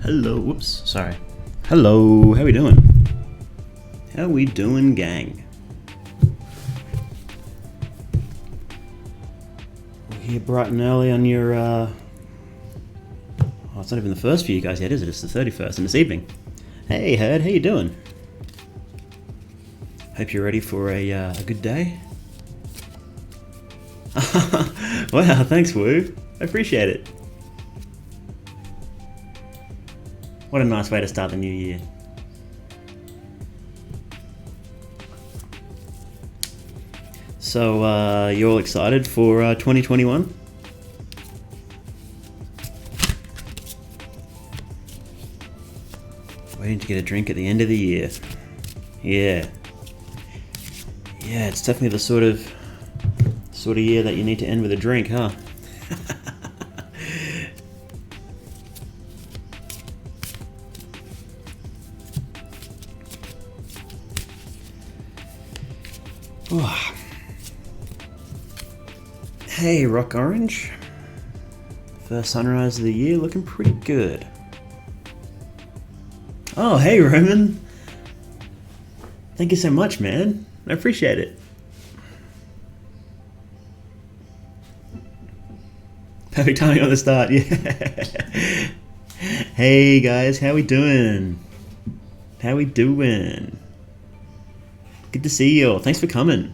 Hello, whoops, sorry. Hello, how we doing? How we doing, gang? We're here bright and early on your, oh, it's not even the first for you guys yet, is it? It's the 31st, and this evening. Hey, Herd, how you doing? Hope you're ready for a good day. Wow, thanks, Woo. I appreciate it. What a nice way to start the new year. So, you all excited for 2021? Waiting to get a drink at the end of the year. Yeah. Yeah, it's definitely the sort of year that you need to end with a drink, huh? Oh. Hey, Rock Orange. First sunrise of the year, looking pretty good. Oh, hey, Roman. Thank you so much, man. I appreciate it. Perfect timing on the start, yeah. Hey, guys, how we doing? How we doing? Good to see you all. Thanks for coming.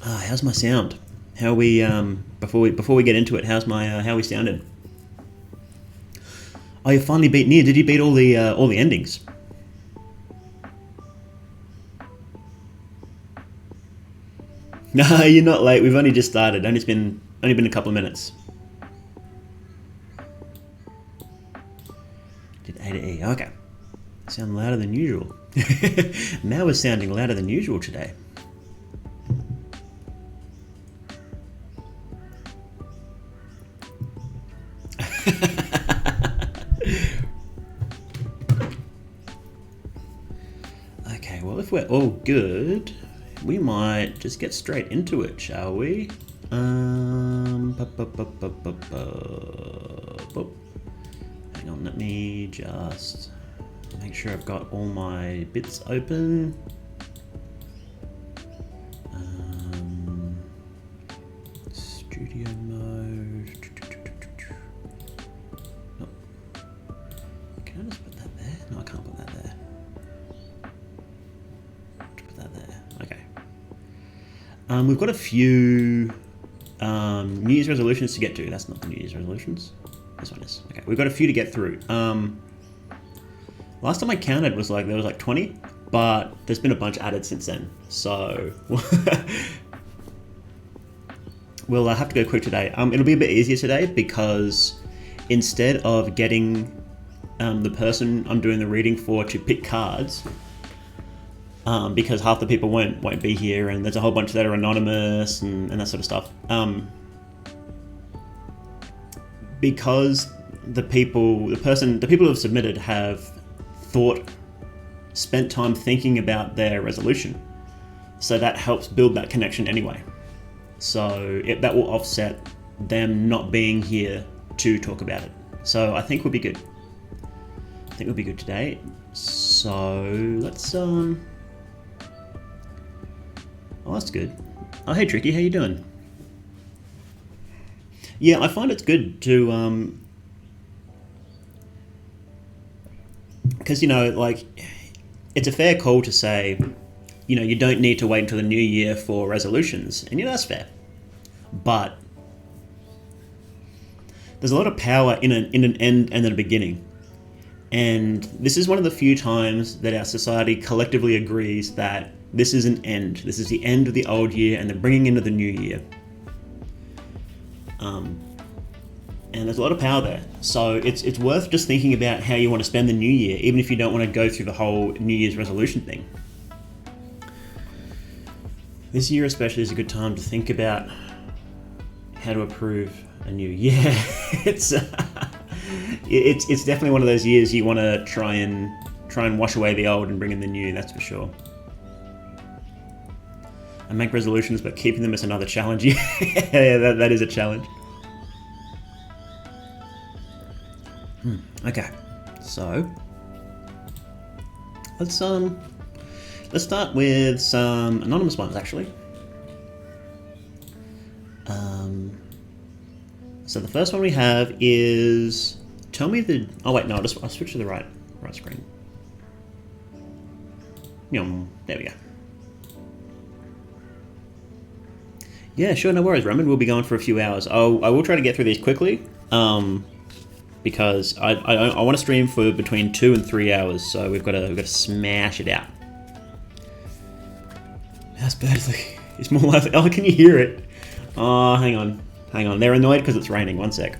How's my sound? How are we before we get into it? How's my how we sounded? Oh, you finally beat Nier. Did you beat all the endings? No, you're not late. We've only just started. Only been a couple of minutes. Did A to E. Okay. Sound louder than usual. Now we're sounding louder than usual today. Okay, well, if we're all good, we might just get straight into it, shall we? Hang on, let me just make sure I've got all my bits open. Studio mode. Oh. Can I just put that there? No, I can't put that there. Put that there. Okay. We've got a few New Year's resolutions to get to. That's not the New Year's resolutions. This one is. Okay, we've got a few to get through. Last time I counted was there was 20, but there's been a bunch added since then. So we'll have to go quick today. It'll be a bit easier today because instead of getting the person I'm doing the reading for to pick cards, because half the people won't be here, and there's a whole bunch that are anonymous and that sort of stuff. Because the people who have submitted have spent time thinking about their resolution, so that helps build that connection anyway. So that will offset them not being here to talk about it. So I think we'll be good. I think we'll be good today. So let's Oh, that's good. Oh, hey Tricky, how you doing? Yeah, I find it's good to because it's a fair call to say, you don't need to wait until the new year for resolutions, and that's fair. But there's a lot of power in an end and a beginning. And this is one of the few times that our society collectively agrees that this is an end. This is the end of the old year and they're bringing into the new year. And there's a lot of power there. So it's worth just thinking about how you want to spend the new year, even if you don't want to go through the whole New Year's resolution thing. This year especially is a good time to think about how to approve a new year. It's definitely one of those years you want to try and wash away the old and bring in the new, that's for sure. I make resolutions, but keeping them is another challenge. Yeah, that is a challenge. Okay, so let's start with some anonymous ones, actually. So the first one we have is, tell me the, oh wait, no, I'll switch to the right screen. There we go. Yeah, sure, no worries, Roman. We'll be going for a few hours. I will try to get through these quickly, because I want to stream for between 2 and 3 hours, so we've got to smash it out. How's Birdsley? It's more lively. Oh, can you hear it? Oh, hang on. They're annoyed because it's raining. One sec.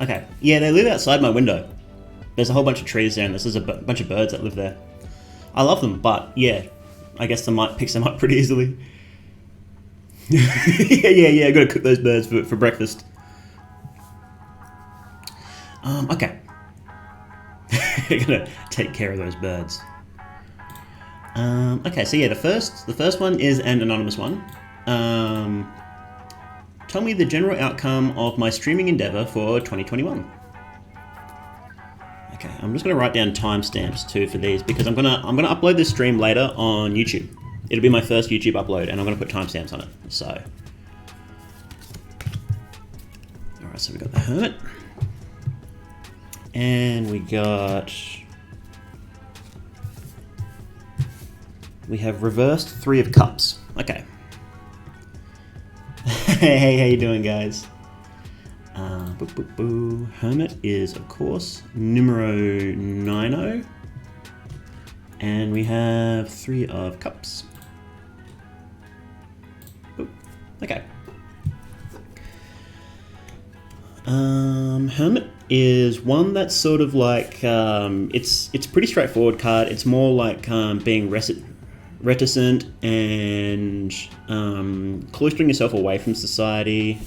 Okay, yeah, they live outside my window. There's a whole bunch of trees there, and there's a bunch of birds that live there. I love them, but yeah, I guess the mite picks them up pretty easily. yeah, I gotta cook those birds for breakfast. Okay. I gotta take care of those birds. Okay, so yeah, the first one is an anonymous one. Tell me the general outcome of my streaming endeavour for 2021. Okay, I'm just gonna write down timestamps too for these because I'm gonna upload this stream later on YouTube. It'll be my first YouTube upload, and I'm gonna put timestamps on it. So, all right, so we got the Hermit, and we have reversed 3 of Cups. Okay. Hey, how you doing, guys? Hermit is, of course, numero 90. And we have 3 of Cups. Boop. Okay. Hermit is one that's sort of like, it's pretty straightforward card. It's more like being reticent and cloistering yourself away from society,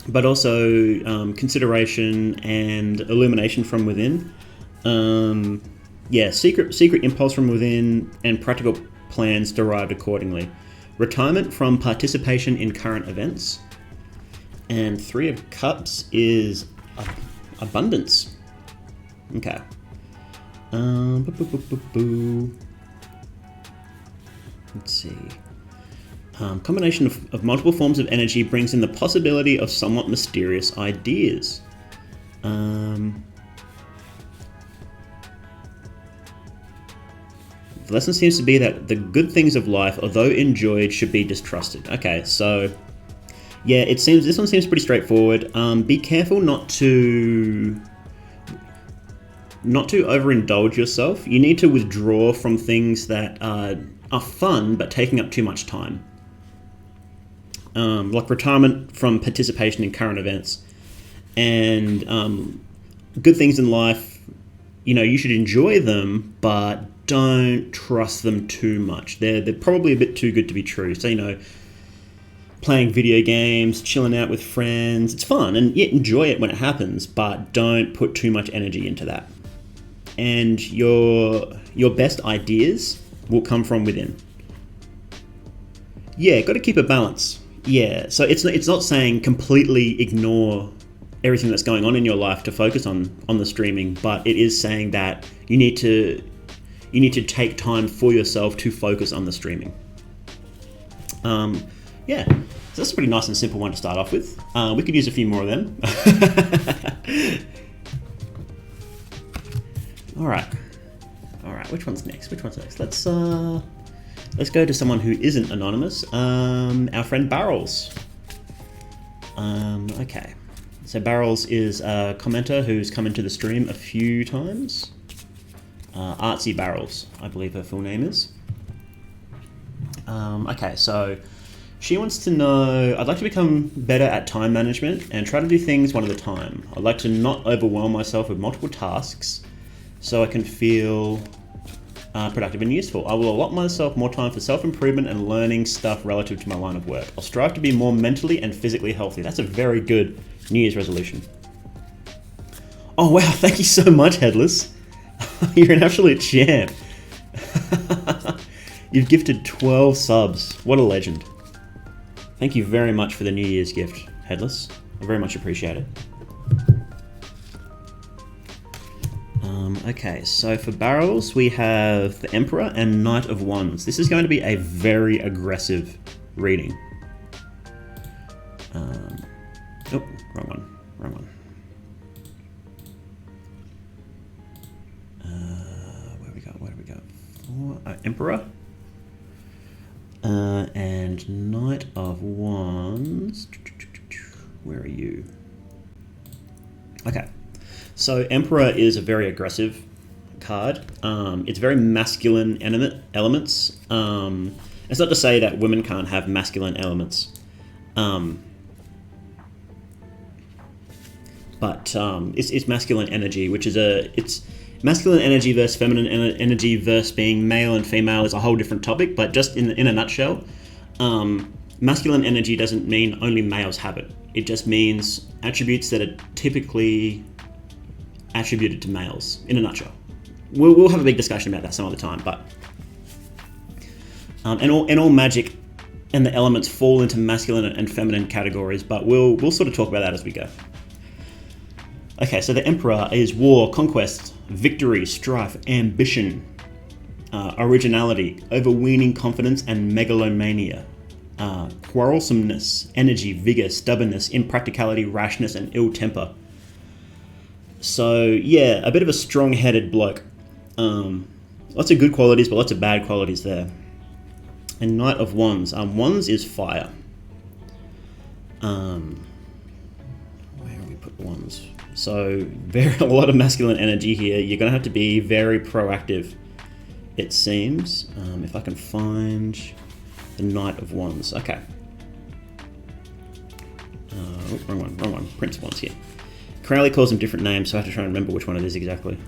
but also consideration and illumination from within. Yeah, secret impulse from within and practical plans derived accordingly. Retirement from participation in current events. And 3 of Cups is abundance. Okay. Let's see. Combination of multiple forms of energy brings in the possibility of somewhat mysterious ideas. The lesson seems to be that the good things of life, although enjoyed, should be distrusted. Okay, so yeah, this one seems pretty straightforward. Be careful not to overindulge yourself. You need to withdraw from things that are fun but taking up too much time. Like retirement from participation in current events. And good things in life, you should enjoy them, but don't trust them too much. They're probably a bit too good to be true. So, playing video games, chilling out with friends, it's fun, and yeah, enjoy it when it happens, but don't put too much energy into that. And your best ideas will come from within. Yeah, got to keep a balance. Yeah, so it's not saying completely ignore everything that's going on in your life to focus on the streaming, but it is saying that you need to take time for yourself to focus on the streaming. Yeah, so that's a pretty nice and simple one to start off with. We could use a few more of them. All right. Which one's next? Let's go to someone who isn't anonymous. Our friend Barrels. Okay. So Barrels is a commenter who's come into the stream a few times. ArtsyBarrels, I believe her full name is. Okay, so She wants to know, I'd like to become better at time management and try to do things one at a time. I'd like to not overwhelm myself with multiple tasks so I can feel productive and useful. I will allot myself more time for self-improvement and learning stuff relative to my line of work. I'll strive to be more mentally and physically healthy. That's a very good New Year's resolution. Oh wow, thank you so much, Headless. You're an absolute champ. You've gifted 12 subs. What a legend. Thank you very much for the New Year's gift, Headless. I very much appreciate it. Okay, so for barrels, we have the Emperor and Knight of Wands. This is going to be a very aggressive reading. Oh, wrong one, wrong one. Where do we go? Emperor. And Knight of Wands. Where are you? Okay. So Emperor is a very aggressive card. It's very masculine elements. It's not to say that women can't have masculine elements. But it's masculine energy, which is it's masculine energy versus feminine energy versus being male and female is a whole different topic. But just in a nutshell, masculine energy doesn't mean only males have it. It just means attributes that are typically attributed to males, in a nutshell. We'll have a big discussion about that some other time, but and all magic and the elements fall into masculine and feminine categories, but we'll sort of talk about that as we go. Okay, so the Emperor is war, conquest, victory, strife, ambition, originality, overweening confidence, and megalomania. Quarrelsomeness, energy, vigor, stubbornness, impracticality, rashness, and ill temper. So yeah, a bit of a strong-headed bloke. Lots of good qualities, but lots of bad qualities there. And Knight of Wands. Wands is fire. Where have we put Wands? So a lot of masculine energy here. You're going to have to be very proactive, it seems. If I can find the Knight of Wands. Okay. Wrong one. Prince of Wands here. Crowley calls them different names, so I have to try and remember which one it is exactly.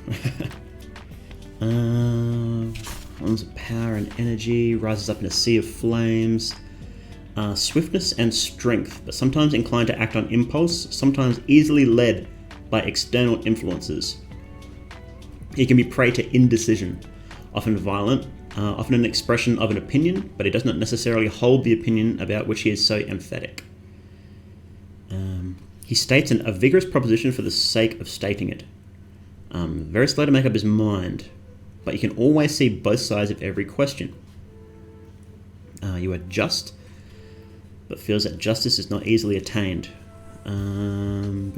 Wands of power and energy, rises up in a sea of flames. Swiftness and strength, but sometimes inclined to act on impulse, sometimes easily led by external influences. He can be prey to indecision, often violent, often an expression of an opinion, but he does not necessarily hold the opinion about which he is so emphatic. He states a vigorous proposition for the sake of stating it. Very slow to make up his mind, but you can always see both sides of every question. You are just, but feels that justice is not easily attained. Jeez,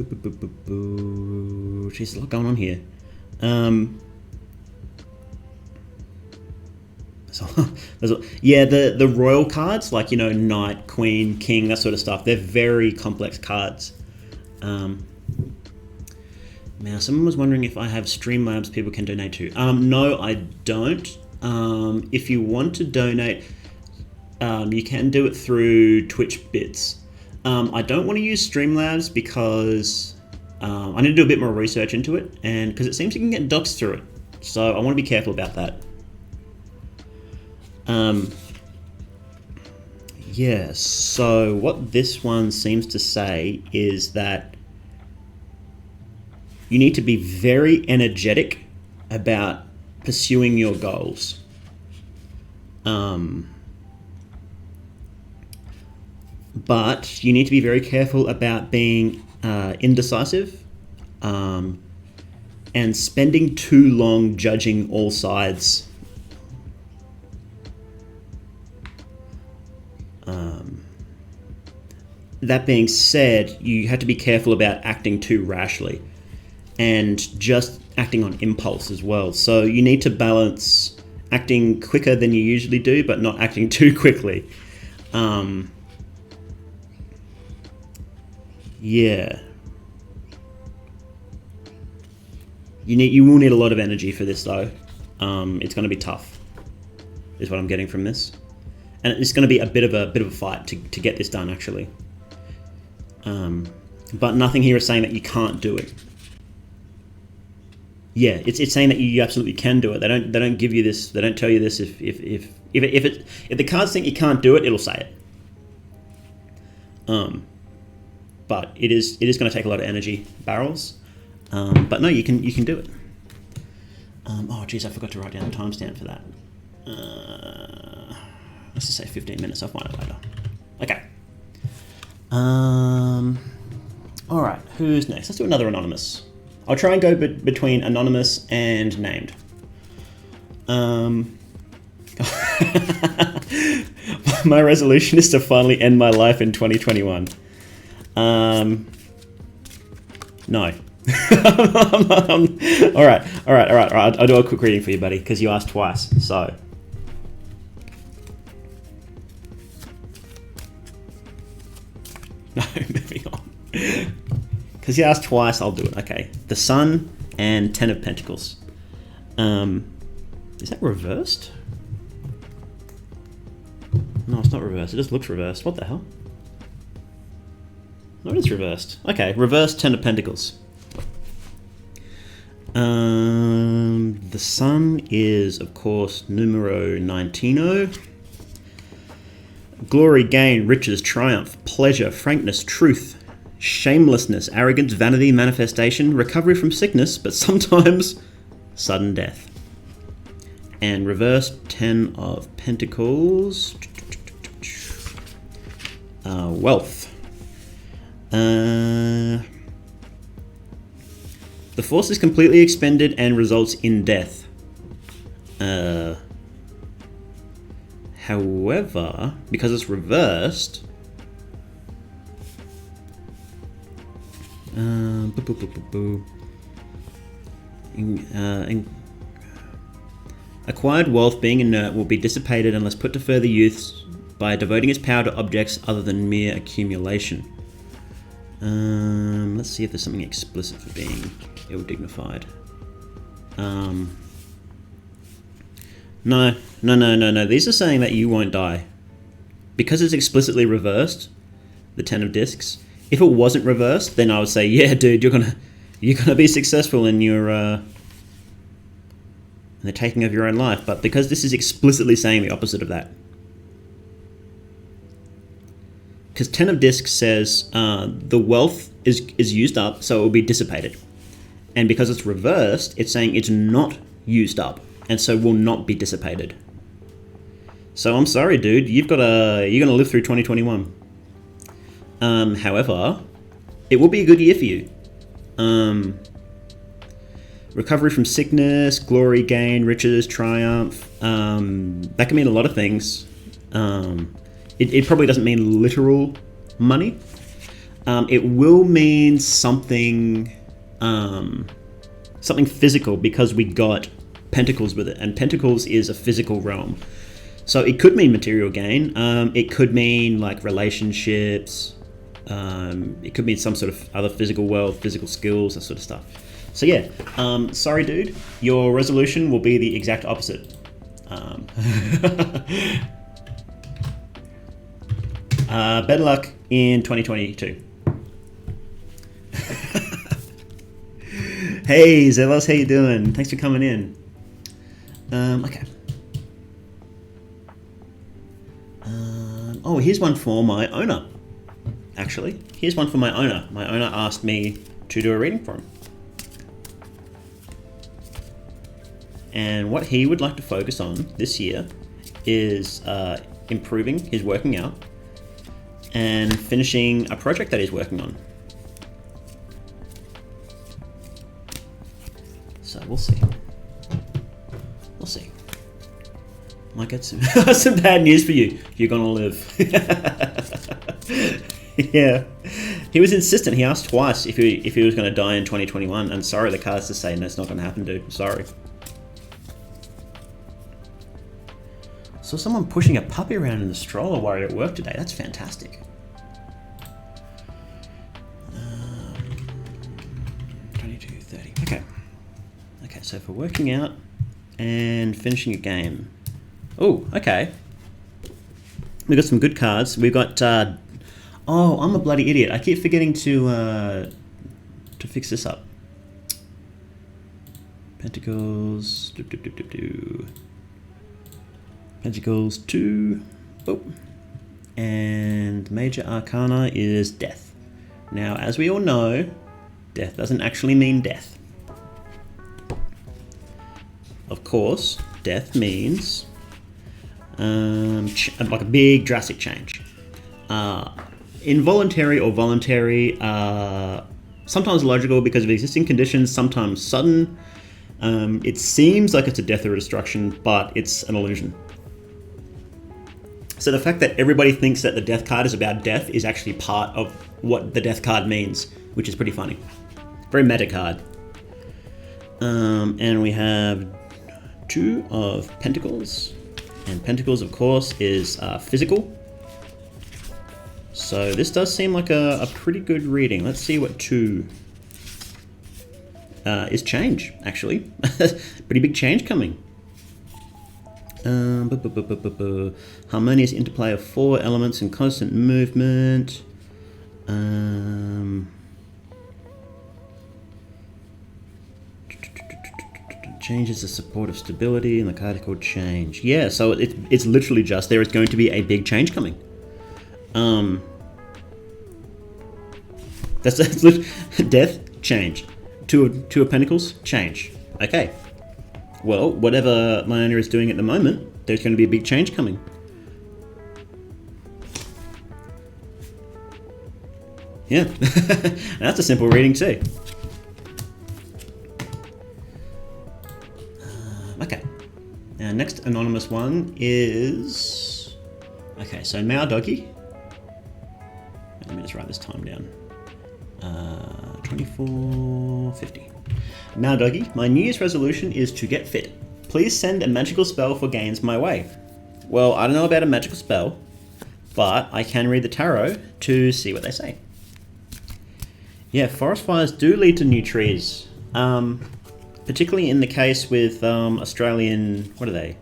there's a lot going on here. The royal cards, like, knight, queen, king, that sort of stuff, they're very complex cards. Now, someone was wondering if I have Streamlabs people can donate to. No, I don't. If you want to donate, you can do it through Twitch Bits. I don't want to use Streamlabs because I need to do a bit more research into it, and because it seems you can get doxed through it. So I want to be careful about that. Yeah, so what this one seems to say is that you need to be very energetic about pursuing your goals. But you need to be very careful about being indecisive and spending too long judging all sides. That being said, you have to be careful about acting too rashly and just acting on impulse as well. So you need to balance acting quicker than you usually do, but not acting too quickly. Yeah. You will need a lot of energy for this though. It's going to be tough, is what I'm getting from this. and it's going to be a bit of a fight to get this done actually. But nothing here is saying that you can't do it. Yeah, it's saying that you absolutely can do it. They don't give you this. They don't tell you this. If the cards think you can't do it, it'll say it. But it is going to take a lot of energy, barrels. But no, you can do it. Oh geez, I forgot to write down the timestamp for that. Let's just say 15 minutes. I'll find it later. Okay. All right. Who's next? Let's do another anonymous. I'll try and go between anonymous and named. My resolution is to finally end my life in 2021. No. All right. I'll do a quick reading for you, buddy, because you asked twice. So. No, moving on. Because you asked twice, I'll do it. Okay. The Sun and 10 of Pentacles. Is that reversed? No, it's not reversed. It just looks reversed. What the hell? No, it is reversed. Okay, reversed 10 of Pentacles. The Sun is, of course, numero 19. Glory, gain, riches, triumph, pleasure, frankness, truth, shamelessness, arrogance, vanity, manifestation, recovery from sickness, but sometimes sudden death. And reversed 10 of Pentacles. Wealth. The force is completely expended and results in death. However, because it's reversed, acquired wealth, being inert, will be dissipated unless put to further use by devoting its power to objects other than mere accumulation. Let's see if there's something explicit for being ill-dignified. No. These are saying that you won't die. Because it's explicitly reversed, the 10 of discs. If it wasn't reversed, then I would say, yeah, dude, you're gonna be successful in your in the taking of your own life. But because this is explicitly saying the opposite of that. Because 10 of discs says the wealth is used up, so it will be dissipated. And because it's reversed, it's saying it's not used up, and so will not be dissipated. So I'm sorry, dude, you're gonna live through 2021. However, it will be a good year for you. Recovery from sickness, glory, gain, riches, triumph. That can mean a lot of things. It probably doesn't mean literal money. It will mean something physical, because we got Pentacles with it, and Pentacles is a physical realm. So it could mean material gain. It could mean like relationships. It could mean some sort of other physical wealth, physical skills, that sort of stuff. So yeah, sorry, dude, your resolution will be the exact opposite. Better luck in 2022. Hey, Zelos, how you doing? Thanks for coming in. Okay. Oh, here's one for my owner. Actually, here's one for my owner. My owner asked me to do a reading for him. And what he would like to focus on this year is improving his working out and finishing a project that he's working on. So we'll see. We'll see. Might get some some bad news for you. You're gonna live. Yeah. He was insistent. He asked twice if he was gonna die in 2021. And sorry, the cards just say no, it's not gonna happen, dude. Sorry. Saw someone pushing a puppy around in the stroller while at work today. That's fantastic. 22:30. Okay. Okay, so for working out and finishing a game. Oh, okay. we got some good cards. We've got. Oh, I'm a bloody idiot. I keep forgetting to fix this up. Pentacles. Pentacles 2. Oh. And Major Arcana is Death. Now, as we all know, death doesn't actually mean death. Of course, death means like a big drastic change. Involuntary or voluntary, sometimes logical because of existing conditions, sometimes sudden. It seems like it's a death or a destruction, but it's an illusion. So the fact that everybody thinks that the death card is about death is actually part of what the death card means, which is pretty funny. Very meta card. And we have 2 of Pentacles. And Pentacles, of course, is physical. So this does seem like a pretty good reading. Let's see what 2 is change, actually. Pretty big change coming. Harmonious interplay of 4 elements and constant movement. Changes the support of stability, and the card is called Change. Yeah, so it's literally just there is going to be a big change coming. That's death, change. 2 of Pentacles, change. Okay. Well, whatever my owner is doing at the moment, there's going to be a big change coming. Yeah, that's a simple reading too. Okay, now next anonymous one is... Okay, so Maudoggie. Let me just write this time down. 2450. Maudoggie, my New Year's resolution is to get fit. Please send a magical spell for gains my way. Well, I don't know about a magical spell, but I can read the tarot to see what they say. Yeah, forest fires do lead to new trees. Particularly in the case with Australian, what are they?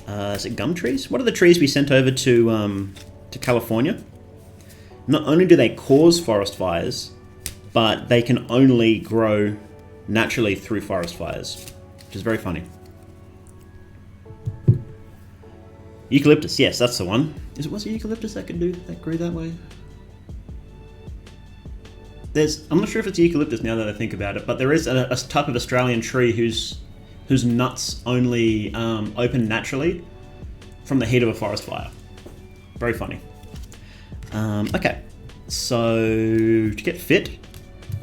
Is it gum trees? What are the trees we sent over to California? Not only do they cause forest fires, but they can only grow naturally through forest fires, which is very funny. Eucalyptus, yes, that's the one. Was it eucalyptus that grew that way? I'm not sure if it's eucalyptus now that I think about it, but there is a type of Australian tree whose nuts only open naturally from the heat of a forest fire. Very funny. Okay, so to get fit,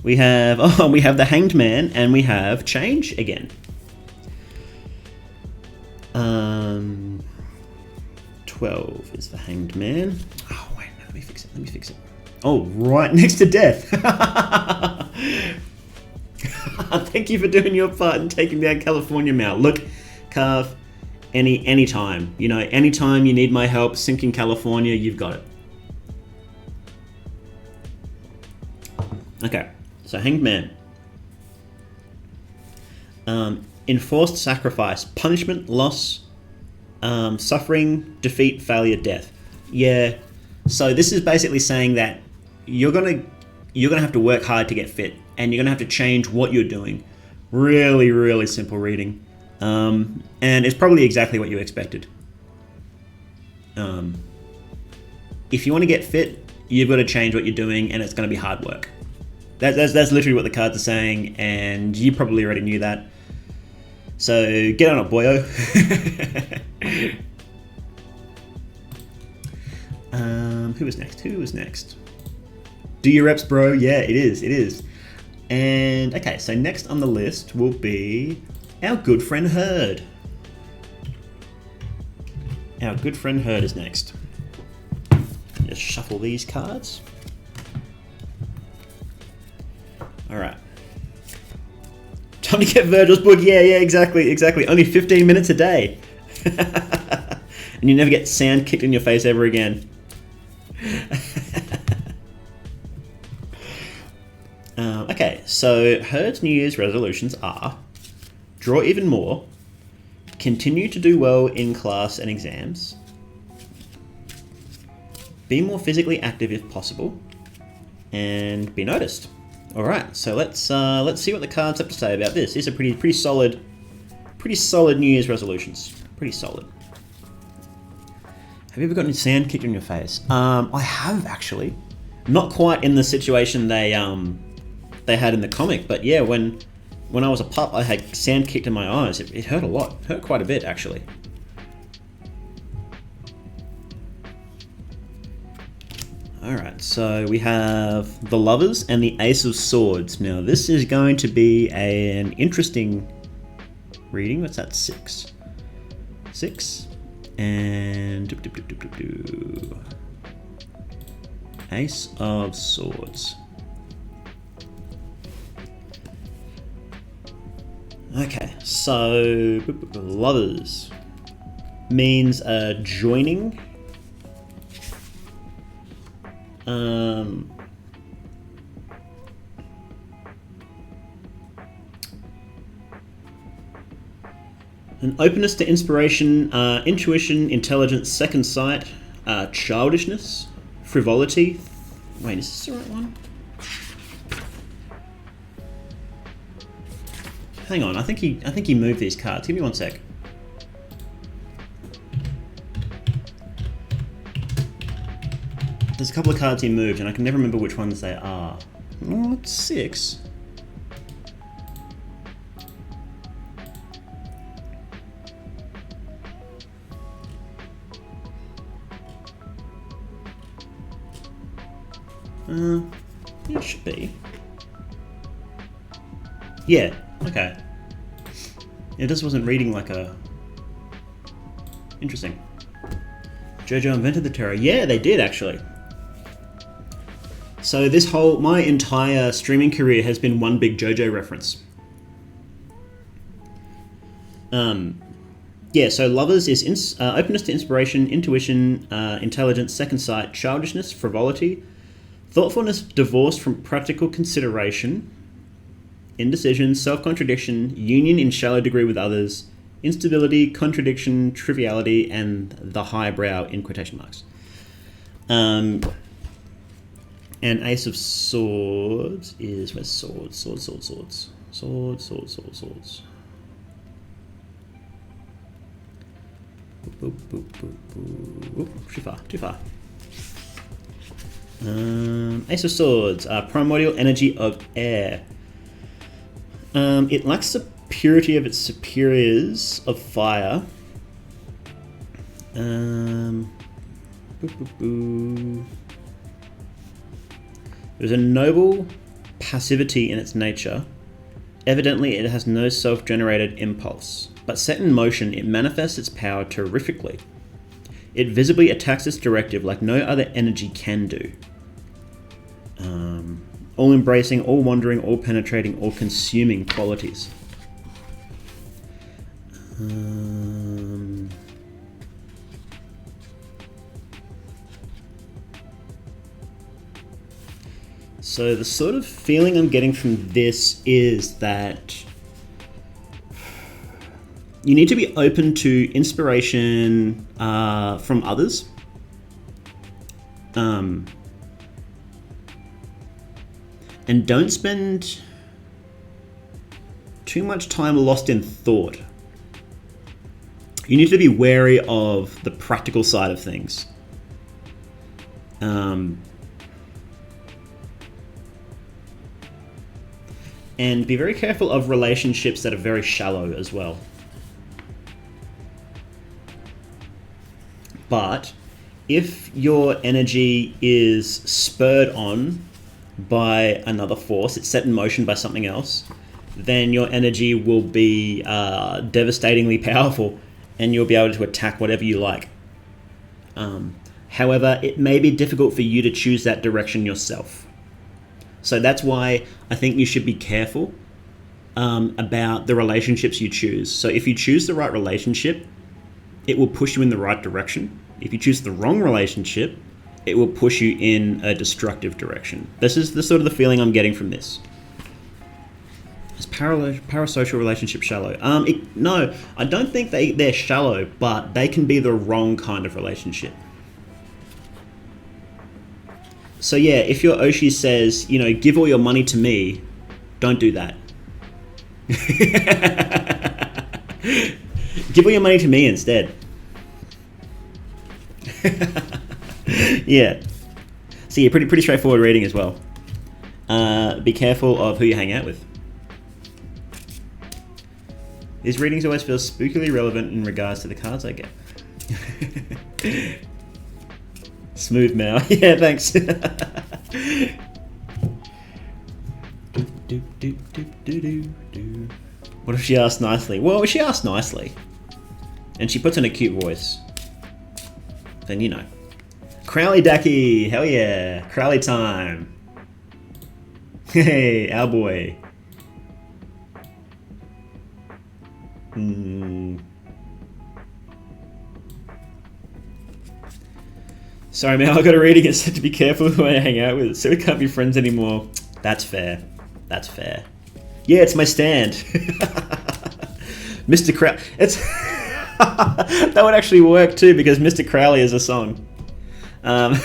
we have the Hanged Man and we have Change again. 12 is the Hanged Man. Oh wait, no, let me fix it. Oh, right next to Death. Thank you for doing your part and taking down California Mount. Look, Carve, anytime, anytime you need my help sinking California, you've got it. Okay, so Hanged Man. Enforced sacrifice, punishment, loss, suffering, defeat, failure, death. Yeah, so this is basically saying that you're gonna have to work hard to get fit, and you're gonna have to change what you're doing. Really, really simple reading, and it's probably exactly what you expected. If you want to get fit, you've got to change what you're doing, and it's going to be hard work. That's literally what the cards are saying, and you probably already knew that. So get on it, boyo. Who was next? Do your reps, bro. Yeah, it is. And okay, so next on the list will be our good friend Herd. Our good friend Herd is next. Just shuffle these cards. All right. Time to get Virgil's book. Yeah, exactly. Only 15 minutes a day. And you never get sand kicked in your face ever again. Okay, so Herd's New Year's resolutions are: draw even more, continue to do well in class and exams, Be more physically active if possible, and be noticed. All right, so let's see what the cards have to say about this. These are pretty solid New Year's resolutions. Pretty solid. Have you ever gotten sand kicked in your face? I have actually. Not quite in the situation they had in the comic, but yeah, when I was a pup, I had sand kicked in my eyes. It hurt a lot. It hurt quite a bit actually. Alright, so we have the Lovers and the Ace of Swords. Now this is going to be an interesting reading. What's that? 6. 6. And Ace of Swords. Okay, so Lovers means joining. An openness to inspiration, intuition, intelligence, second sight, childishness, frivolity. Wait, is this the right one? Hang on, I think he moved these cards. Give me one sec. There's a couple of cards he moved, and I can never remember which ones they are. Oh, it's 6. It should be. Yeah, okay. It just wasn't reading like a... Interesting. JoJo invented the terror. Yeah, they did actually. So my entire streaming career has been one big JoJo reference. Yeah, so Lovers is openness to inspiration, intuition, intelligence, second sight, childishness, frivolity, thoughtfulness divorced from practical consideration, indecision, self-contradiction, union in shallow degree with others, instability, contradiction, triviality, and the highbrow in quotation marks. And Ace of Swords is... Where's swords? Swords. Boop, boop, boop, boop. Oop, too far. Ace of Swords, primordial energy of air. It lacks the purity of its superiors of fire. There's a noble passivity in its nature. Evidently, it has no self-generated impulse, but set in motion, it manifests its power terrifically. It visibly attacks its directive like no other energy can do. All-embracing, all-wandering, all-penetrating, all-consuming qualities. So the sort of feeling I'm getting from this is that you need to be open to inspiration from others. And don't spend too much time lost in thought. You need to be wary of the practical side of things. And be very careful of relationships that are very shallow as well. But if your energy is spurred on by another force, it's set in motion by something else, then your energy will be devastatingly powerful and you'll be able to attack whatever you like. However, it may be difficult for you to choose that direction yourself. So that's why I think you should be careful about the relationships you choose. So if you choose the right relationship, it will push you in the right direction. If you choose the wrong relationship, it will push you in a destructive direction. This is the sort of the feeling I'm getting from this. Is parasocial relationship shallow? No, I don't think they're shallow, but they can be the wrong kind of relationship. So yeah, if your Oshi says, you know, give all your money to me, don't do that. Give all your money to me instead. Yeah. So yeah, pretty straightforward reading as well. Be careful of who you hang out with. These readings always feel spookily relevant in regards to the cards I get. Smooth Mal. Yeah, thanks. What if she asked nicely? Well, if she asked nicely and she puts in a cute voice, then you know. Crowley Dacky, hell yeah. Crowley time. Hey, our boy. Sorry, man, I got a reading. It said to be careful who I hang out with, so we can't be friends anymore. That's fair. That's fair. Yeah, it's my stand. Mr. Crowley. It's that would actually work too, because Mr. Crowley is a song. Okay.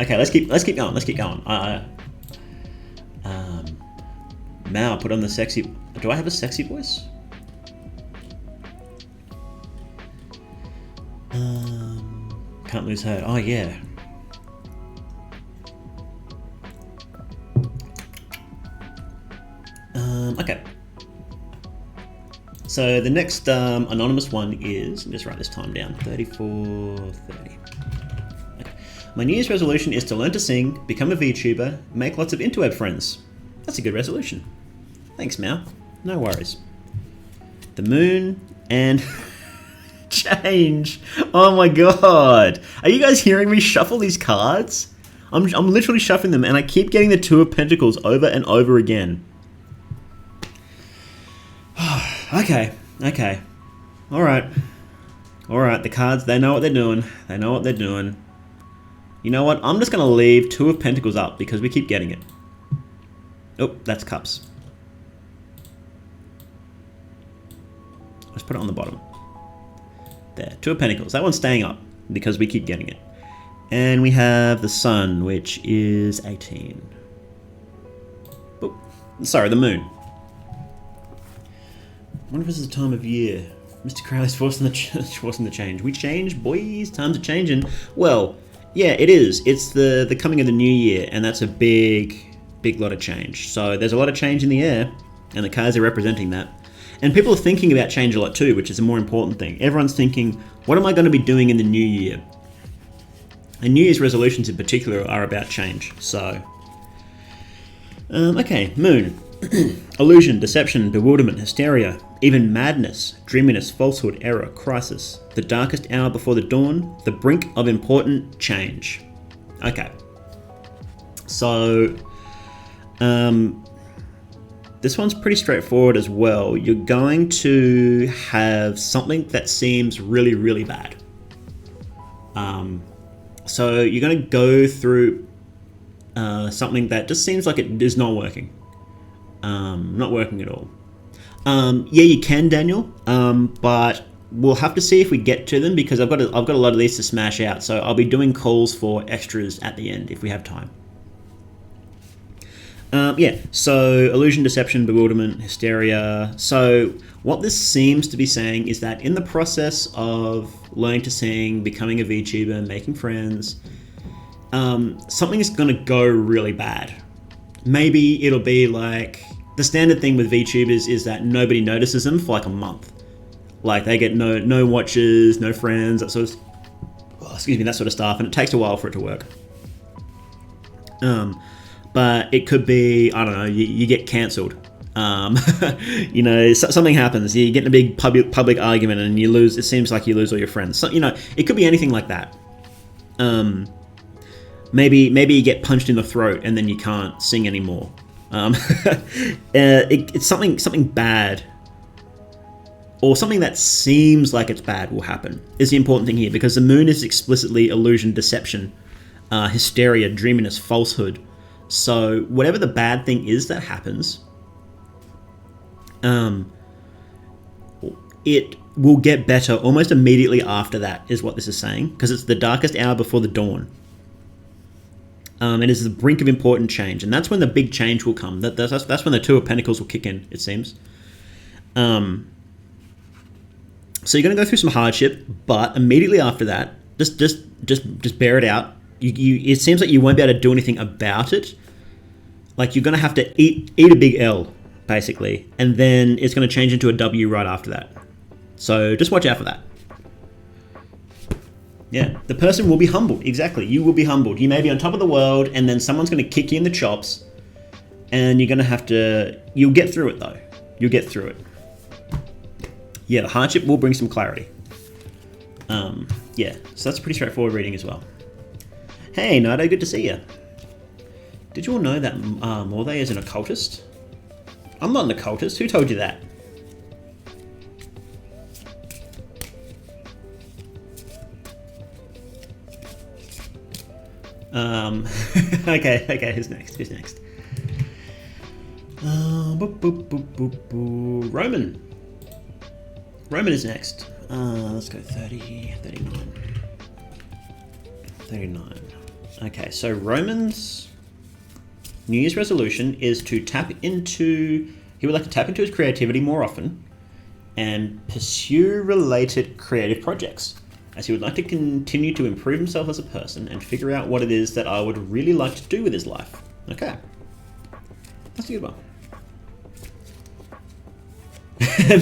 Okay, let's keep going. Let's keep going. Mao, put on the sexy. Do I have a sexy voice? Can't lose her. Oh yeah. Okay. So the next anonymous one is, let me just write this time down, 34:30. Okay. My New Year's resolution is to learn to sing, become a VTuber, make lots of interweb friends. That's a good resolution. Thanks, Mao. No worries. The moon and change. Oh my god. Are you guys hearing me shuffle these cards? I'm literally shuffling them and I keep getting the Two of Pentacles over and over again. Okay. Alright. The cards, they know what they're doing. You know what? I'm just going to leave Two of Pentacles up because we keep getting it. Oh, that's Cups. Let's put it on the bottom. There, Two of Pentacles. That one's staying up because we keep getting it. And we have the Sun, which is 18. Oh, sorry, the Moon. I wonder if this is the time of year. Mr. Crowley's forcing the change. We change, boys. Times are changing. Well, yeah, it is. It's the coming of the new year, and that's a big lot of change. So there's a lot of change in the air, and the cards are representing that. And people are thinking about change a lot too, which is a more important thing. Everyone's thinking, what am I going to be doing in the new year? And New Year's resolutions in particular are about change. So, okay, Moon. Illusion, deception, bewilderment, hysteria, even madness, dreaminess, falsehood, error, crisis, the darkest hour before the dawn, the brink of important change. Okay. So, this one's pretty straightforward as well. You're going to have something that seems really, really bad. So you're going to go through something that just seems like it is not working. Not working at all. Yeah, you can, Daniel, but we'll have to see if we get to them because I've got a lot of these to smash out. So I'll be doing calls for extras at the end if we have time. Yeah, so illusion, deception, bewilderment, hysteria. So what this seems to be saying is that in the process of learning to sing, becoming a VTuber, making friends, something is going to go really bad. Maybe it'll be like, the standard thing with VTubers is that nobody notices them for like a month. Like they get no watches, no friends, that sort of, that sort of stuff, and it takes a while for it to work. But it could be, I don't know, you get cancelled. You know, something happens. You get in a big public argument and you lose. It seems like you lose all your friends. So, you know, it could be anything like that. Maybe you get punched in the throat and then you can't sing anymore. It's something bad, or something that seems like it's bad will happen. Is the important thing here, because the moon is explicitly illusion, deception, hysteria, dreaminess, falsehood. So whatever the bad thing is that happens, it will get better almost immediately after that, is what this is saying, because it's the darkest hour before the dawn. It is the brink of important change, and that's when the big change will come. That's when the Two of Pentacles will kick in, it seems. So you're going to go through some hardship, but immediately after that, just bear it out. It seems like you won't be able to do anything about it. Like you're going to have to eat a big L, basically, and then it's going to change into a W right after that. So just watch out for that. Yeah, the person will be humbled. Exactly, you will be humbled. You may be on top of the world, and then someone's going to kick you in the chops, and you're going to have to... You'll get through it, though. You'll get through it. Yeah, the hardship will bring some clarity. Yeah, so that's a pretty straightforward reading as well. Hey, Naito, good to see you. Did you all know that Maudoggie is an occultist? I'm not an occultist. Who told you that? Okay, who's next? Roman is next. Let's go 30, 39. 39. Okay, so Roman's New Year's resolution is to he would like to tap into his creativity more often and pursue related creative projects, as he would like to continue to improve himself as a person and figure out what it is that I would really like to do with his life. Okay. That's a good one.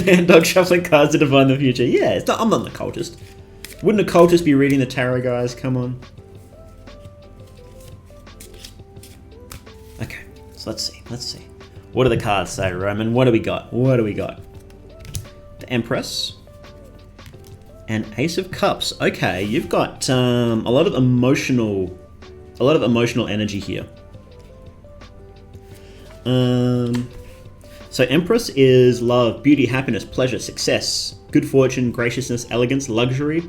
Man, dog shuffling cards to divine the future. Yeah, I'm not an occultist. Wouldn't a occultist be reading the tarot, guys? Come on. Okay, so let's see. What do the cards say, Roman? What do we got? The Empress. And Ace of Cups. Okay, you've got a lot of emotional energy here. So Empress is love, beauty, happiness, pleasure, success, good fortune, graciousness, elegance, luxury,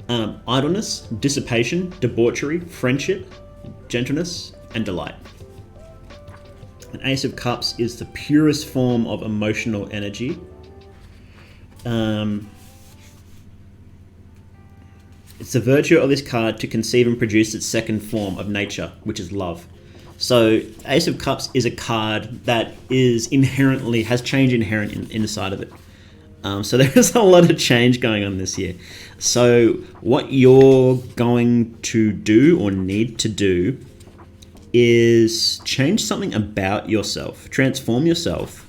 idleness, dissipation, debauchery, friendship, gentleness, and delight. An Ace of Cups is the purest form of emotional energy. It's the virtue of this card to conceive and produce its second form of nature, which is love. So Ace of Cups is a card that has change inherent inside of it. So there is a lot of change going on this year. So what you're going to do or need to do is change something about yourself, transform yourself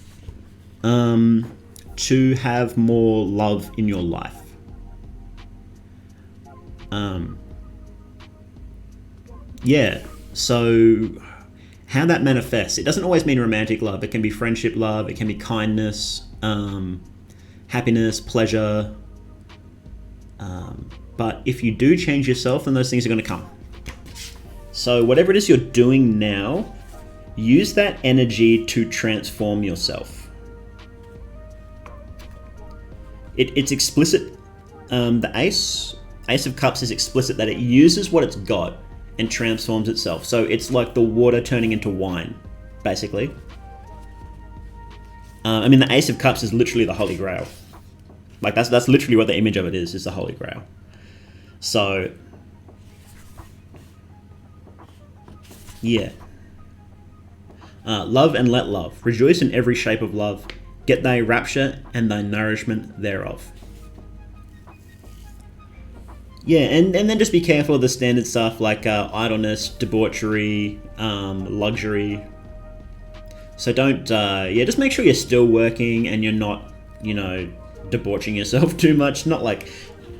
to have more love in your life. Yeah, so how that manifests, it doesn't always mean romantic love. It can be friendship love, it can be kindness, happiness, pleasure. But if you do change yourself, then those things are going to come. So whatever it is you're doing now, use that energy to transform yourself. It's explicit. The Ace of Cups is explicit that it uses what it's got and transforms itself. So it's like the water turning into wine, basically. I mean, the Ace of Cups is literally the Holy Grail. Like that's literally what the image of it is the Holy Grail. So, yeah. Love and let love. Rejoice in every shape of love. Get thy rapture and thy nourishment thereof. Yeah, and then just be careful of the standard stuff like idleness, debauchery, luxury. So don't, just make sure you're still working and you're not, debauching yourself too much. Not like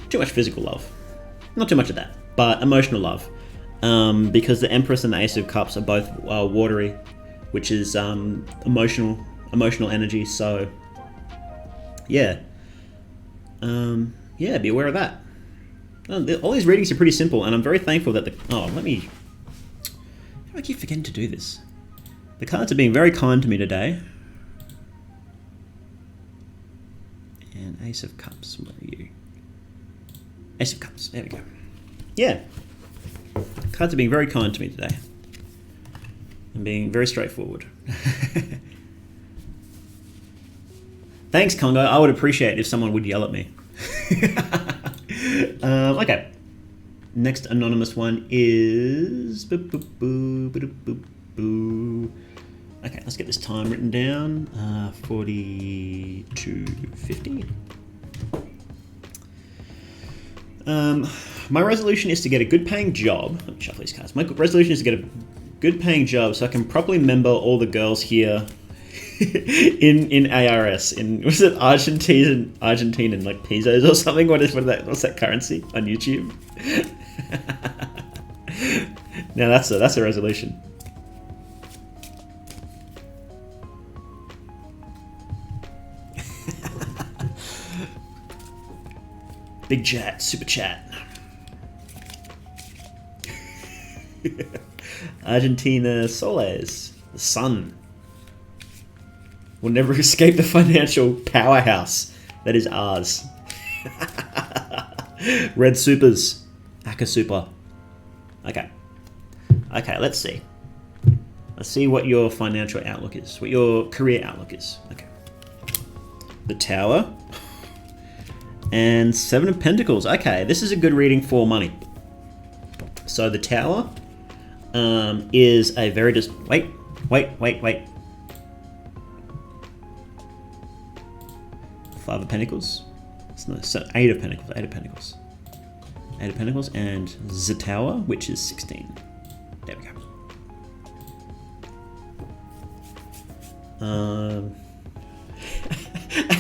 too much physical love. Not too much of that, but emotional love. Because the Empress and the Ace of Cups are both watery, which is emotional energy. So, yeah. Be aware of that. All these readings are pretty simple, and I'm very thankful that how do I keep forgetting to do this? The cards are being very kind to me today. And Ace of Cups, where are you? Ace of Cups, there we go. Yeah. Cards are being very kind to me today. And being very straightforward. Thanks, Kongou. I would appreciate it if someone would yell at me. Okay. Next anonymous one is... Okay, let's get this time written down. 42.50. My resolution is to get a good paying job. Let me shuffle these cards. My resolution is to get a good paying job so I can properly member all the girls here in ARS. Was it Argentine like pesos or something? What's that currency on YouTube? Now that's a resolution. Big chat, super chat. Argentina Soles, the sun, will never escape the financial powerhouse that is ours. Red Supers, Aka Super. Okay, let's see. Let's see what your financial outlook is, what your career outlook is. Okay. The Tower. And 7 of Pentacles. Okay, this is a good reading for money. So the Tower is a very wait. 5 of Pentacles. So 8 of Pentacles. 8 of Pentacles. 8 of Pentacles and the Tower, which is 16. There we go.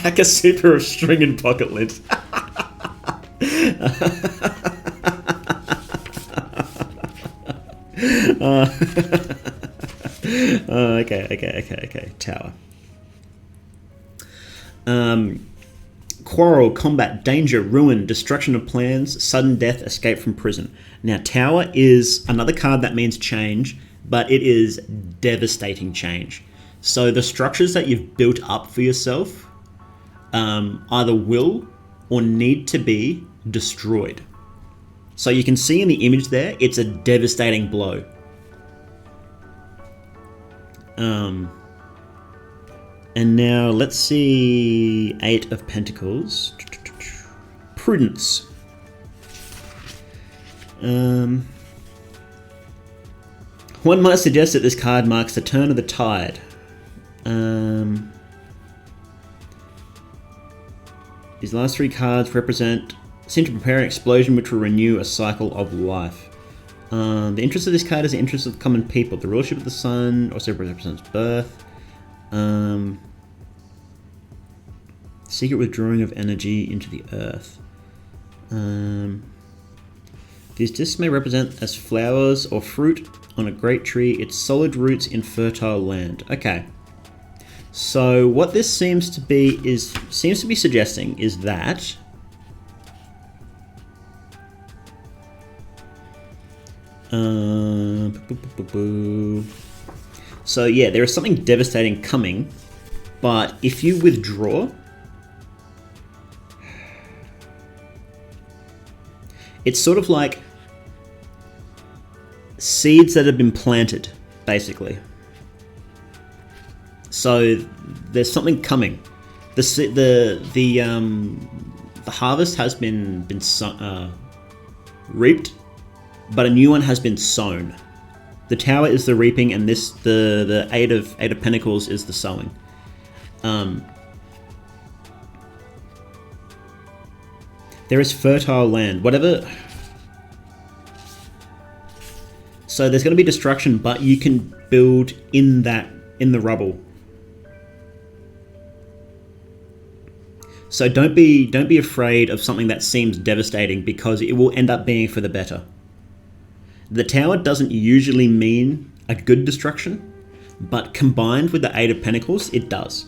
Aka Super of String and Pocket Lint. Okay. Tower. Quarrel, combat, danger, ruin, destruction of plans, sudden death, escape from prison. Now, Tower is another card that means change, but it is devastating change. So the structures that you've built up for yourself either will or need to be destroyed. So you can see in the image there, it's a devastating blow. And now let's see 8 of Pentacles. Prudence. One might suggest that this card marks the turn of the tide. These last 3 cards seem to prepare an explosion which will renew a cycle of life. The interest of this card is the interest of the common people. The rulership of the sun also represents birth. Secret withdrawing of energy into the earth. These discs may represent as flowers or fruit on a great tree, its solid roots in fertile land. Okay. So what this seems to be suggesting is that so yeah, there is something devastating coming, but if you withdraw, it's sort of like seeds that have been planted, basically. So there's something coming. The harvest has been reaped, but a new one has been sown. The Tower is the reaping, and the eight of Pentacles is the sowing. There is fertile land, whatever. So there's going to be destruction, but you can build in the rubble. So don't be afraid of something that seems devastating, because it will end up being for the better. The Tower doesn't usually mean a good destruction, but combined with the 8 of Pentacles, it does.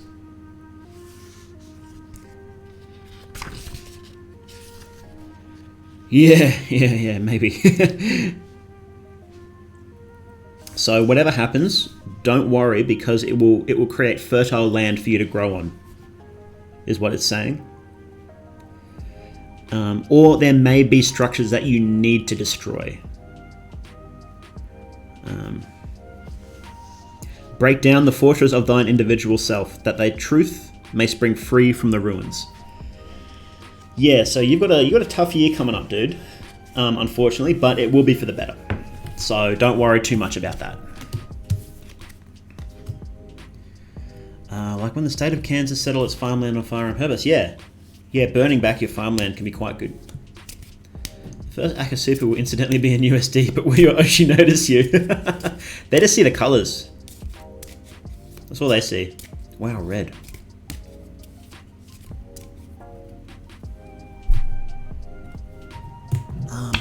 Yeah, maybe. So whatever happens, don't worry, because it will create fertile land for you to grow on, is what it's saying. Or there may be structures that you need to destroy. Break down the fortress of thine individual self, that thy truth may spring free from the ruins. Yeah, so you've got a tough year coming up, dude. Unfortunately, but it will be for the better. So don't worry too much about that. Like when the state of Kansas settled its farmland on fire on purpose. Yeah, burning back your farmland can be quite good. First Akasupa will incidentally be in USD, but will your Oshi notice you? They just see the colours. That's all they see. Wow, red.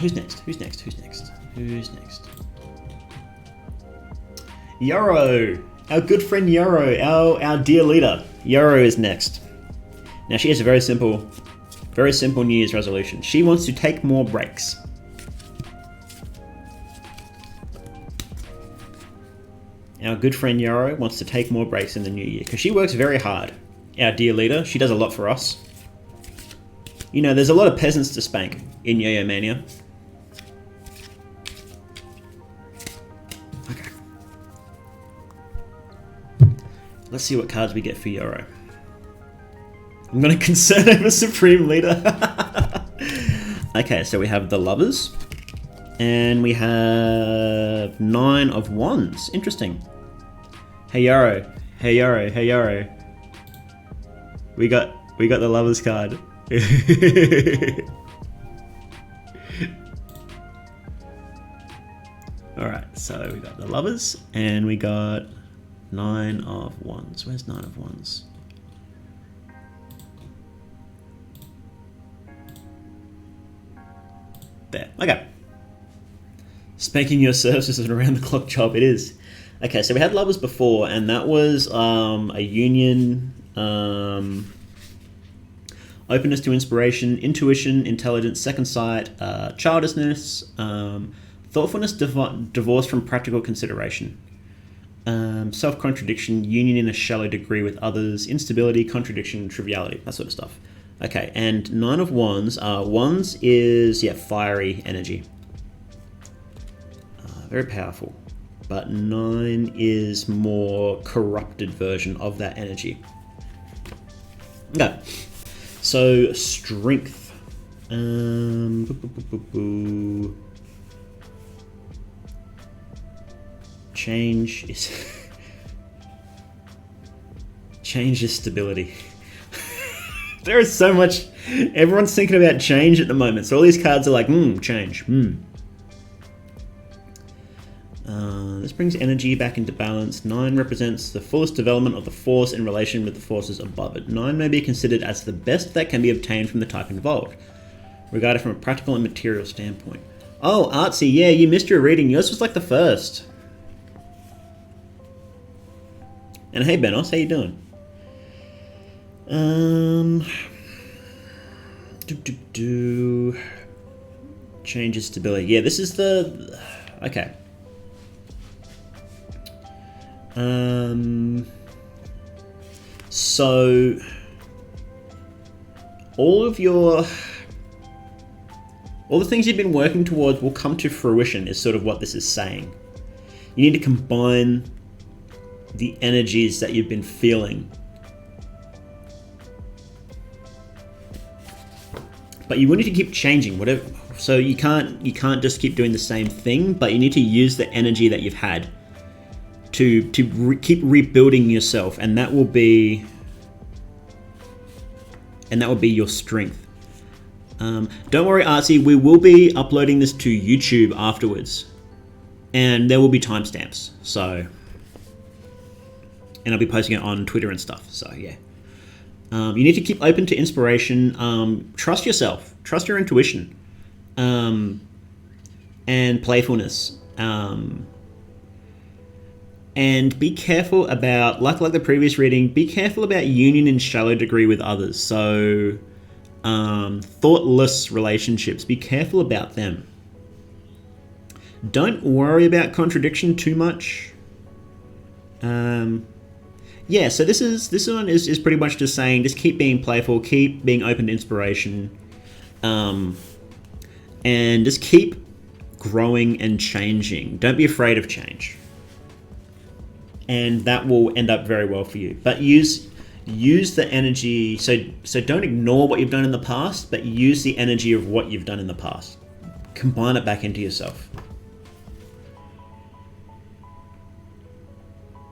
Who's next? Who's next? Who's next? Who's next? Yoro! Our good friend Yoro, our dear leader. Yoro is next. Now she has a very simple New Year's resolution. She wants to take more breaks. Our good friend Yoro wants to take more breaks in the new year because she works very hard. Our dear leader, she does a lot for us. You know, there's a lot of peasants to spank in Yo-Yo Mania. Okay. Let's see what cards we get for Yoro. I'm going to concern over Supreme Leader. Okay, so we have the Lovers. And we have 9 of Wands. Interesting. Hey Yoro. Hey Yoro. Hey Yoro. We got the Lovers card. Alright, so we got the Lovers and we got 9 of Wands. Where's 9 of Wands? There. Okay. Spanking your services is an around-the-clock job. It is. Okay, so we had Lovers before, and that was a union, openness to inspiration, intuition, intelligence, second sight, childishness, thoughtfulness divorced from practical consideration, self-contradiction, union in a shallow degree with others, instability, contradiction, triviality, that sort of stuff. Okay, and 9 of Wands. Wands is, fiery energy. Very powerful. But 9 is more corrupted version of that energy. Okay, so strength. Change is stability. There is so much. Everyone's thinking about change at the moment. So all these cards are like, change. This brings energy back into balance. 9 represents the fullest development of the force in relation with the forces above it. 9 may be considered as the best that can be obtained from the type involved, regarded from a practical and material standpoint. Oh, Artsy, yeah, you missed your reading. Yours was like the first. And hey, Benos, how you doing? Changes stability. Yeah, this is the... Okay. So all the things you've been working towards will come to fruition is sort of what this is saying. You need to combine the energies that you've been feeling. But you will need to keep changing whatever. So you can't just keep doing the same thing, but you need to use the energy that you've had to keep rebuilding yourself, and that will be your strength. Don't worry, Artsy, we will be uploading this to YouTube afterwards, and there will be timestamps. So, and I'll be posting it on Twitter and stuff. So yeah, you need to keep open to inspiration. Trust yourself, trust your intuition, and playfulness. And be careful about, like the previous reading, be careful about union in shallow degree with others. So, thoughtless relationships, be careful about them. Don't worry about contradiction too much. Yeah, so this one is pretty much just saying, just keep being playful, keep being open to inspiration, and just keep growing and changing. Don't be afraid of change. And that will end up very well for you. But use use the energy. So don't ignore what you've done in the past, but use the energy of what you've done in the past. Combine it back into yourself.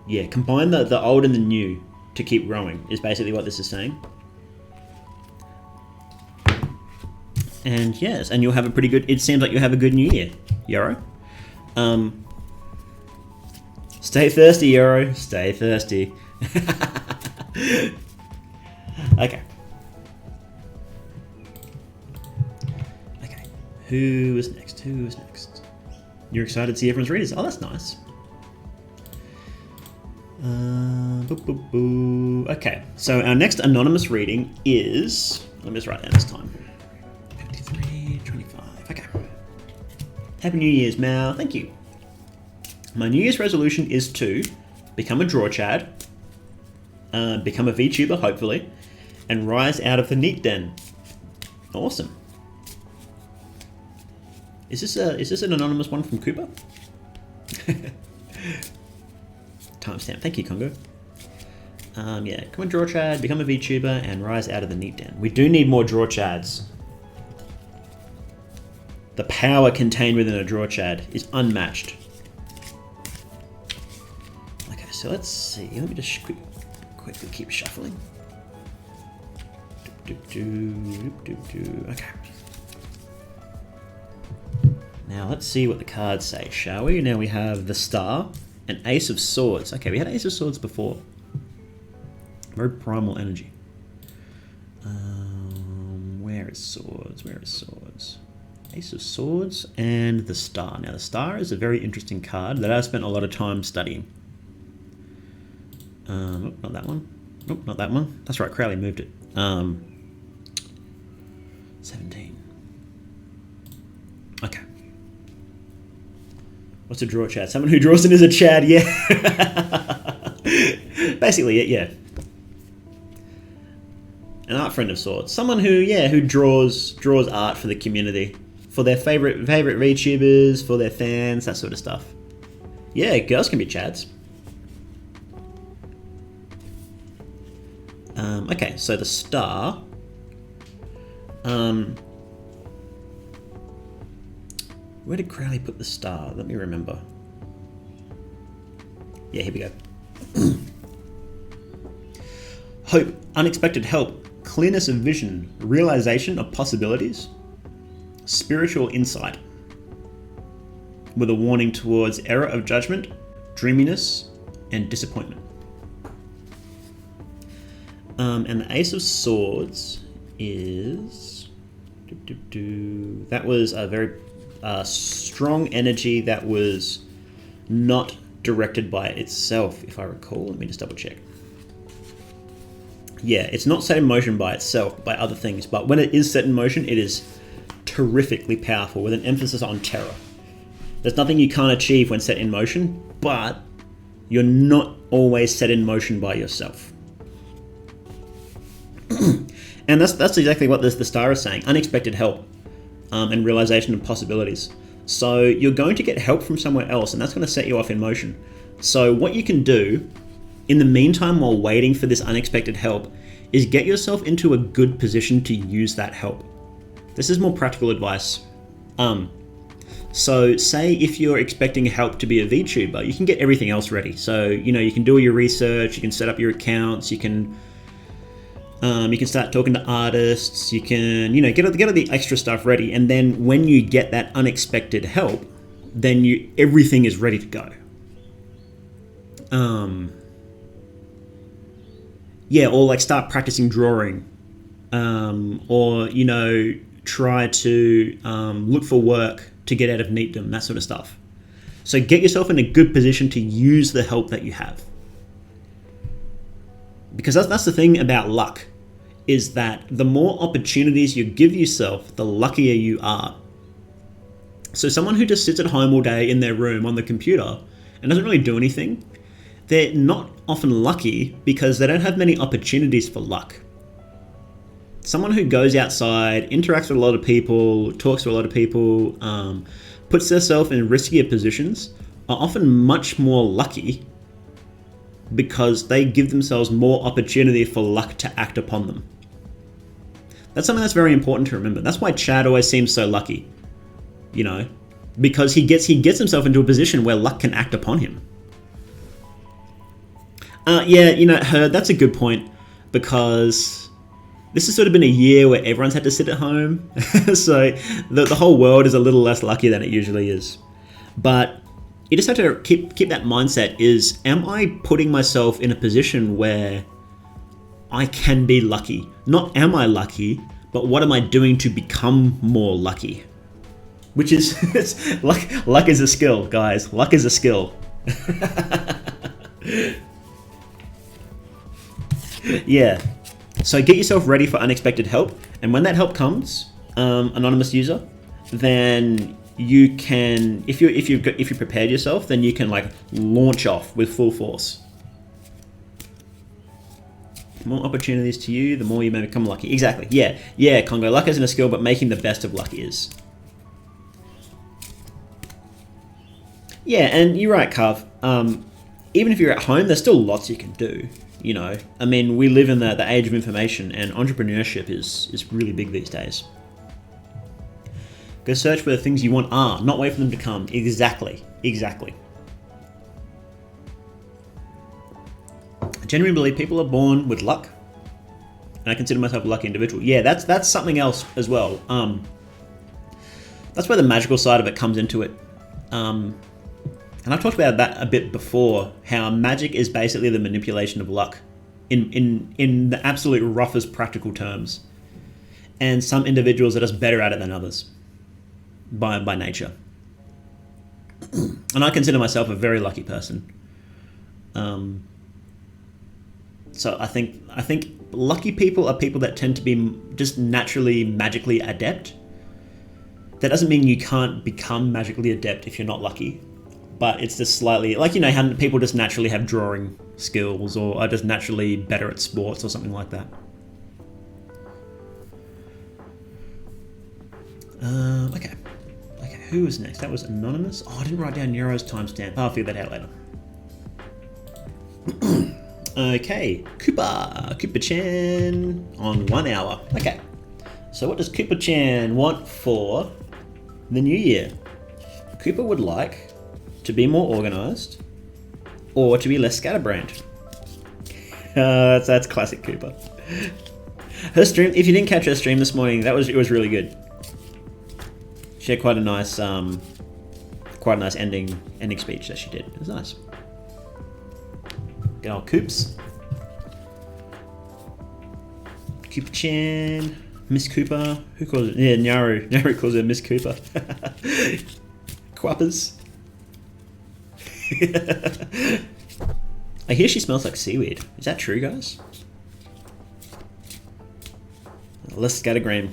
Yeah, combine the old and the new to keep growing is basically what this is saying. And yes, and you'll have a pretty good, it seems like you'll have a good new year, Yoro. Stay thirsty, Yoro. Stay thirsty. Okay. Okay. Who is next? Who is next? You're excited to see everyone's readers. Oh, that's nice. Okay, so our next anonymous reading is, let me just write down this time. 53:25. Okay. Happy New Year's, Mal. Thank you. My New Year's resolution is to become a drawchad, become a VTuber, hopefully, and rise out of the neat den. Awesome. Is this an anonymous one from Koopa? Timestamp. Thank you, Kongou. Yeah, come on, drawchad, become a VTuber, and rise out of the neat den. We do need more drawchads. The power contained within a drawchad is unmatched. Okay, so let's see. Let me just quickly keep shuffling. Okay. Now let's see what the cards say, shall we? Now we have the Star and Ace of Swords. Okay, we had Ace of Swords before. Very primal energy. Where is Swords? Where is Swords? Ace of Swords and the Star. Now the Star is a very interesting card that I've spent a lot of time studying. Nope, not that one. Nope, not that one. That's right, Crowley moved it. 17. Okay. What's a draw chad? Someone who draws in as a chad, yeah. Basically, yeah. An art friend of sorts. Someone who draws art for the community. For their favorite VTubers, for their fans, that sort of stuff. Yeah, girls can be chads. Okay, so the Star. Where did Crowley put the Star? Let me remember. Yeah, here we go. Hope, unexpected help, clearness of vision, realization of possibilities, spiritual insight, with a warning towards error of judgment, dreaminess, and disappointment. And the Ace of Swords is... That was a very strong energy that was not directed by itself, if I recall. Let me just double check. Yeah, it's not set in motion by itself, by other things, but when it is set in motion, it is terrifically powerful, with an emphasis on terror. There's nothing you can't achieve when set in motion, but you're not always set in motion by yourself. And that's exactly what the Star is saying. Unexpected help and realization of possibilities. So you're going to get help from somewhere else, and that's going to set you off in motion. So what you can do in the meantime, while waiting for this unexpected help, is get yourself into a good position to use that help. This is more practical advice. So say if you're expecting help to be a VTuber, you can get everything else ready. So, you can do all your research, you can set up your accounts, you can start talking to artists, you can, get all the extra stuff ready. And then when you get that unexpected help, then everything is ready to go. Yeah, or like start practicing drawing, or, try to look for work to get out of neatdom, that sort of stuff. So get yourself in a good position to use the help that you have. Because that's the thing about luck, is that the more opportunities you give yourself, the luckier you are. So someone who just sits at home all day in their room on the computer and doesn't really do anything, they're not often lucky because they don't have many opportunities for luck. Someone who goes outside, interacts with a lot of people, talks to a lot of people, puts themselves in riskier positions, are often much more lucky because they give themselves more opportunity for luck to act upon them. That's something that's very important to remember. That's why Chad always seems so lucky, you know, because he gets himself into a position where luck can act upon him. Yeah, you know, that's a good point, because this has sort of been a year where everyone's had to sit at home, so the whole world is a little less lucky than it usually is. But you just have to keep that mindset is, am I putting myself in a position where I can be lucky? Not am I lucky, but what am I doing to become more lucky? Which is, luck is a skill, guys. Luck is a skill. Yeah. So get yourself ready for unexpected help, and when that help comes, anonymous user, then you can, if you prepared yourself, then you can like launch off with full force. The more opportunities to you, the more you may become lucky. Exactly. Yeah, Kongou. Luck isn't a skill, but making the best of luck is. Yeah, and you're right, Carv. Even if you're at home, there's still lots you can do. You know, I mean, we live in the age of information, and entrepreneurship is really big these days. Go search where the things you want are, not wait for them to come. Exactly. I genuinely believe people are born with luck, and I consider myself a lucky individual. Yeah, that's something else as well. That's where the magical side of it comes into it. And I've talked about that a bit before, how magic is basically the manipulation of luck in the absolute roughest practical terms. And some individuals are just better at it than others by nature. And I consider myself a very lucky person. So I think lucky people are people that tend to be just naturally magically adept. That doesn't mean you can't become magically adept if you're not lucky. But it's just slightly, like, you know, how people just naturally have drawing skills or are just naturally better at sports or something like that. Okay, who was next? That was Anonymous. Oh, I didn't write down Yoro's timestamp. I'll figure that out later. Okay, Koopa-chan on 1 hour. Okay, so what does Koopa-chan want for the new year? Koopa would like to be more organized, or to be less scatterbrained. That's classic Koopa. Her stream, if you didn't catch her stream this morning, it was really good. She had quite a nice ending speech that she did. It was nice. Good old Koops. Koopa-chan, Miss Koopa. Who calls it? Yeah, Naru calls her Miss Koopa. Quappers. I hear she smells like seaweed. Is that true, guys? Less scattergram.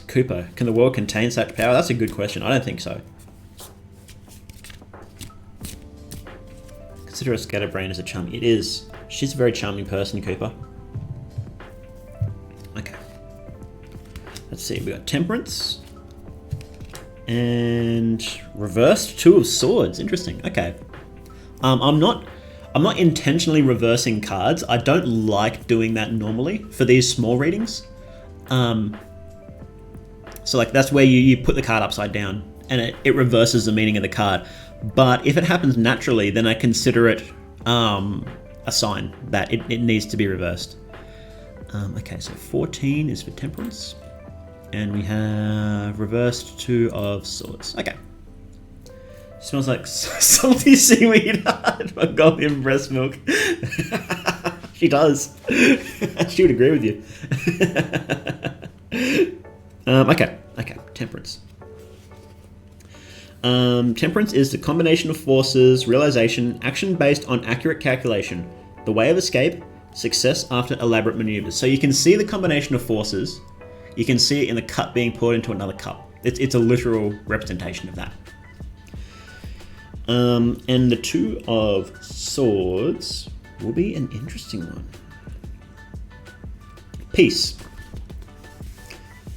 Koopa. Can the world contain such power? That's a good question. I don't think so. Consider a scatterbrain as a charm. It is. She's a very charming person, Koopa. Okay. Let's see. We got Temperance. And reversed Two of Swords. Interesting. Okay. I'm not intentionally reversing cards. I don't like doing that normally for these small readings. So like that's where you put the card upside down and it reverses the meaning of the card. But if it happens naturally, then I consider it a sign that it needs to be reversed. Okay, so 14 is for Temperance. And we have reversed Two of Swords. Okay. Smells like salty seaweed, Mongolian breast milk. She does. She would agree with you. Okay, Temperance. Temperance is the combination of forces, realization, action based on accurate calculation, the way of escape, success after elaborate maneuvers. So you can see the combination of forces. You can see it in the cup being poured into another cup. It's a literal representation of that. And the Two of Swords will be an interesting one. Peace.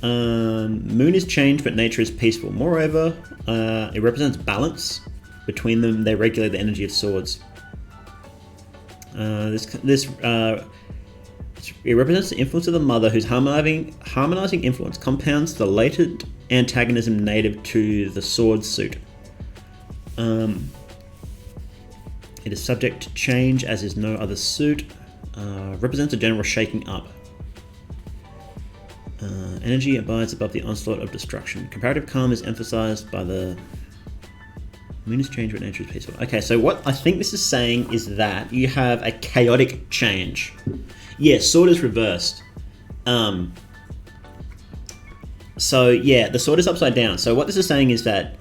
Moon is changed, but nature is peaceful. Moreover, it represents balance between them. They regulate the energy of swords. It represents the influence of the mother, whose harmonizing influence compounds the latent antagonism native to the sword suit. It is subject to change, as is no other suit. Represents a general shaking up. Energy abides above the onslaught of destruction. Comparative calm is emphasized by the meanest change when nature is peaceful. Okay, so what I think this is saying is that you have a chaotic change. Yeah, sword is reversed. So yeah, the sword is upside down. So what this is saying is that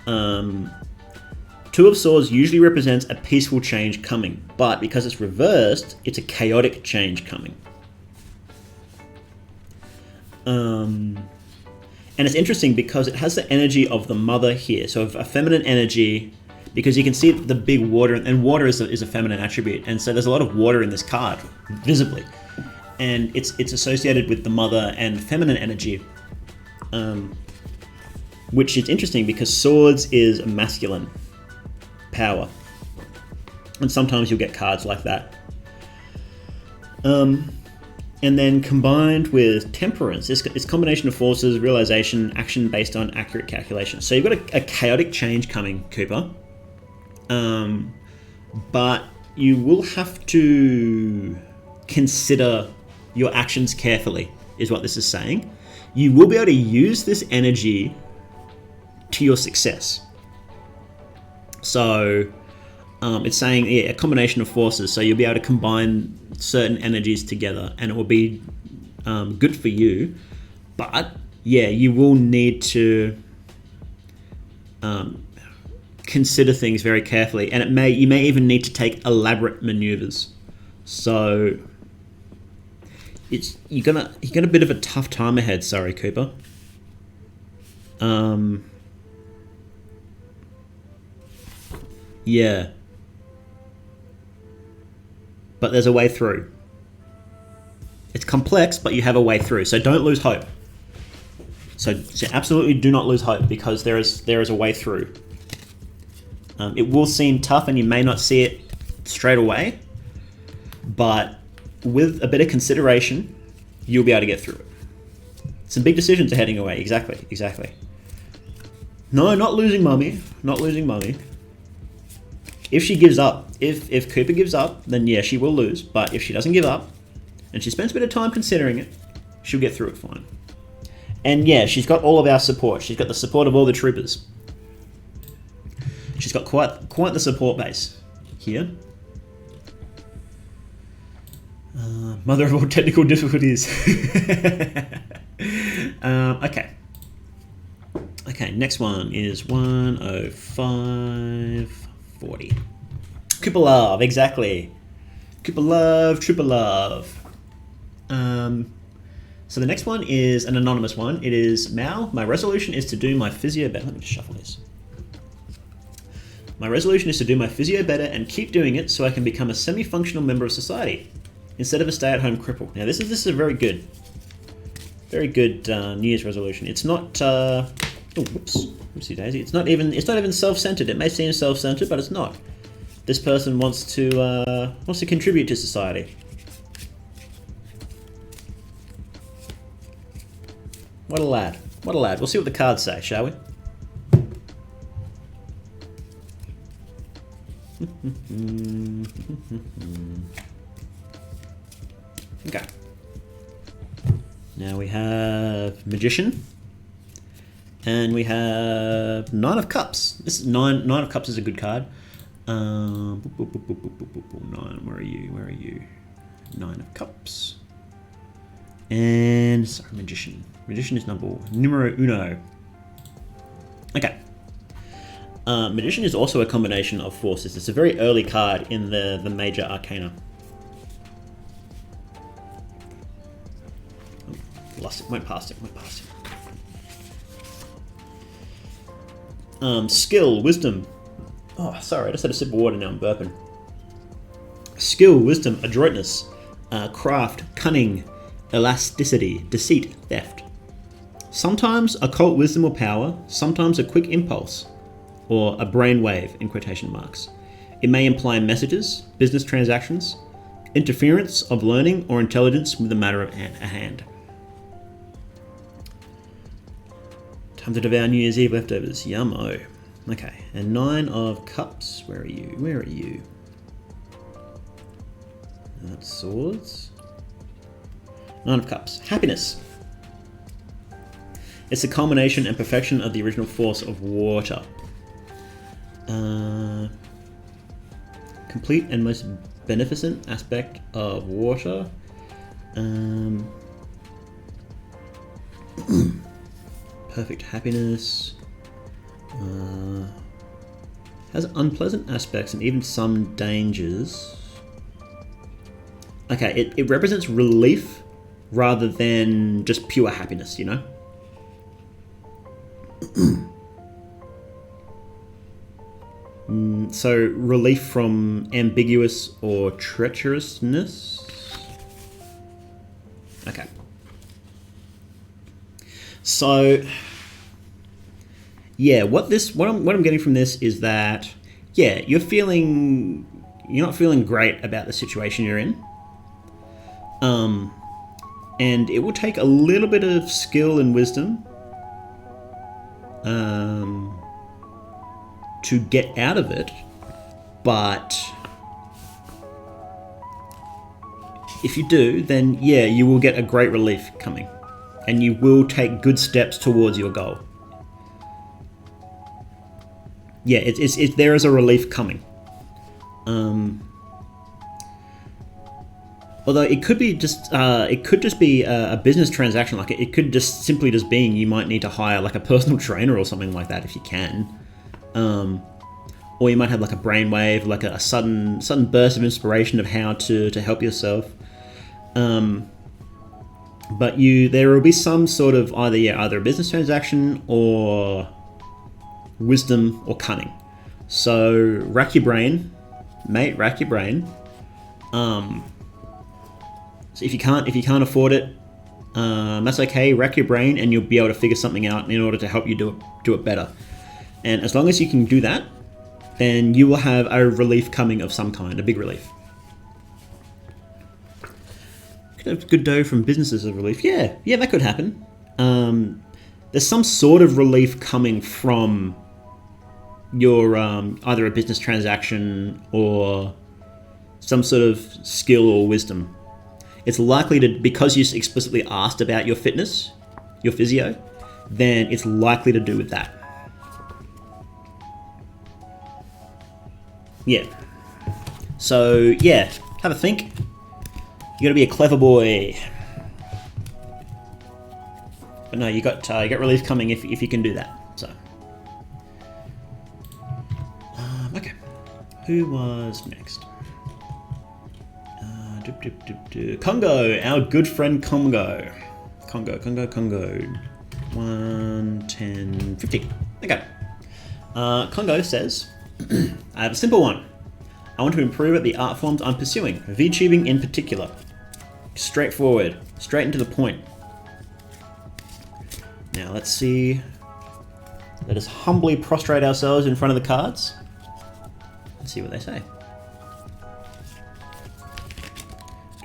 Two of Swords usually represents a peaceful change coming, but because it's reversed, it's a chaotic change coming. And it's interesting because it has the energy of the mother here, so a feminine energy, because you can see the big water, and water is a feminine attribute, and so there's a lot of water in this card, visibly, and it's associated with the mother and feminine energy, which is interesting because swords is a masculine power, and sometimes you'll get cards like that. And then combined with Temperance, it's combination of forces, realization, action based on accurate calculation. So you've got a chaotic change coming, Koopa. But you will have to consider your actions carefully, is what this is saying. You will be able to use this energy to your success. So it's saying a combination of forces, so you'll be able to combine certain energies together and it will be good for you, but yeah, you will need to consider things very carefully, and you may even need to take elaborate maneuvers. So you got a bit of a tough time ahead. Sorry, Koopa. Yeah. But there's a way through. It's complex, but you have a way through. So don't lose hope. So absolutely do not lose hope, because there is a way through. It will seem tough and you may not see it straight away, but with a bit of consideration, you'll be able to get through it. Some big decisions are heading away. Exactly. No, not losing mummy. Not losing mummy. If she gives up, if Koopa gives up, then yeah, she will lose. But if she doesn't give up, and she spends a bit of time considering it, she'll get through it fine. And yeah, she's got all of our support. She's got the support of all the troopers. She's got quite the support base here. Mother of all technical difficulties. Okay. Okay, next one is 10540. Koopa Love, exactly. Koopa Love, Trooper Love. So the next one is an anonymous one. It is Mao. My resolution is to do my physio better. Let me just shuffle this. My resolution is to do my physio better and keep doing it so I can become a semi-functional member of society instead of a stay-at-home cripple. Now this is a very good New Year's resolution. It's not. Whoopsie daisy. It's not even self-centered. It may seem self-centered, but it's not. This person wants to contribute to society. What a lad. What a lad. We'll see what the cards say, shall we? Okay. Now we have Magician. And we have Nine of Cups. This is Nine of Cups is a good card. Nine, where are you? Nine of Cups. And sorry, Magician. Magician is numero uno. Okay. Magician is also a combination of forces. It's a very early card in the major arcana. Lost it. Went past it. Skill, wisdom. Oh, sorry, I just had a sip of water, now I'm burping. Skill, wisdom, adroitness, craft, cunning, elasticity, deceit, theft. Sometimes occult wisdom or power, sometimes a quick impulse, or a brainwave, in quotation marks. It may imply messages, business transactions, interference of learning, or intelligence with the matter at hand. Time to devour New Year's Eve leftovers. Yummo. Okay, and 9 of Cups. Where are you? Where are you? That's Swords. 9 of Cups. Happiness. It's the culmination and perfection of the original force of water. Complete and most beneficent aspect of water. Perfect happiness. Has unpleasant aspects and even some dangers. Okay, it represents relief rather than just pure happiness, you know? So, relief from ambiguous or treacherousness. Okay. So, yeah, what I'm getting from this is that, yeah, you're not feeling great about the situation you're in. And it will take a little bit of skill and wisdom to get out of it, but if you do, then yeah, you will get a great relief coming, and you will take good steps towards your goal. Yeah, there is a relief coming. Although it could just be a business transaction. Like it could just simply just being you might need to hire like a personal trainer or something like that if you can, or you might have like a brainwave, like a sudden burst of inspiration of how to help yourself. But there will be some sort of either a business transaction or wisdom or cunning. So rack your brain, mate. Rack your brain. So if you can't afford it, that's okay. Rack your brain, and you'll be able to figure something out in order to help you do it better. And as long as you can do that, then you will have a relief coming of some kind, a big relief. Could have good dough from businesses of relief. Yeah, that could happen. There's some sort of relief coming from your either a business transaction or some sort of skill or wisdom. It's likely to, because you explicitly asked about your fitness, your physio, then it's likely to do with that. Yeah. So, yeah, have a think. You gotta be a clever boy. But no, you got relief coming if you can do that. So, okay. Who was next? Kongou, our good friend Kongou. Kongou. 1, 10, 15. Okay. Kongou says, I have a simple one. I want to improve at the art forms I'm pursuing, vtubing in particular. Straightforward, straight into the point. Now let's see. Let us humbly prostrate ourselves in front of the cards. Let's see what they say.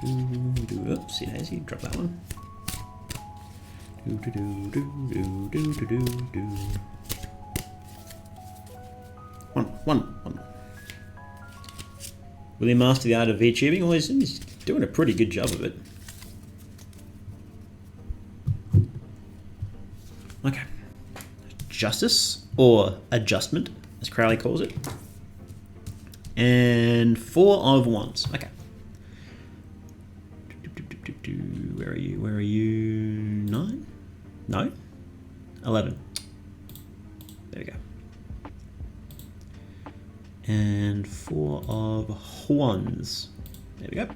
Oops, see Daisy, drop that one. One. Will he master the art of vtubing? Well, he's doing a pretty good job of it. Okay. Justice, or adjustment, as Crowley calls it. And 4 of Wands. Okay. Where are you? 9? No? 11. There we go. And 4 of Wands. There we go.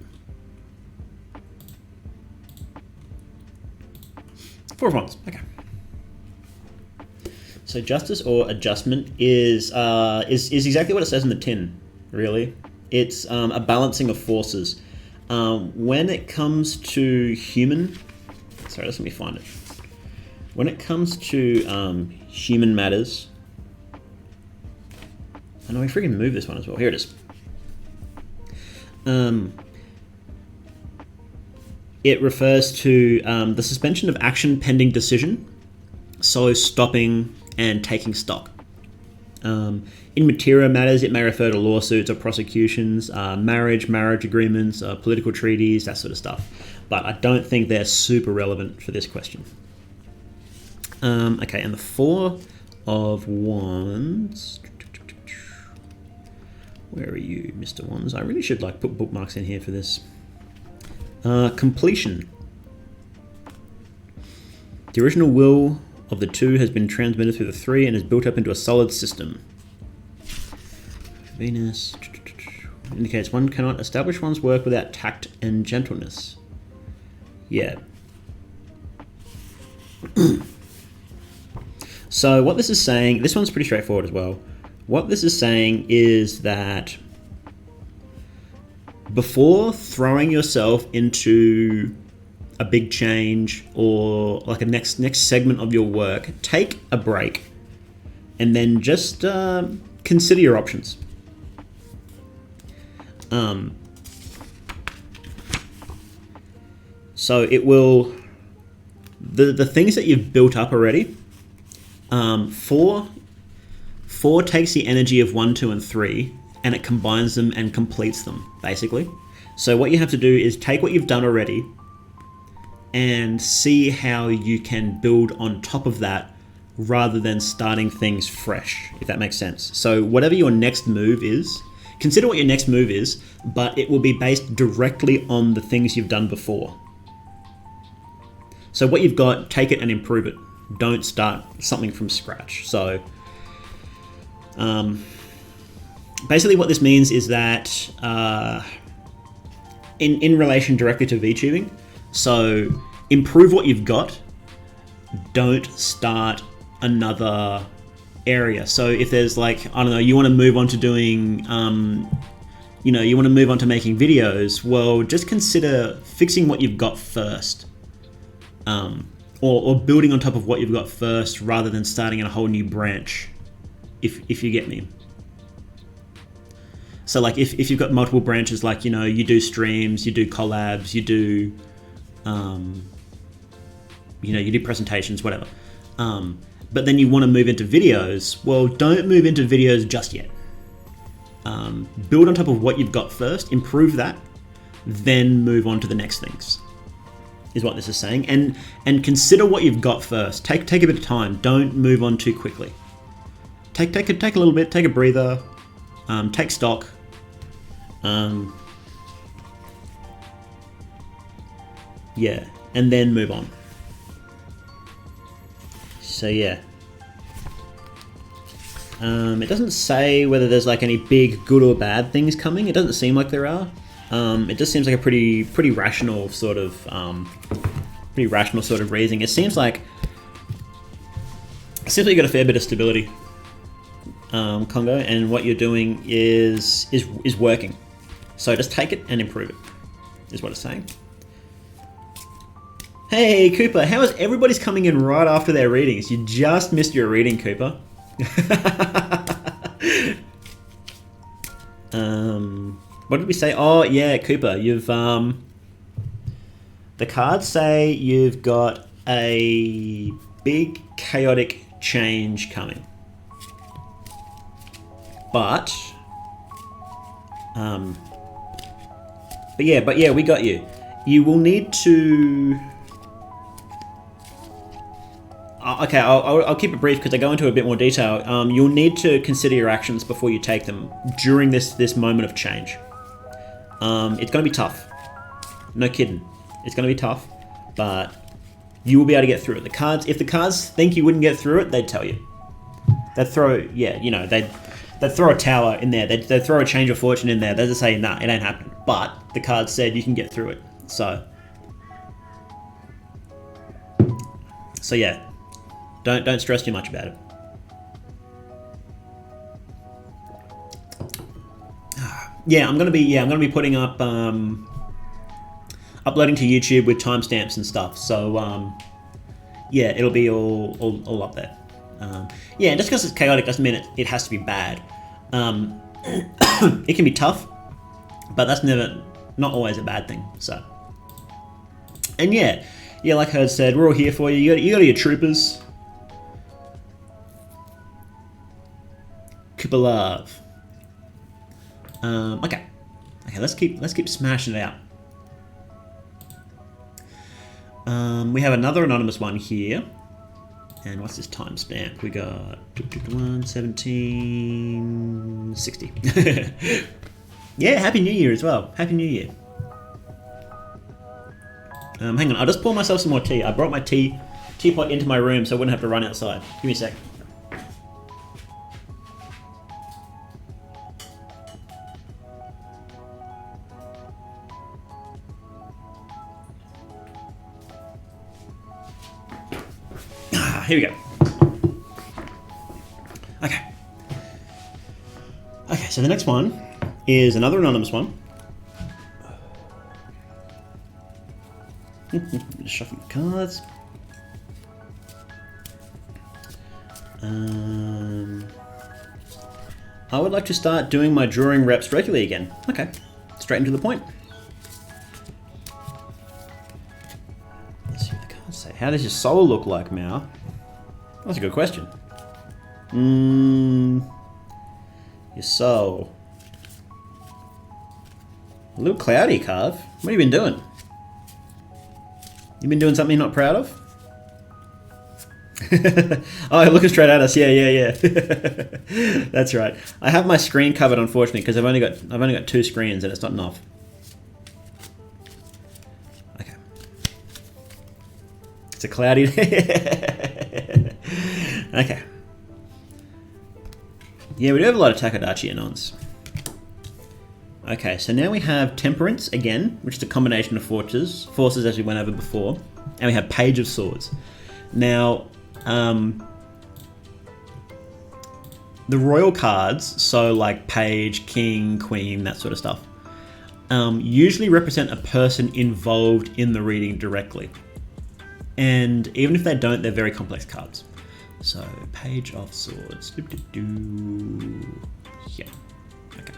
4 of Wands. Okay. So justice or adjustment is exactly what it says in the tin. Really, it's a balancing of forces. When it comes to human, sorry, let me find it. When it comes to human matters, I know we freaking move this one as well. Here it is. It refers to the suspension of action pending decision, so stopping and taking stock. In material matters, it may refer to lawsuits or prosecutions, marriage agreements, political treaties, that sort of stuff. But I don't think they're super relevant for this question. Okay, and the Four of Wands. Where are you, Mr. Wands? I really should like put bookmarks in here for this. Completion. The original will of the two has been transmitted through the three and is built up into a solid system. Venus indicates one cannot establish one's work without tact and gentleness. Yeah. So what this is saying, this one's pretty straightforward as well. What this is saying is that before throwing yourself into a big change or like a next segment of your work, take a break and then just consider your options. So it will, the things that you've built up already, four takes the energy of 1, 2, and 3 and it combines them and completes them, basically. So what you have to do is take what you've done already and see how you can build on top of that rather than starting things fresh, if that makes sense. So whatever your next move is, consider what your next move is, but it will be based directly on the things you've done before. So what you've got, take it and improve it. Don't start something from scratch. So basically what this means is that in relation directly to VTubing, so improve what you've got, don't start another area. So if there's like, I don't know, you want to move on to doing, you want to move on to making videos, well, just consider fixing what you've got first. Or building on top of what you've got first rather than starting in a whole new branch, if you get me. So like if you've got multiple branches, like, you do streams, you do collabs, you do, you do presentations, whatever. But then you want to move into videos, well, don't move into videos just yet. Build on top of what you've got first, improve that, then move on to the next things, is what this is saying. And consider what you've got first. Take a bit of time. Don't move on too quickly. Take a little bit, take a breather, take stock. Yeah, and then move on. So yeah. It doesn't say whether there's like any big good or bad things coming. It doesn't seem like there are. It just seems like a pretty rational sort of reasoning. It seems like you got a fair bit of stability, Kongou, and what you're doing is working. So just take it and improve it, is what it's saying. Hey Koopa, how is everybody's coming in right after their readings? You just missed your reading, Koopa. What did we say? Oh yeah, Koopa, you've the cards say you've got a big chaotic change coming. But yeah, we got you. You will need to. Okay, I'll keep it brief because I go into a bit more detail. You'll need to consider your actions before you take them during this moment of change. It's going to be tough. No kidding. It's going to be tough, but you will be able to get through it. If the cards think you wouldn't get through it, they'd tell you. They'd throw, they'd throw a tower in there. They'd throw a change of fortune in there. They'd just say, nah, it ain't happening. But the cards said you can get through it. So yeah. Don't stress too much about it. Yeah, I'm gonna be putting up uploading to YouTube with timestamps and stuff. So yeah, it'll be all up there. Yeah, just because it's chaotic doesn't mean it has to be bad. It can be tough. but that's not always a bad thing. So, and yeah, like Herd said, we're all here for you. You got your troopers. Koopa love. Okay, let's keep smashing it out. We have another anonymous one here. And what's this timestamp? We got 1760. Yeah, Happy New Year as well. Happy New Year. Hang on, I'll just pour myself some more tea. I brought my teapot into my room so I wouldn't have to run outside. Give me a sec. Here we go. Okay, so the next one is another anonymous one. Just shuffle my cards. I would like to start doing my drawing reps regularly again. Okay, straight into the point. Let's see what the cards say. How does your soul look like, Mao? That's a good question. Your soul. A little cloudy, Carve. What have you been doing? You been doing something you're not proud of? Oh, looking straight at us. Yeah. That's right. I have my screen covered, unfortunately, because I've only got 2 screens and it's not enough. Okay. It's a cloudy. Okay. Yeah, we do have a lot of Takadachi Anons. Okay, so now we have Temperance again, which is a combination of forces as we went over before, and we have Page of Swords. Now, the royal cards, so like Page, King, Queen, that sort of stuff, usually represent a person involved in the reading directly. And even if they don't, they're very complex cards. So, Page of Swords. Yeah. Okay.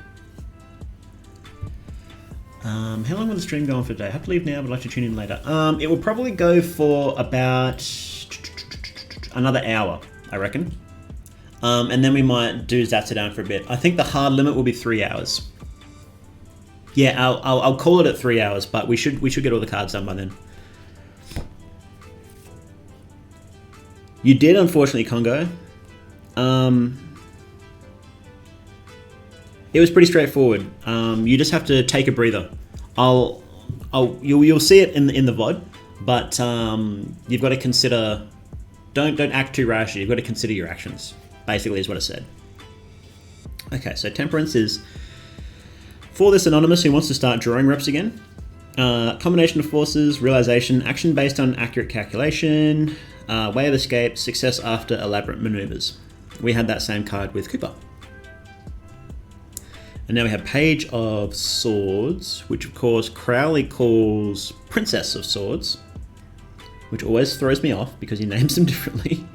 How long will the stream go on for today? I have to leave now, but I'd like to tune in later. It will probably go for about another hour, I reckon. And then we might do Zatsudan for a bit. I think the hard limit will be 3 hours. Yeah, I'll call it at 3 hours, but we should get all the cards done by then. You did, unfortunately, Kongou. It was pretty straightforward. You just have to take a breather. You'll see it in the VOD, but you've got to consider. Don't act too rashly. You've got to consider your actions. Basically, is what I said. Okay, so Temperance is for this anonymous who wants to start drawing reps again. Combination of forces, realization, action based on accurate calculation, way of escape, success after elaborate maneuvers. We had that same card with Koopa. And now we have Page of Swords, which of course Crowley calls Princess of Swords, which always throws me off because he names them differently.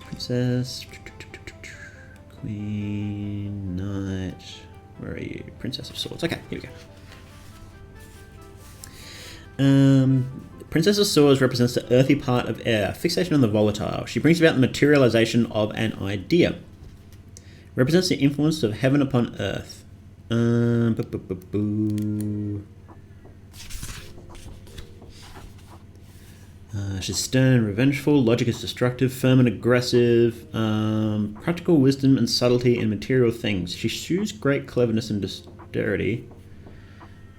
Princess, Queen, Knight, where are you? Princess of Swords. Okay, here we go. Princess of Swords represents the earthy part of air, fixation on the volatile. She brings about the materialization of an idea. Represents the influence of heaven upon earth. She's stern and revengeful. Logic is destructive. Firm and aggressive. Practical wisdom and subtlety in material things. She shews great cleverness and dexterity.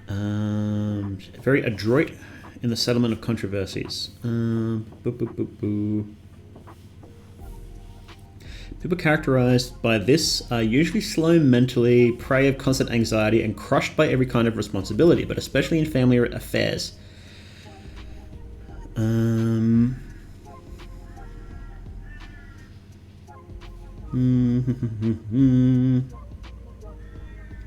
Very adroit in the settlement of controversies. People characterized by this are usually slow mentally, prey of constant anxiety, and crushed by every kind of responsibility, but especially in family affairs.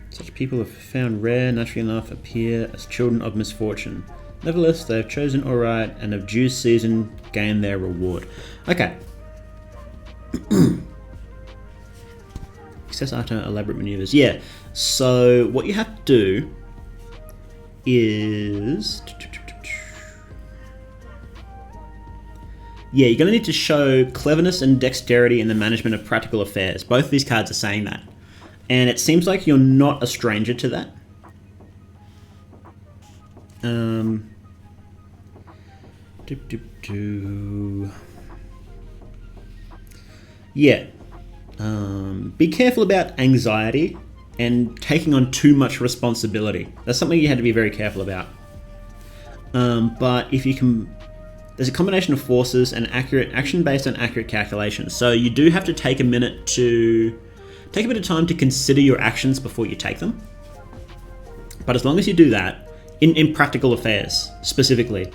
Such people have found rare, naturally enough, appear as children of misfortune. Nevertheless, they have chosen alright and of due season gained their reward. Okay. Success after elaborate maneuvers. Yeah. So what you have to do is, yeah, you're going to need to show cleverness and dexterity in the management of practical affairs. Both of these cards are saying that. And it seems like you're not a stranger to that. Yeah. Be careful about anxiety and taking on too much responsibility. That's something you had to be very careful about. But if you can, there's a combination of forces and accurate action based on accurate calculations. So you do have to take a minute to take a bit of time to consider your actions before you take them. But as long as you do that, in practical affairs specifically,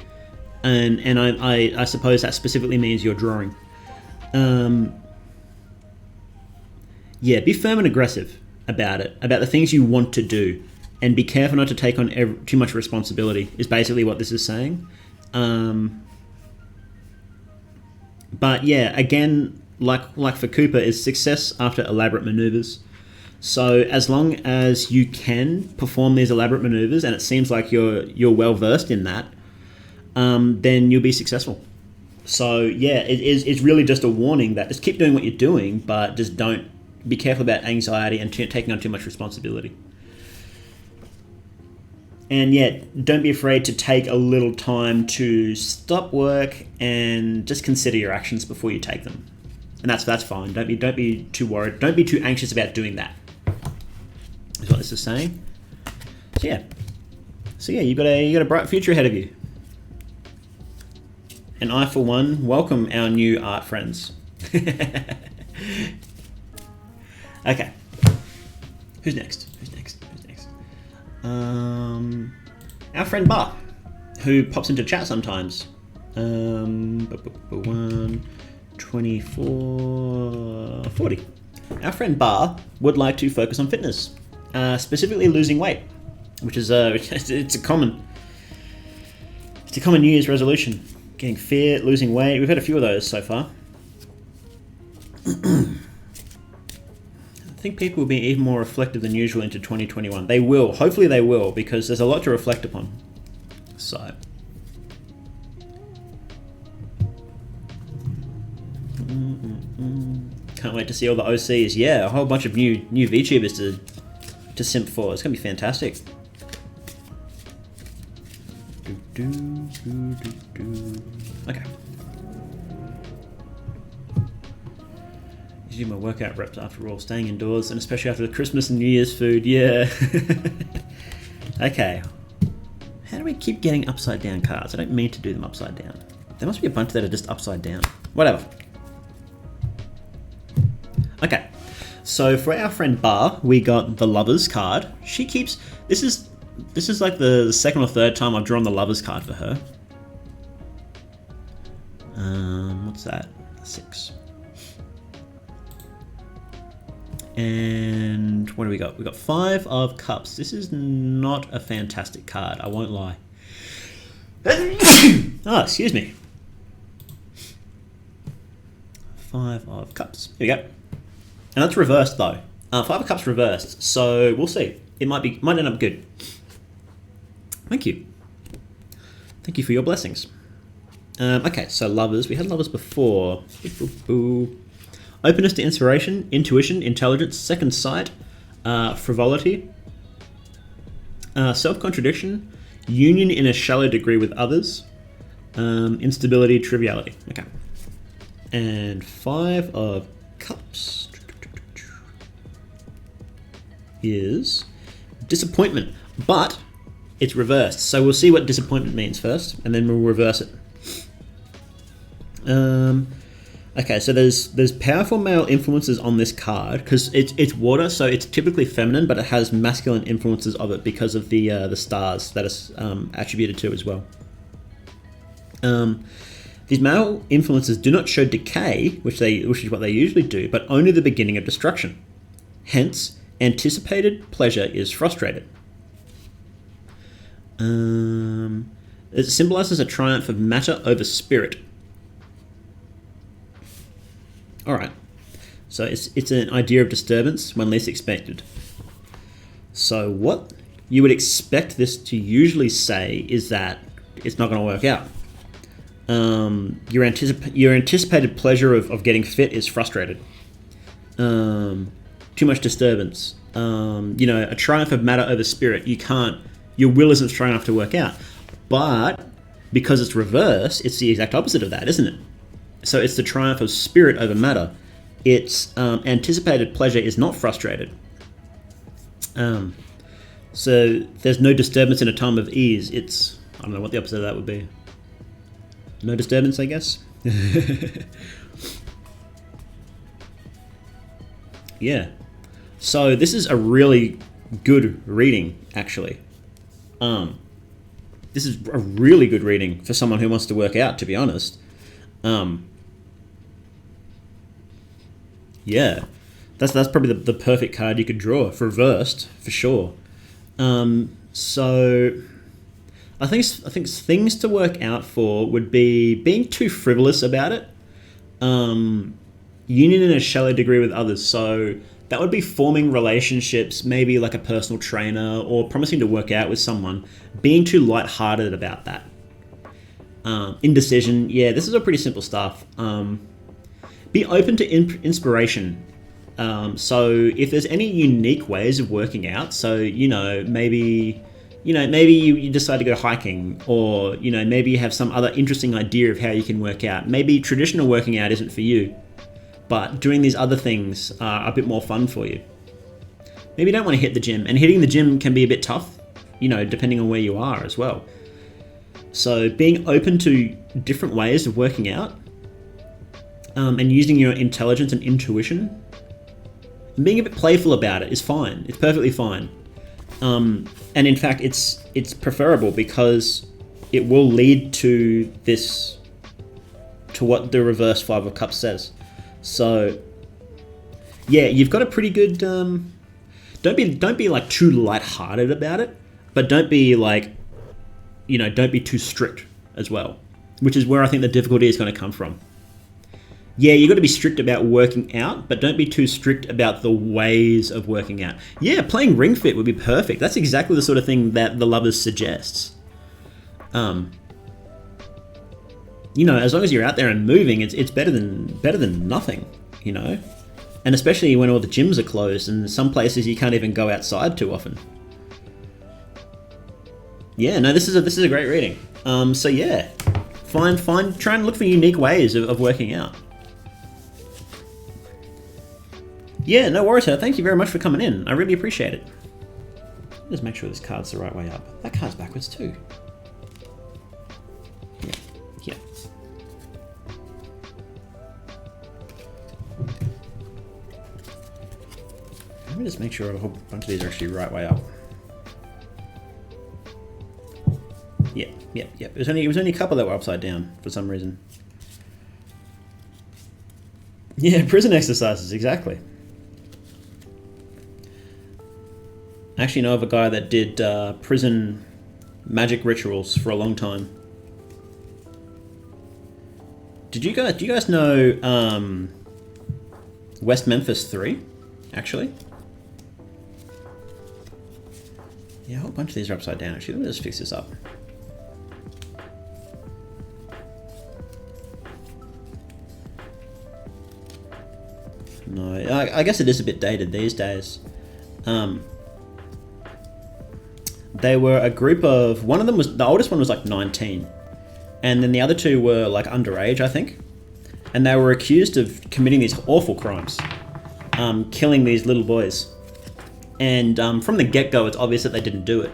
and I suppose that specifically means you're drawing. Yeah, be firm and aggressive about it, about the things you want to do, and be careful not to take on too much responsibility, is basically what this is saying. But yeah, again, like for Koopa, is success after elaborate maneuvers. So as long as you can perform these elaborate maneuvers, and it seems like you're well versed in that, then you'll be successful. So yeah, it's really just a warning that just keep doing what you're doing, but just don't be careful about anxiety and taking on too much responsibility. And yeah, don't be afraid to take a little time to stop work and just consider your actions before you take them. And that's fine. Don't be too worried. Don't be too anxious about doing that. Is what this is saying. So yeah, you got a bright future ahead of you. And I, for one, welcome our new art friends. Okay. Who's next? Our friend Bar, who pops into chat sometimes. 2440. Our friend Bar would like to focus on fitness, specifically losing weight, which is it's a common New Year's resolution. Getting fit, losing weight. We've had a few of those so far. I think people will be even more reflective than usual into 2021. They will. Hopefully they will, because there's a lot to reflect upon. So. Can't wait to see all the OCs. Yeah, a whole bunch of new VTubers to simp for. It's going to be fantastic. Okay. Do my workout reps after all, staying indoors, and especially after the Christmas and New Year's food. Yeah. Okay. How do we keep getting upside down cards? I don't mean to do them upside down. There must be a bunch that are just upside down. Whatever. Okay. So for our friend Bar, we got the Lovers card. She keeps... This is like the second or third time I've drawn the Lovers card for her. What's that? 6. And what do we got? We got 5 of Cups. This is not a fantastic card, I won't lie. Oh, excuse me. 5 of Cups. Here we go. And that's reversed though. 5 of Cups reversed, so we'll see. It might end up good. Thank you. Thank you for your blessings. Okay, so Lovers. We had Lovers before. Openness to inspiration, intuition, intelligence, second sight, frivolity, self-contradiction, union in a shallow degree with others, instability, triviality. Okay. And 5 of Cups is disappointment, but it's reversed. So we'll see what disappointment means first, and then we'll reverse it. Okay, so there's powerful male influences on this card because it's water, so it's typically feminine, but it has masculine influences of it because of the stars that it's attributed to as well. These male influences do not show decay, which is what they usually do, but only the beginning of destruction. Hence, anticipated pleasure is frustrated. It symbolizes a triumph of matter over spirit. Alright, So it's an idea of disturbance when least expected. So what you would expect this to usually say is that it's not going to work out. Your anticipated pleasure of getting fit is frustrated. Too much disturbance. A triumph of matter over spirit. Your will isn't strong enough to work out. But because it's reverse, it's the exact opposite of that, isn't it? So it's the triumph of spirit over matter. Its anticipated pleasure is not frustrated. So there's no disturbance in a time of ease. I don't know what the opposite of that would be. No disturbance, I guess. Yeah. So this is a really good reading, actually. This is a really good reading for someone who wants to work out, to be honest. Yeah. That's probably the perfect card you could draw for reversed, for sure. So I think things to work out for would be being too frivolous about it. Union in a shallow degree with others. So that would be forming relationships, maybe like a personal trainer, or promising to work out with someone. Being too lighthearted about that. Indecision. Yeah, this is all pretty simple stuff. Be open to inspiration. So if there's any unique ways of working out, so maybe you decide to go hiking, or maybe you have some other interesting idea of how you can work out. Maybe traditional working out isn't for you, but doing these other things are a bit more fun for you. Maybe you don't want to hit the gym, and hitting the gym can be a bit tough, depending on where you are as well. So being open to different ways of working out, and using your intelligence and intuition, and being a bit playful about it is fine. It's perfectly fine. And in fact, it's preferable because it will lead to what the reverse Five of Cups says. So yeah, you've got a pretty good. Don't be like too lighthearted about it, but don't be like, don't be too strict as well, which is where I think the difficulty is going to come from. Yeah, you've got to be strict about working out, but don't be too strict about the ways of working out. Yeah, playing Ring Fit would be perfect. That's exactly the sort of thing that the Lovers suggests. As long as you're out there and moving, it's better than nothing, And especially when all the gyms are closed, and some places you can't even go outside too often. Yeah, no, this is a great reading. So yeah, try and look for unique ways of working out. Yeah, no worries, sir. Thank you very much for coming in. I really appreciate it. Just make sure this card's the right way up. That card's backwards too. Yeah. Let me just make sure a whole bunch of these are actually right way up. Yeah. It was only a couple that were upside down for some reason. Yeah, prison exercises, exactly. I actually know of a guy that did prison magic rituals for a long time. Do you guys know West Memphis 3, actually? Yeah, a whole bunch of these are upside down, actually. Let me just fix this up. No, I guess it is a bit dated these days. They were a group of, the oldest one was like 19, and then the other two were like underage, I think, and they were accused of committing these awful crimes, killing these little boys, and from the get-go it's obvious that they didn't do it.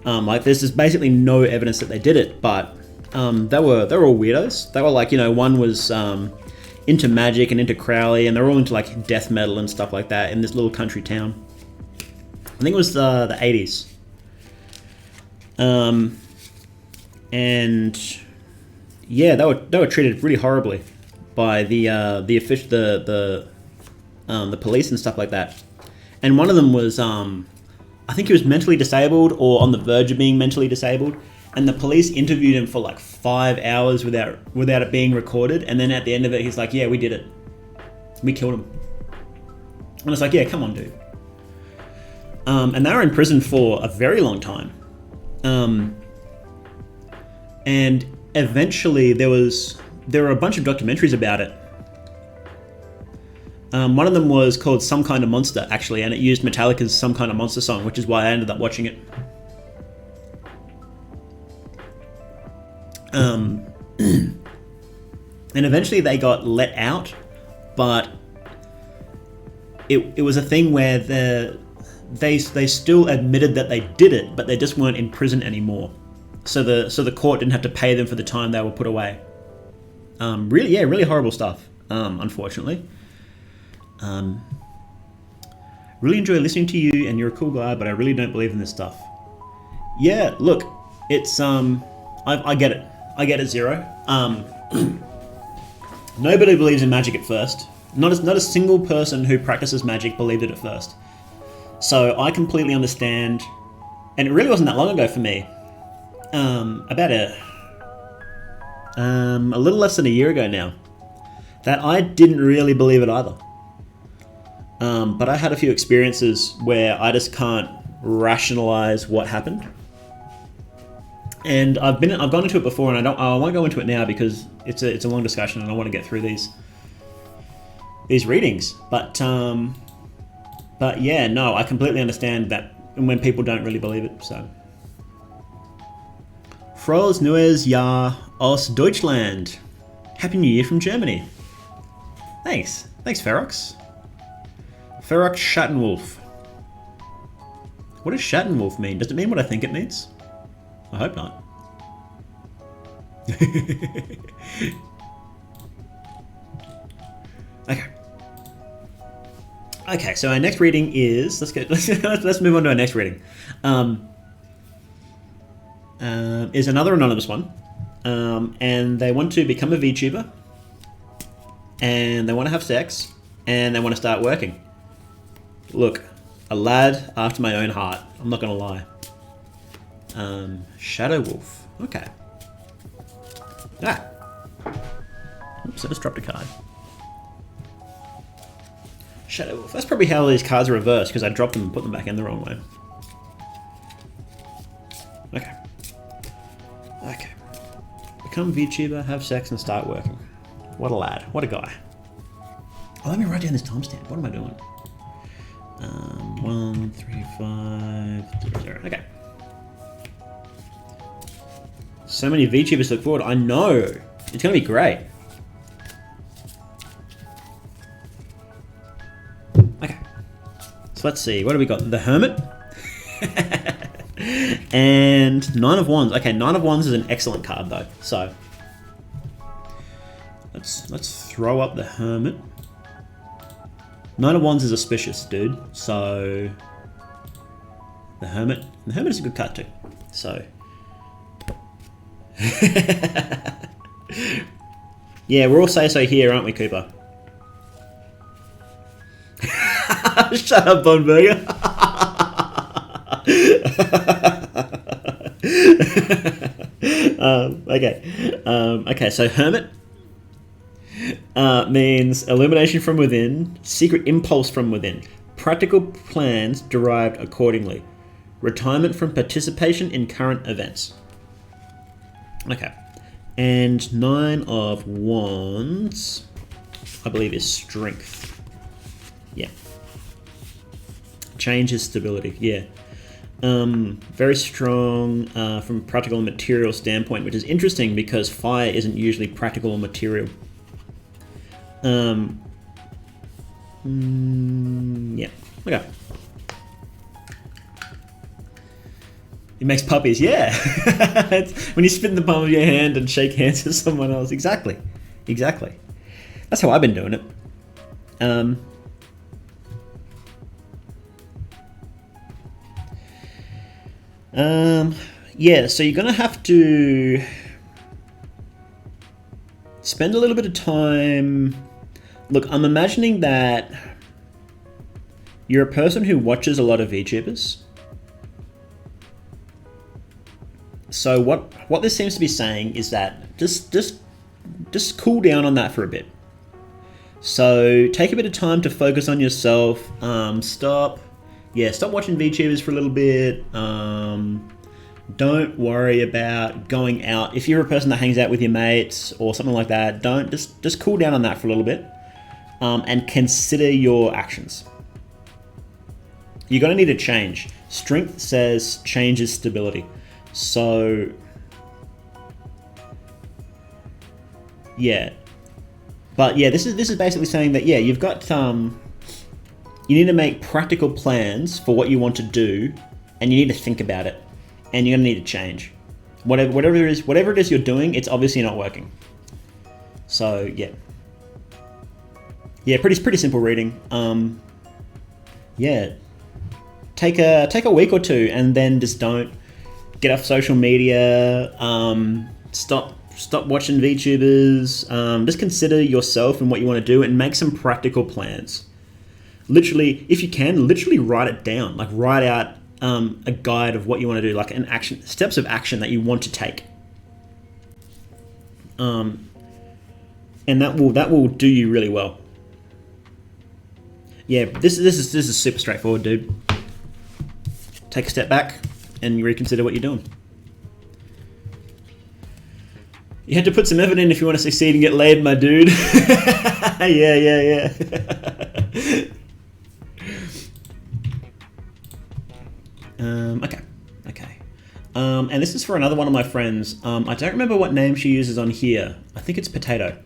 There's basically no evidence that they did it, but they were all weirdos. They were like, one was into magic and into Crowley, and they're all into like death metal and stuff like that in this little country town. I think it was the 80s. And yeah, they were treated really horribly by the police and stuff like that. And one of them was I think he was mentally disabled or on the verge of being mentally disabled, and the police interviewed him for like 5 hours without it being recorded, and then at the end of it he's like, yeah, we did it, we killed him. And it's like, yeah, come on, dude. And they were in prison for a very long time. And eventually there were a bunch of documentaries about it. One of them was called Some Kind of Monster, actually, and it used Metallica's Some Kind of Monster song, which is why I ended up watching it. And eventually they got let out, but it was a thing where they still admitted that they did it, but they just weren't in prison anymore. So the court didn't have to pay them for the time they were put away. Really horrible stuff, unfortunately. Really enjoy listening to you, and you're a cool guy, but I really don't believe in this stuff. Yeah, look, it's I get it. I get it, Zero. Nobody believes in magic at first. Not a single person who practices magic believed it at first. So I completely understand, and it really wasn't that long ago for me. About a little less than a year ago now, that I didn't really believe it either. But I had a few experiences where I just can't rationalize what happened. And I've gone into it before, and I won't go into it now because it's a long discussion, and I want to get through these readings. But yeah, no, I completely understand that when people don't really believe it. So, Frohes Neues Jahr aus Deutschland. Happy New Year from Germany. Thanks, Ferox. Ferox Schattenwolf. What does Schattenwolf mean? Does it mean what I think it means? I hope not. Okay, so our next reading is let's move on to our next reading. Is another anonymous one. And they want to become a VTuber, and they want to have sex, and they want to start working. Look, a lad after my own heart. I'm not gonna lie. Shadow Wolf. Okay. Oops, I just dropped a card. Shadow Wolf. That's probably how these cards are reversed, because I dropped them and put them back in the wrong way. Okay. Become VTuber, have sex, and start working. What a lad. What a guy. Oh, let me write down this timestamp. What am I doing? 13500. Okay. So many VTubers to look forward to. I know. It's going to be great. Okay. So let's see. What do we got? The Hermit. And Nine of Wands. Okay, Nine of Wands is an excellent card though. So let's throw up the Hermit. Nine of Wands is auspicious, dude. So the Hermit is a good card too. So yeah, we're all say so here, aren't we, Koopa? Shut up, Bondburger. Okay, so Hermit means illumination from within, secret impulse from within, practical plans derived accordingly, retirement from participation in current events. Okay, and Nine of Wands, I believe, is strength. Yeah. Change is stability, yeah. Very strong from a practical and material standpoint, which is interesting because fire isn't usually practical or material. Yeah, okay. It makes puppies, yeah. When you spit in the palm of your hand and shake hands with someone else. Exactly. That's how I've been doing it. Yeah, so you're going to have to spend a little bit of time. Look, I'm imagining that you're a person who watches a lot of VTubers. So what this seems to be saying is that just cool down on that for a bit. So take a bit of time to focus on yourself. Stop watching VTubers for a little bit. Don't worry about going out. If you're a person that hangs out with your mates or something like that, don't just cool down on that for a little bit, and consider your actions. You're gonna need a change. Strength says change is stability. So yeah, but yeah, this is basically saying that yeah, you've got you need to make practical plans for what you want to do, and you need to think about it, and you're gonna need to change. Whatever it is you're doing, it's obviously not working. So yeah, pretty simple reading. Yeah, take a week or two, and then just don't get off social media. Stop watching VTubers. Just consider yourself and what you want to do, and make some practical plans. Literally, if you can, literally write it down. Like write out a guide of what you want to do, like steps of action that you want to take. And that will do you really well. Yeah, this is super straightforward, dude. Take a step back and reconsider what you're doing. You had to put some effort in if you want to succeed and get laid, my dude. Yeah. Okay. And this is for another one of my friends. I don't remember what name she uses on here. I think it's Potato.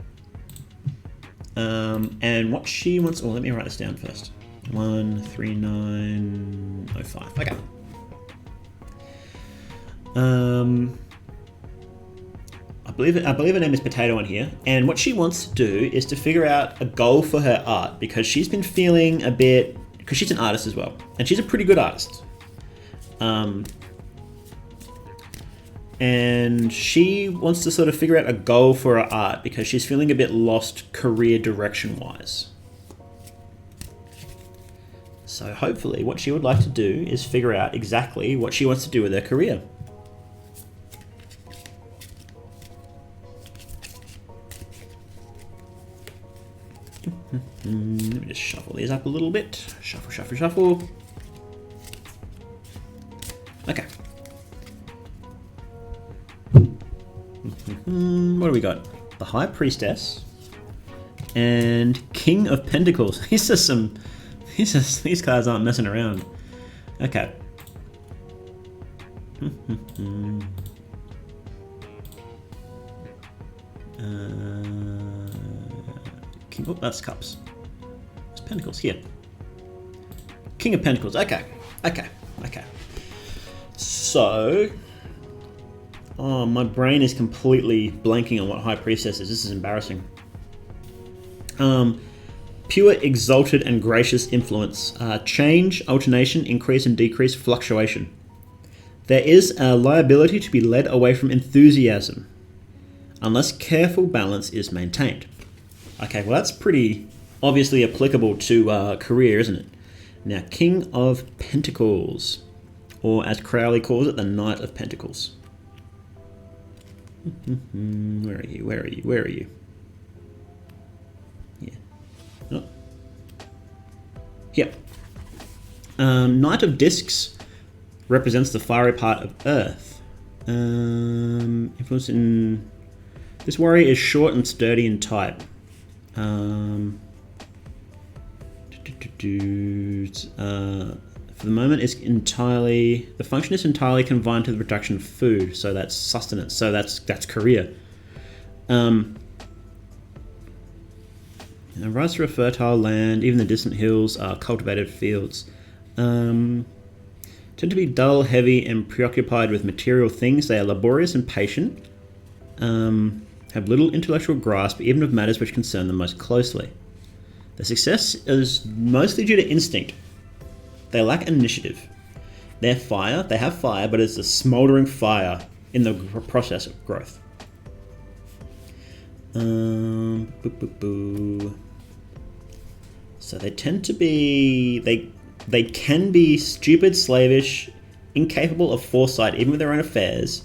And what she wants... Oh, let me write this down first. 13905. Okay. I believe her name is Potato on here, and what she wants to do is to figure out a goal for her art, because she's been feeling a bit... Because she's an artist as well, and she's a pretty good artist. And she wants to sort of figure out a goal for her art because she's feeling a bit lost career direction-wise. So hopefully what she would like to do is figure out exactly what she wants to do with her career. Let me just shuffle these up a little bit. Shuffle. Okay. What do we got? The High Priestess and King of Pentacles. These cards aren't messing around. Okay. King, oh, that's Cups. It's Pentacles here. King of Pentacles. Okay. So, oh, my brain is completely blanking on what High Priestess is. This is embarrassing. Pure, exalted, and gracious influence. Change, alternation, increase and decrease, fluctuation. There is a liability to be led away from enthusiasm, unless careful balance is maintained. Okay, well that's pretty obviously applicable to career, isn't it? Now, King of Pentacles, or as Crowley calls it, the Knight of Pentacles. Where are you? Yeah. Oh. Here. Knight of Discs represents the fiery part of Earth. Influence in... This warrior is short and sturdy in type. For the moment, the function is entirely confined to the production of food, so that's sustenance, so that's career. Rise through a fertile land, even the distant hills are cultivated fields. Tend to be dull, heavy, and preoccupied with material things. They are laborious and patient. Have little intellectual grasp, even of matters which concern them most closely. Their success is mostly due to instinct. They lack initiative. They have fire, but it's a smouldering fire in the process of growth. So they tend to be... They can be stupid, slavish, incapable of foresight, even with their own affairs,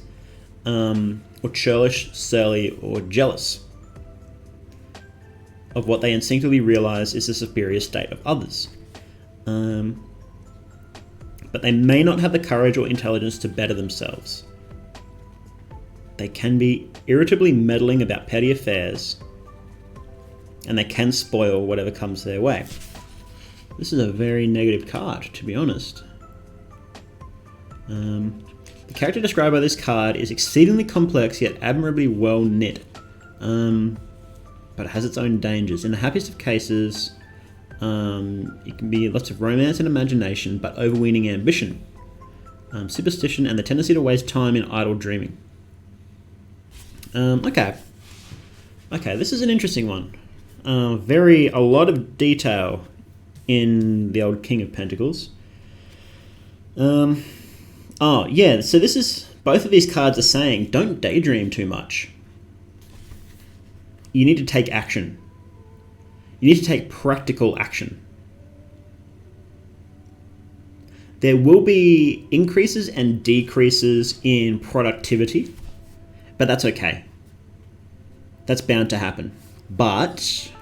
or churlish, surly, or jealous. of what they instinctively realize is the superior state of others. But they may not have the courage or intelligence to better themselves. They can be irritably meddling about petty affairs, and they can spoil whatever comes their way. This is a very negative card, to be honest. The character described by this card is exceedingly complex yet admirably well knit, but it has its own dangers. In the happiest of cases, it can be lots of romance and imagination, but overweening ambition, superstition, and the tendency to waste time in idle dreaming. Okay, this is an interesting one. A lot of detail in the old King of Pentacles. Oh yeah, so this is, both of these cards are saying, don't daydream too much. You need to take action. You need to take practical action. There will be increases and decreases in productivity, but that's okay. That's bound to happen. But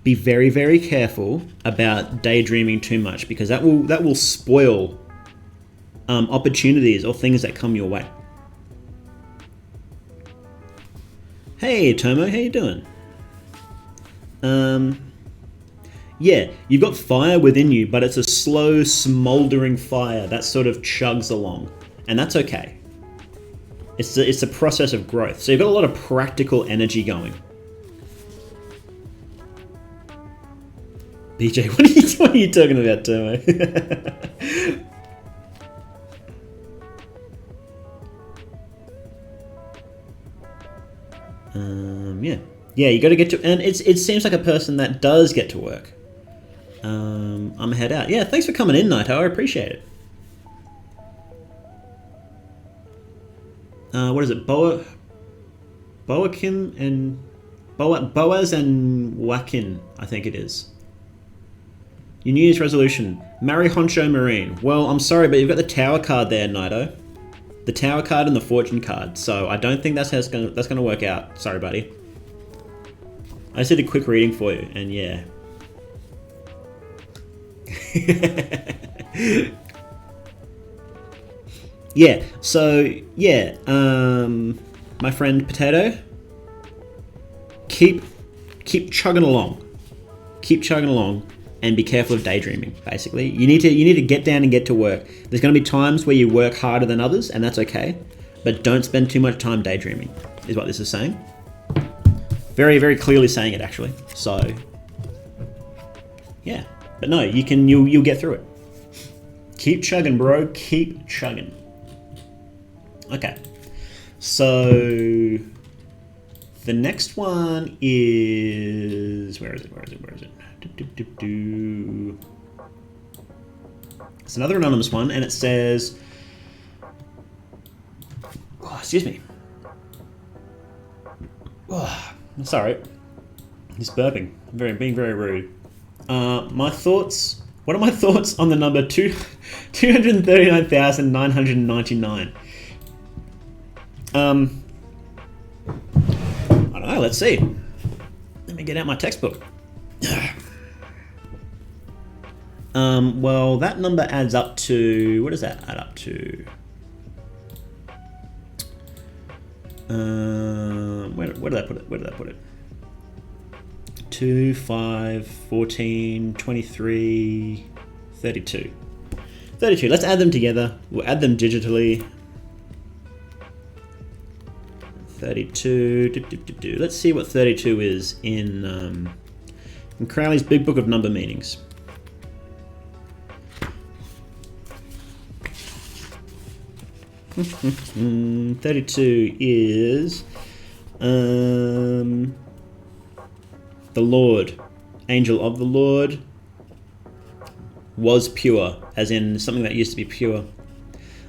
be very, very careful about daydreaming too much, because that will spoil opportunities or things that come your way. Hey Tomo, how you doing? Yeah, you've got fire within you, but it's a slow, smouldering fire that sort of chugs along, and that's okay. It's a process of growth. So you've got a lot of practical energy going. BJ, what are you talking about, Tomo? Yeah, you got to get to, and it seems like a person that does get to work. I'm head out. Yeah, thanks for coming in, Naito. I appreciate it. What is it? Boaz and Wakin, I think it is. Your New Year's resolution: marry Honcho Marine. Well, I'm sorry, but you've got the Tower card there, Naito. The Tower card and the Fortune card. So I don't think that's gonna work out. Sorry, buddy. I just did a quick reading for you, and yeah. Yeah, so, yeah, my friend Potato, keep chugging along. Keep chugging along, and be careful of daydreaming, basically. You need to get down and get to work. There's going to be times where you work harder than others, and that's okay, but don't spend too much time daydreaming, is what this is saying. Very, very clearly saying it, actually. So, yeah. But no, you'll get through it. Keep chugging, bro. Keep chugging. Okay. So, the next one is... Where is it? It's another anonymous one, and it says... Oh, excuse me. Oh, sorry. He's burping. Being very rude. My thoughts... What are my thoughts on the number 239,999? I don't know, let's see. Let me get out my textbook. Well, that number adds up to... What does that add up to? Where did I put it? 2, 5, 14, 23, 32. 32. Let's add them together. We'll add them digitally. 32. Let's see what 32 is in Crowley's Big Book of Number Meanings. Mm, 32 is the Lord, angel of the Lord, was pure, as in something that used to be pure.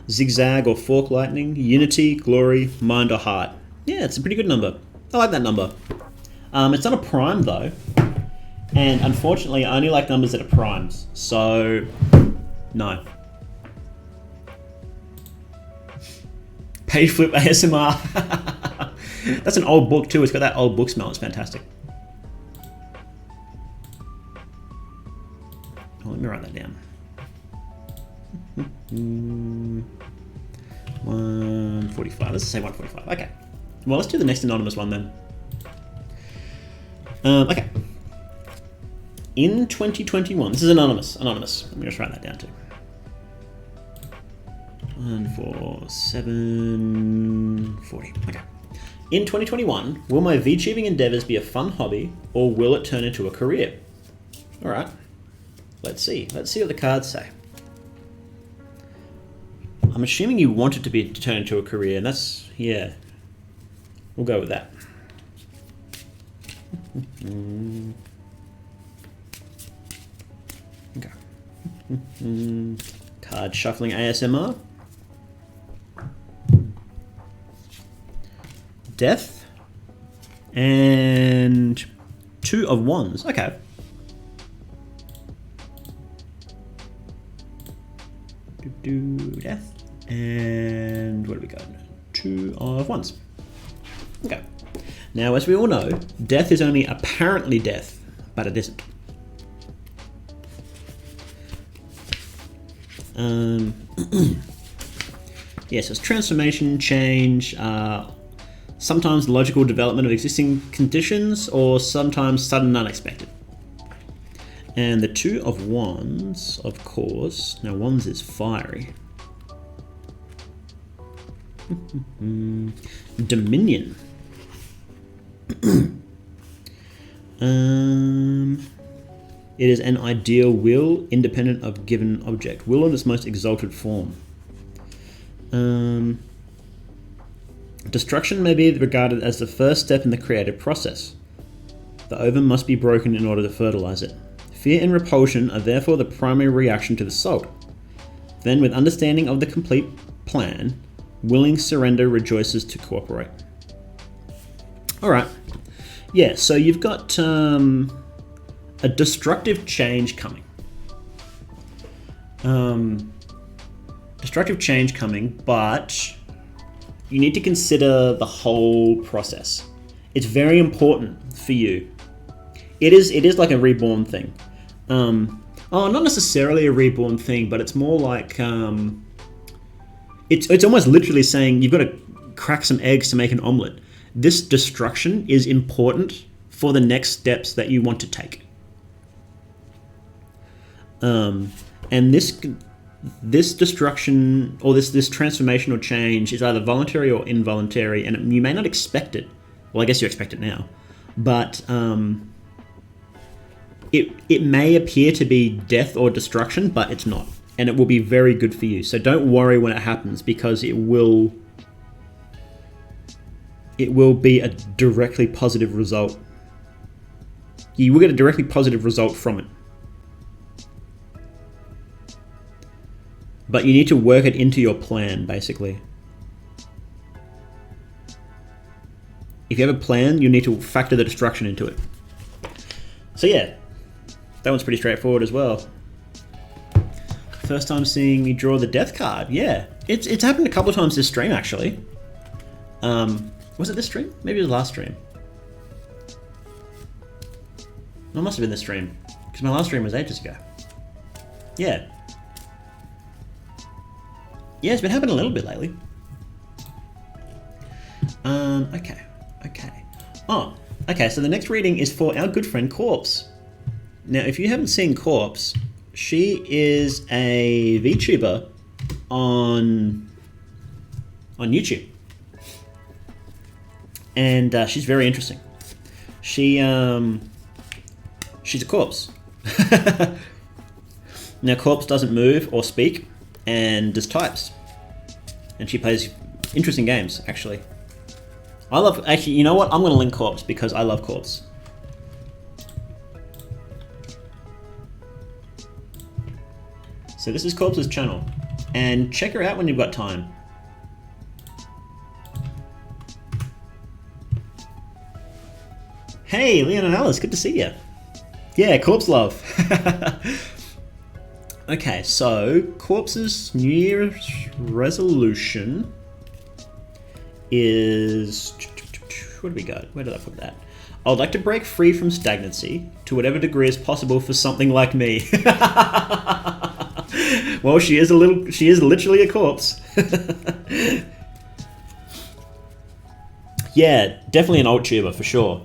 Zigzag or fork lightning, unity, glory, mind or heart. Yeah, it's a pretty good number. I like that number. It's not a prime though, and unfortunately I only like numbers that are primes, so no. Page flip ASMR. That's an old book too. It's got that old book smell. It's fantastic. 145. Let's say 145. Okay. Well, let's do the next anonymous one then. Okay. In 2021, this is anonymous. Let me just write that down too. 14740. Okay. In 2021, will my VTubing endeavors be a fun hobby or will it turn into a career? All right. Let's see. Let's see what the cards say. I'm assuming you want it to be turn into a career, and that's, yeah. We'll go with that. Okay. Card shuffling ASMR. Death. And 2 of Wands. Okay. Death. And what do we got? 2 of Wands. Okay. Now, as we all know, death is only apparently death, but it isn't. Yes, it's transformation, change, sometimes logical development of existing conditions, or sometimes sudden and unexpected. And the 2 of Wands, of course. Now, Wands is fiery. Dominion. It is an ideal will independent of given object. Will in its most exalted form. Destruction may be regarded as the first step in the creative process. The ovum must be broken in order to fertilize it. Fear and repulsion are therefore the primary reaction to the salt. Then, with understanding of the complete plan, willing surrender rejoices to cooperate. Alright. Yeah, so you've got a destructive change coming. Destructive change coming, but you need to consider the whole process. It's very important for you. It is like a reborn thing. Not necessarily a reborn thing, but it's more like it's almost literally saying you've got to crack some eggs to make an omelet. This destruction is important for the next steps that you want to take. And this destruction or this transformational change is either voluntary or involuntary, and you may not expect it. Well, I guess you expect it now, but it may appear to be death or destruction, but it's not, and it will be very good for you. So don't worry when it happens, because it will be a directly positive result. You will get a directly positive result from it. But you need to work it into your plan, basically. If you have a plan, you need to factor the destruction into it. So yeah, that one's pretty straightforward as well. First time seeing me draw the death card. Yeah, it's happened a couple of times this stream, actually. Was it this stream? Maybe it was last stream. No, it must have been this stream, because my last stream was ages ago. Yeah. Yeah, it's been happening a little bit lately. Okay. Oh, okay, so the next reading is for our good friend Corpse. Now, if you haven't seen Corpse, she is a VTuber on YouTube. And she's very interesting. She's a corpse. Now, Corpse doesn't move or speak, and just types. And she plays interesting games, actually. Actually, you know what? I'm going to link Corpse because I love Corpse. So this is Corpse's channel. And check her out when you've got time. Hey, Leon and Alice, good to see you. Yeah, Corpse love. Okay, so Corpse's New Year's resolution is... What do we got? Where did I put that? I would like to break free from stagnancy to whatever degree is possible for something like me. Well, she is literally a corpse. Yeah, definitely an alt tuber for sure.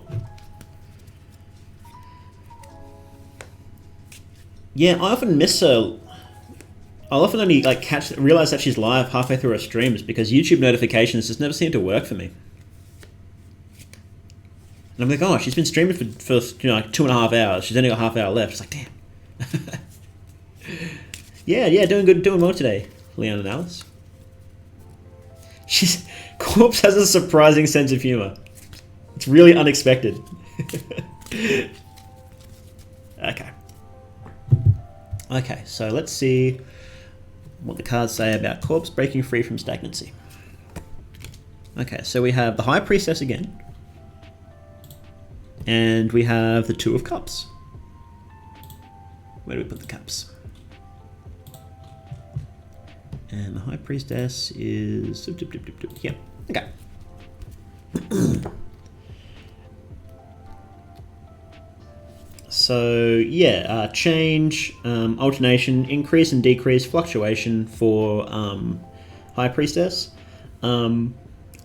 Yeah, I often miss her. I'll often only like realize that she's live halfway through her streams because YouTube notifications just never seem to work for me. And I'm like, oh, she's been streaming for like 2.5 hours. She's only got half hour left. It's like, damn. yeah, doing good, doing well today, Leon and Alice. Corpse has a surprising sense of humor. It's really unexpected. Okay, so let's see what the cards say about Corpse breaking free from stagnancy. Okay, so we have the High Priestess again. And we have the Two of Cups. Where do we put the cups? And the High Priestess is... yeah, okay. So, yeah, change, alternation, increase and decrease, fluctuation for High Priestess.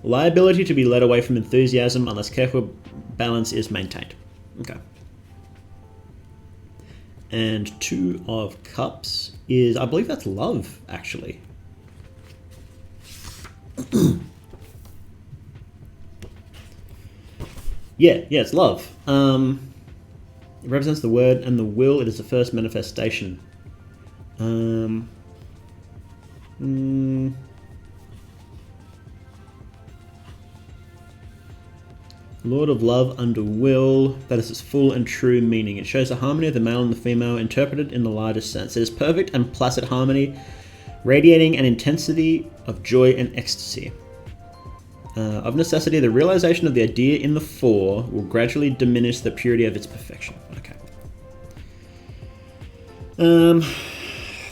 Liability to be led away from enthusiasm unless careful balance is maintained. Okay. And Two of Cups is, I believe that's love, actually. yeah, it's love. It represents the word and the will. It is the first manifestation. Lord of love under will, that is its full and true meaning. It shows the harmony of the male and the female interpreted in the largest sense. It is perfect and placid harmony, radiating an intensity of joy and ecstasy. Of necessity, the realization of the idea in the four will gradually diminish the purity of its perfection. Okay.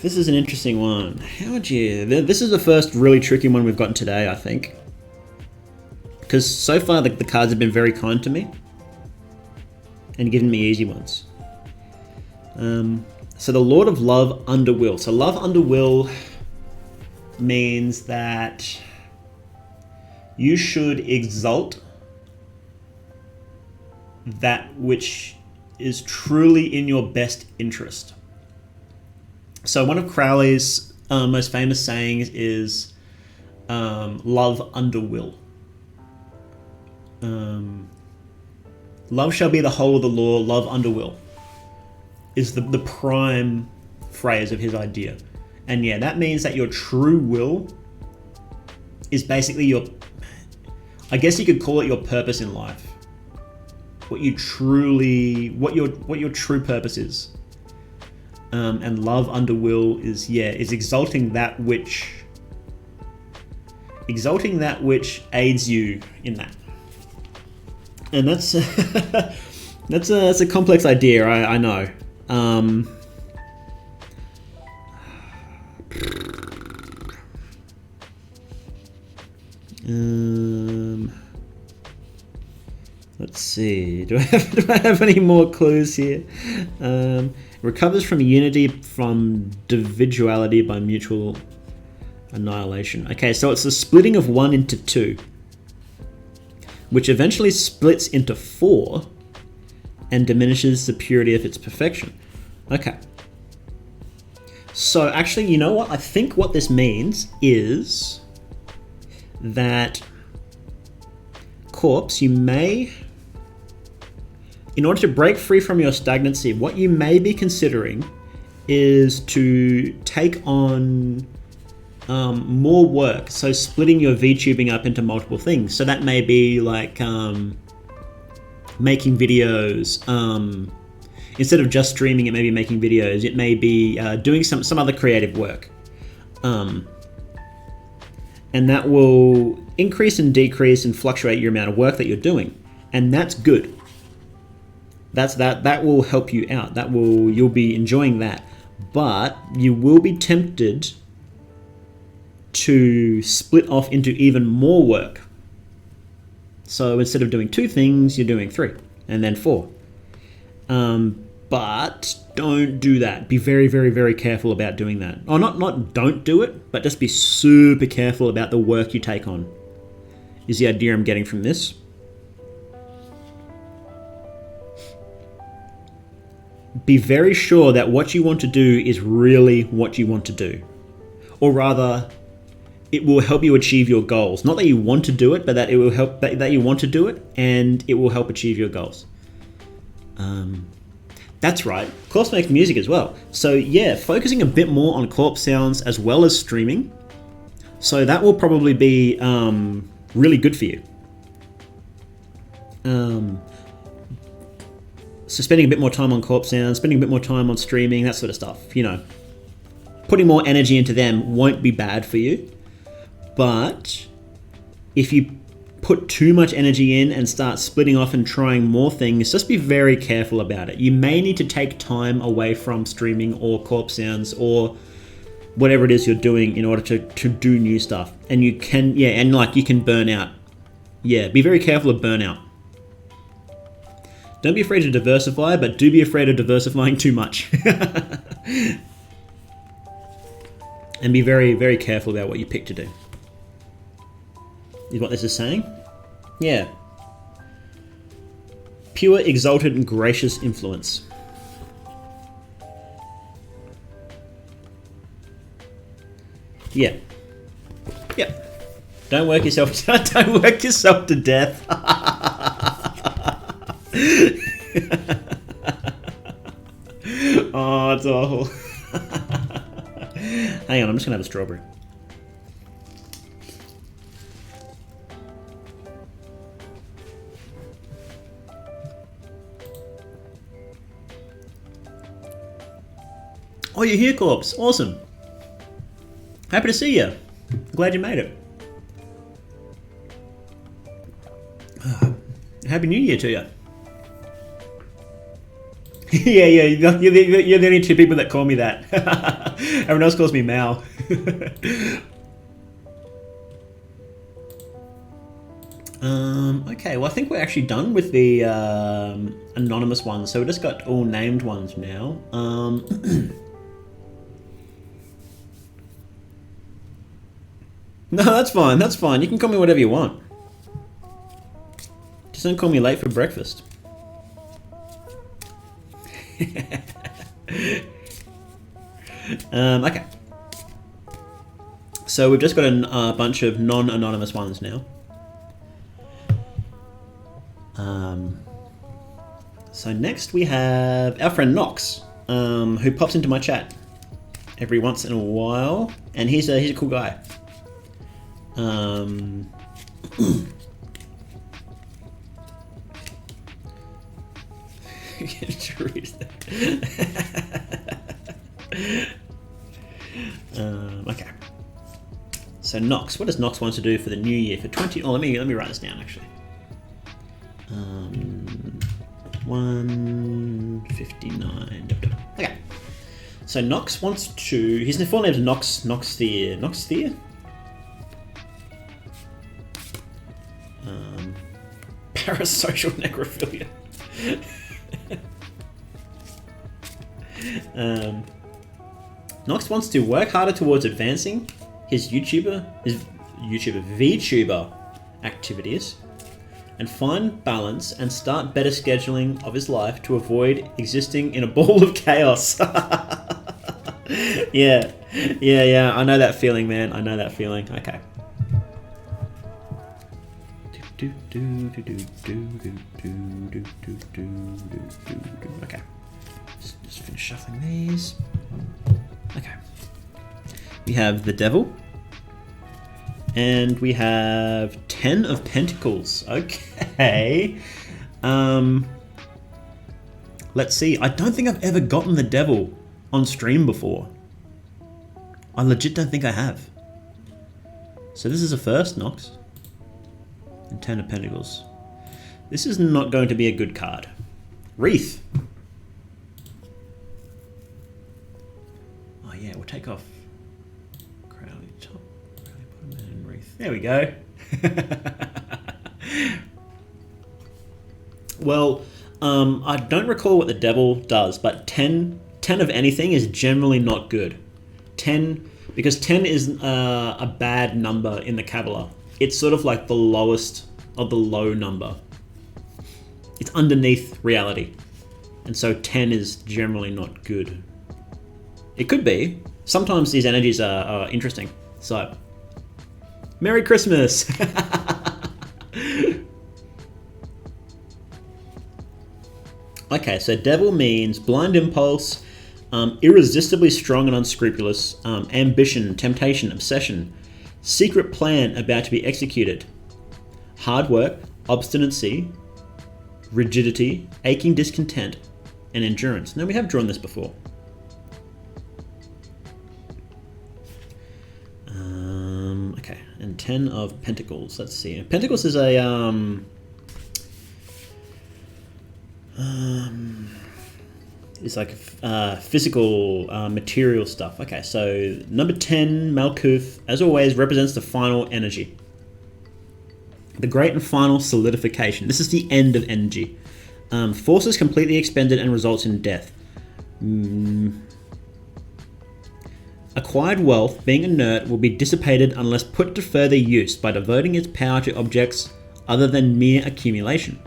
This is an interesting one. How would you... This is the first really tricky one we've gotten today, I think. Because so far the cards have been very kind to me and given me easy ones. So the Lord of Love under will. So love under will means that you should exalt that which is truly in your best interest. So one of Crowley's most famous sayings is love under will. Love shall be the whole of the law, love under will is the prime phrase of his idea. And yeah, that means that your true will is basically your, I guess you could call it your purpose in life. What your true purpose is. And love under will is exalting that which aids you in that. And that's that's a complex idea, I know. Let's see. Do I have any more clues here? Recovers from unity from individuality by mutual annihilation. Okay, so it's the splitting of one into two, which eventually splits into four and diminishes the purity of its perfection. Okay. So actually, you know what? I think what this means is that Corpse, you may, in order to break free from your stagnancy, what you may be considering is to take on more work, so splitting your VTubing up into multiple things. So that may be like making videos. Instead of just streaming, it may be making videos. It may be doing some other creative work. And that will increase and decrease and fluctuate your amount of work that you're doing. And that's good. That will help you out. You'll be enjoying that. But you will be tempted to split off into even more work. So instead of doing 2 things, you're doing 3 and then 4. But don't do that. Be very, very, very careful about doing that. Or not don't do it, but just be super careful about the work you take on, is the idea I'm getting from this. be very sure that what you want to do is really what you want to do. Or rather, it will help you achieve your goals. Not that you want to do it, but that it will help that you want to do it, and it will help achieve your goals. That's right. Corpse makes music as well. So yeah, focusing a bit more on corpse sounds as well as streaming. So that will probably be really good for you. So spending a bit more time on corpse sounds, spending a bit more time on streaming, that sort of stuff, you know. Putting more energy into them won't be bad for you. But if you put too much energy in and start splitting off and trying more things, just be very careful about it. You may need to take time away from streaming or corpse sounds or whatever it is you're doing in order to do new stuff. And you can, yeah, and like you can burn out. Yeah, be very careful of burnout. Don't be afraid to diversify, but do be afraid of diversifying too much. And be very, very careful about what you pick to do. Is what this is saying? Yeah. Pure, exalted, and gracious influence. Yeah. Yep. Don't work yourself. Don't work yourself to death. Oh, it's awful. Hang on, I'm just gonna have a strawberry. Oh, you're here, Corpse. Awesome. Happy to see you. Glad you made it. Happy New Year to you. Yeah, you're the only two people that call me that. Everyone else calls me Mal. Okay, well I think we're actually done with the anonymous ones, so we just got all named ones now. No, that's fine, that's fine. You can call me whatever you want. Just don't call me late for breakfast. Okay. So we've just got a bunch of non-anonymous ones now. So next we have our friend Nox, who pops into my chat every once in a while, and he's a cool guy. Okay. So Nox, what does Nox want to do for the new year for 20? Oh, let me write this down actually. 159. Okay. So Nox wants to. His full name is Noxthir. Noxthir. Parasocial necrophilia. Nox wants to work harder towards advancing his vtuber activities and find balance and start better scheduling of his life to avoid existing in a ball of chaos. Yeah, I know that feeling, man. I know that feeling. Okay. Okay. Just finish shuffling these. Okay. We have the Devil. And we have 10 of Pentacles. Okay. Let's see. I don't think I've ever gotten the Devil on stream before. I legit don't think I have. So this is a first, Nox. And 10 of Pentacles. This is not going to be a good card. Wreath. Oh yeah, we'll take off Crowley top, Crowley bottom, and Wreath. There we go. Well, I don't recall what the Devil does, but 10 of anything is generally not good. 10, because 10 is a bad number in the Kabbalah. It's sort of like the lowest of the low number. It's underneath reality. and so 10 is generally not good. It could be. Sometimes these energies are interesting. So, Merry Christmas! Okay, so devil means blind impulse, irresistibly strong and unscrupulous, ambition, temptation, obsession, secret plan about to be executed, hard work, obstinacy, rigidity, aching discontent, and endurance. Now, we have drawn this before. Okay, and 10 of Pentacles. Let's see. Pentacles is a it's like physical, material stuff. Okay, so number 10, Malkuth, as always, represents the final energy. The great and final solidification. This is the end of energy. Force is completely expended and results in death. Acquired wealth, being inert, will be dissipated unless put to further use by devoting its power to objects other than mere accumulation.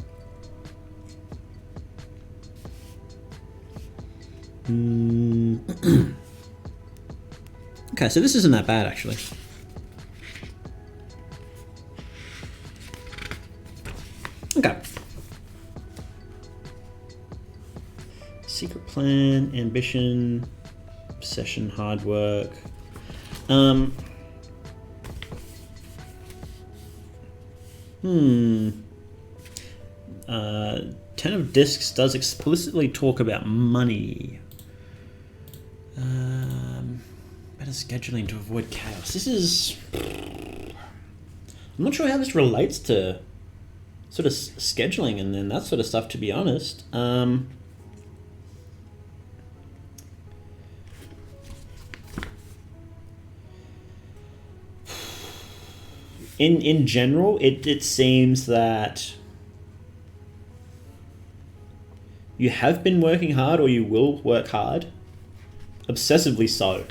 Okay, so this isn't that bad, actually. Okay. Secret plan, ambition, obsession, hard work. 10 of Discs does explicitly talk about money. Better scheduling to avoid chaos. This is... I'm not sure how this relates to sort of scheduling and then that sort of stuff, to be honest. In general, it seems that you have been working hard, or you will work hard, obsessively so.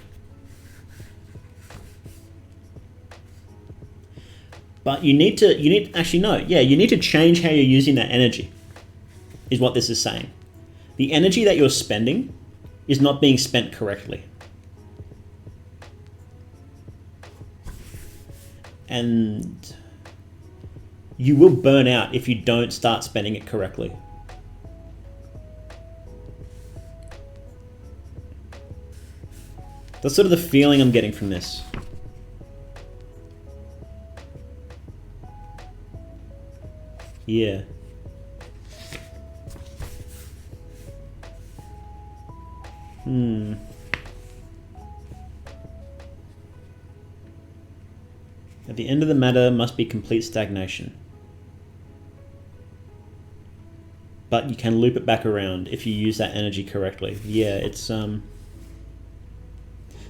But you need to change how you're using that energy, is what this is saying. The energy that you're spending is not being spent correctly. And you will burn out if you don't start spending it correctly. That's sort of the feeling I'm getting from this. Yeah. At the end of the matter must be complete stagnation. But you can loop it back around if you use that energy correctly. Yeah, it's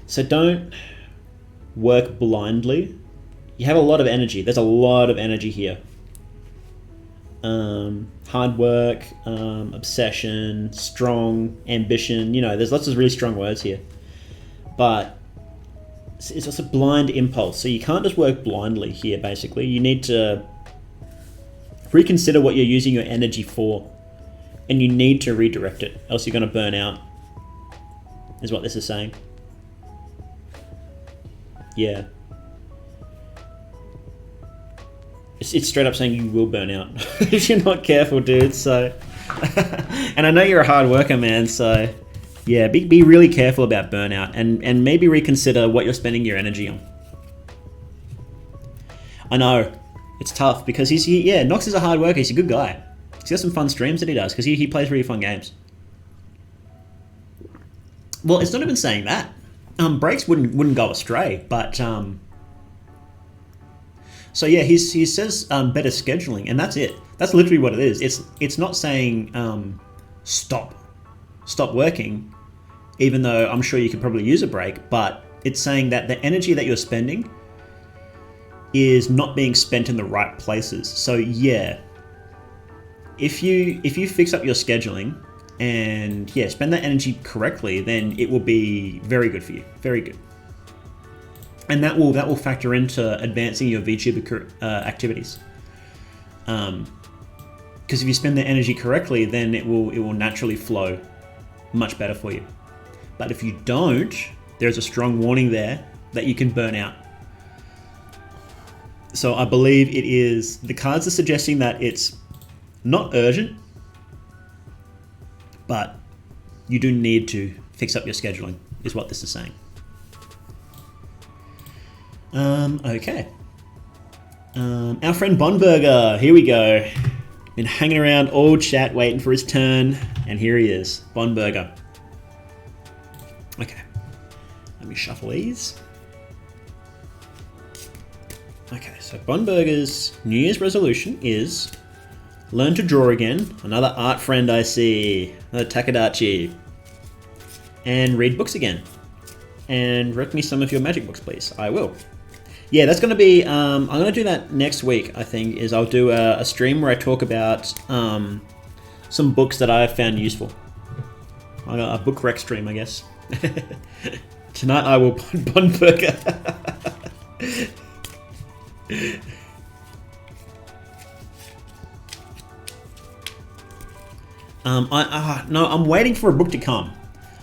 so don't work blindly. You have a lot of energy. There's a lot of energy here. Hard work, obsession, strong, ambition, there's lots of really strong words here. But it's just a blind impulse. So you can't just work blindly here, basically. You need to reconsider what you're using your energy for. And you need to redirect it, else you're going to burn out, is what this is saying. Yeah. It's straight up saying you will burn out if you're not careful, dude. So, and I know you're a hard worker, man. So, yeah, be really careful about burnout and maybe reconsider what you're spending your energy on. I know it's tough because Nox is a hard worker. He's a good guy. He's got some fun streams that he does because he plays really fun games. Well, it's not even saying that. Breaks wouldn't go astray, but so yeah, he says better scheduling, and that's it. That's literally what it is. It's not saying stop working, even though I'm sure you could probably use a break, but it's saying that the energy that you're spending is not being spent in the right places. So yeah, if you fix up your scheduling and spend that energy correctly, then it will be very good for you. Very good. And that will factor into advancing your VTuber activities. Because if you spend the energy correctly, then it will naturally flow much better for you. But if you don't, there's a strong warning there that you can burn out. So I believe it is, the cards are suggesting that it's not urgent, but you do need to fix up your scheduling, is what this is saying. Okay. Our friend Bondburger, here we go. Been hanging around all chat waiting for his turn, and here he is, Bondburger. Okay, let me shuffle these. Okay, so Bondburger's New Year's resolution is learn to draw again. Another art friend I see, another Takadachi. And read books again. And rent me some of your magic books, please. I will. Yeah, that's going to be, I'm going to do that next week, I think, is I'll do a stream where I talk about some books that I've found useful. A book rec stream, I guess. Tonight I will Bondburger. No, I'm waiting for a book to come.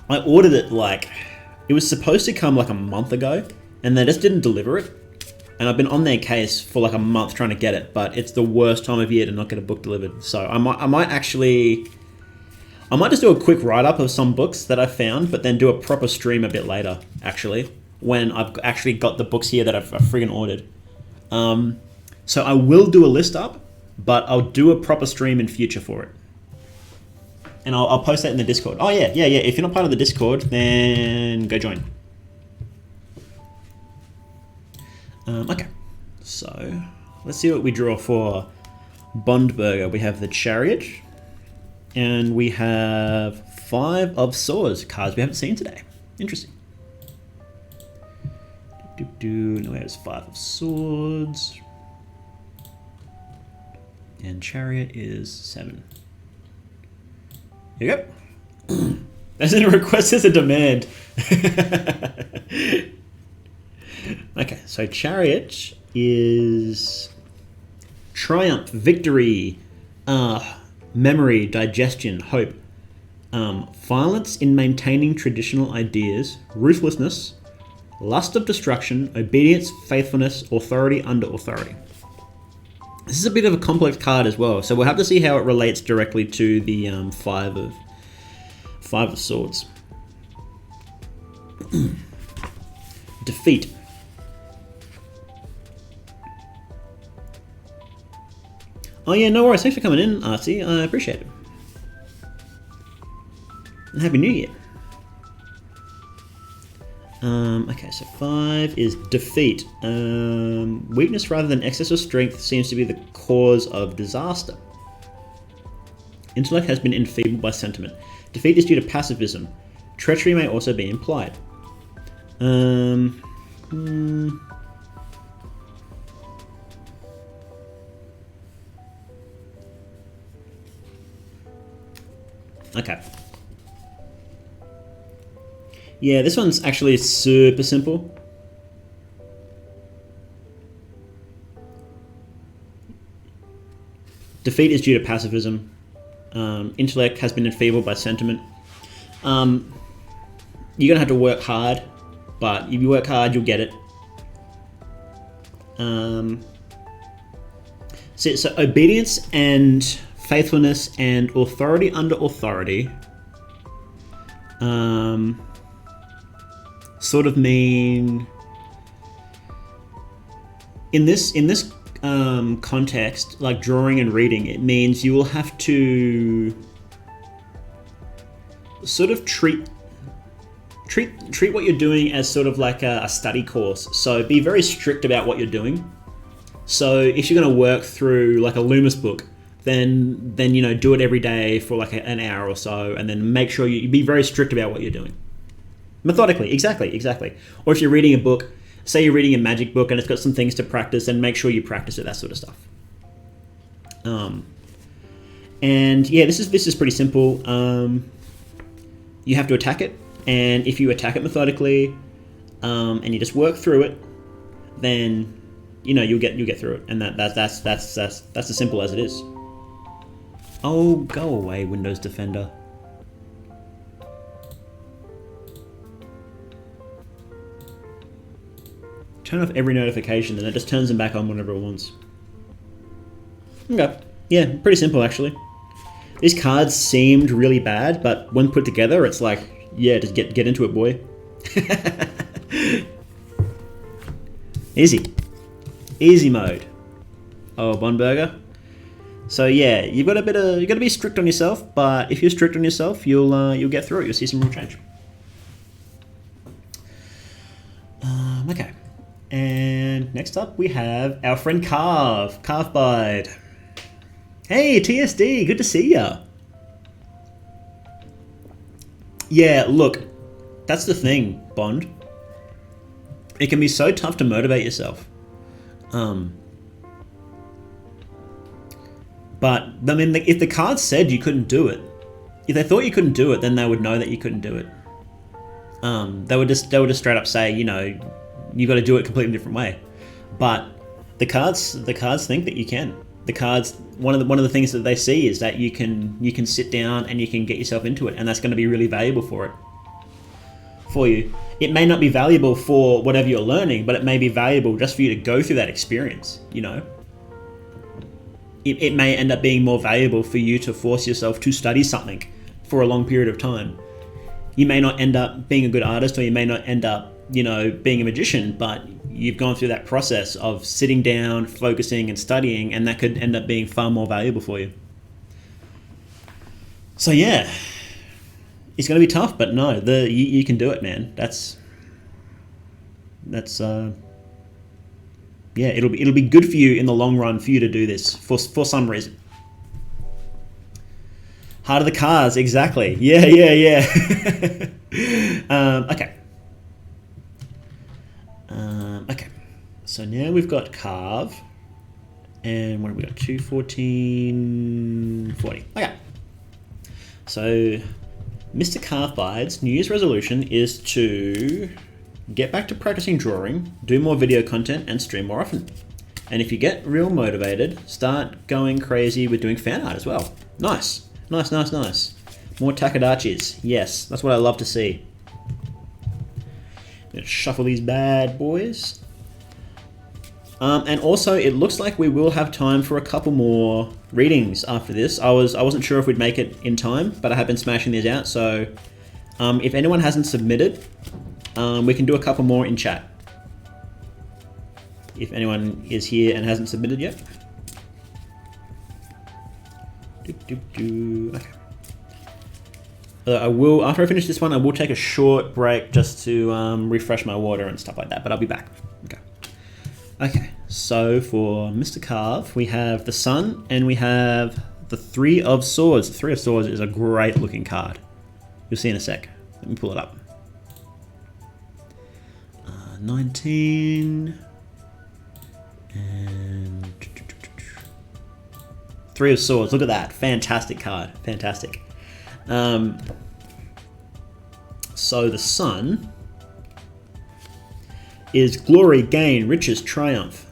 I ordered it it was supposed to come a month ago, and they just didn't deliver it. And I've been on their case for a month trying to get it, but it's the worst time of year to not get a book delivered. So I might just do a quick write-up of some books that I found, but then do a proper stream a bit later, actually, when I've actually got the books here that I've friggin' ordered. So I will do a list up, but I'll do a proper stream in future for it. And I'll post that in the Discord. Oh yeah. If you're not part of the Discord, then go join. Okay, so let's see what we draw for Bondburger. We have the Chariot, and we have 5 of Swords, cards we haven't seen today. Interesting. No, there's 5 of Swords, and Chariot is 7. Here you go. That's a request, as a demand. Okay, so Chariot is triumph, victory, memory, digestion, hope, violence in maintaining traditional ideas, ruthlessness, lust of destruction, obedience, faithfulness, authority under authority. This is a bit of a complex card as well, so we'll have to see how it relates directly to the 5 of Swords. Defeat. Oh yeah, no worries. Thanks for coming in, Artsy. I appreciate it. And Happy New Year. Okay, so 5 is defeat. Weakness rather than excess of strength seems to be the cause of disaster. Intellect has been enfeebled by sentiment. Defeat is due to pacifism. Treachery may also be implied. Okay. Yeah, this one's actually super simple. Defeat is due to pacifism. Intellect has been enfeebled by sentiment. You're gonna have to work hard, but if you work hard, you'll get it. So obedience and faithfulness and authority under authority sort of mean in this context, like drawing and reading, it means you will have to sort of treat what you're doing as sort of like a study course. So be very strict about what you're doing. So if you're going to work through like a Loomis book, then you know, do it every day for like an hour or so, and then make sure you be very strict about what you're doing. Methodically, exactly. Or if you're reading a book, say you're reading a magic book and it's got some things to practice, and make sure you practice it, that sort of stuff. And yeah, this is pretty simple. You have to attack it, and if you attack it methodically, and you just work through it, then you know you'll get through it, and that's as simple as it is. Oh, go away, Windows Defender. Turn off every notification and it just turns them back on whenever it wants. Okay. Yeah, pretty simple actually. These cards seemed really bad, but when put together, it's like, yeah, just get into it, boy. Easy. Easy mode. Oh, Bondburger. So yeah, you got to be strict on yourself, but if you're strict on yourself, you'll get through it. You'll see some real change. Okay. And next up we have our friend Carvebide. Hey, TSD, good to see ya. Yeah, look, that's the thing, Bond. It can be so tough to motivate yourself. But, I mean, if the cards said you couldn't do it, if they thought you couldn't do it, then they would know that you couldn't do it. They would just straight up say, you know, you got to do it a completely different way. But the cards think that you can. The cards, one of the things that they see is that you can sit down and you can get yourself into it, and that's going to be really valuable for you. It may not be valuable for whatever you're learning, but it may be valuable just for you to go through that experience, you know. It may end up being more valuable for you to force yourself to study something for a long period of time. You may not end up being a good artist, or you may not end up, you know, being a magician, but you've gone through that process of sitting down, focusing and studying, and that could end up being far more valuable for you. So yeah, it's going to be tough, but no, you can do it, man. That's yeah, it'll be good for you in the long run for you to do this for some reason. Heart of the cards, exactly. Yeah. Okay. Okay. So now we've got Carve, and what have we got? 2, 14, 40. Okay. So Mr. Carvebide's New Year's resolution is to get back to practicing drawing, do more video content, and stream more often. And if you get real motivated, start going crazy with doing fan art as well. Nice. More Takadachis. Yes, that's what I love to see. Let's shuffle these bad boys. And also, it looks like we will have time for a couple more readings after this. I wasn't sure if we'd make it in time, but I have been smashing these out. So, if anyone hasn't submitted, we can do a couple more in chat. If anyone is here and hasn't submitted yet. Okay. I will, after I finish this one, I will take a short break just to refresh my water and stuff like that, but I'll be back. Okay, so for Mr. Carve, we have the Sun and we have the Three of Swords. The Three of Swords is a great looking card. You'll see in a sec. Let me pull it up. 19 and Three of Swords. Look at that. Fantastic card. Fantastic. So the Sun is glory, gain, riches, triumph,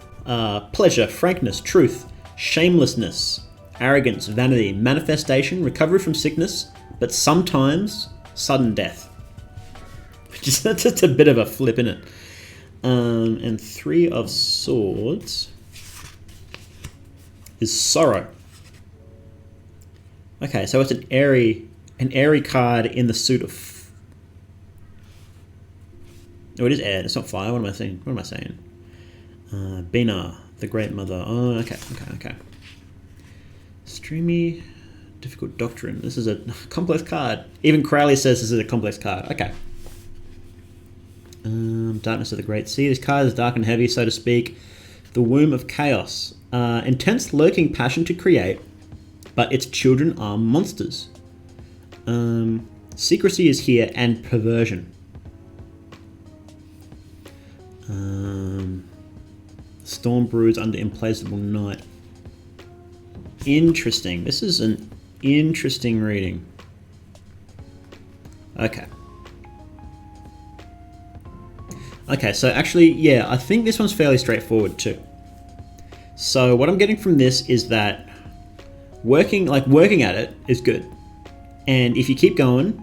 pleasure, frankness, truth, shamelessness, arrogance, vanity, manifestation, recovery from sickness, but sometimes sudden death. That's just a bit of a flip, isn't it? And Three of Swords is sorrow. Okay, so it's an airy card in the suit of. Oh, it is air. It's not fire. What am I saying? Bina, the Great Mother. Oh, okay. Streamy, difficult doctrine. This is a complex card. Even Crowley says this is a complex card. Okay. Darkness of the Great Sea. This card is dark and heavy, so to speak. The Womb of Chaos. Intense lurking passion to create, but its children are monsters. Secrecy is here and perversion. Storm broods under implacable night. Interesting. This is an interesting reading. Okay, so actually, yeah, I think this one's fairly straightforward too. So what I'm getting from this is that working at it is good. And if you keep going,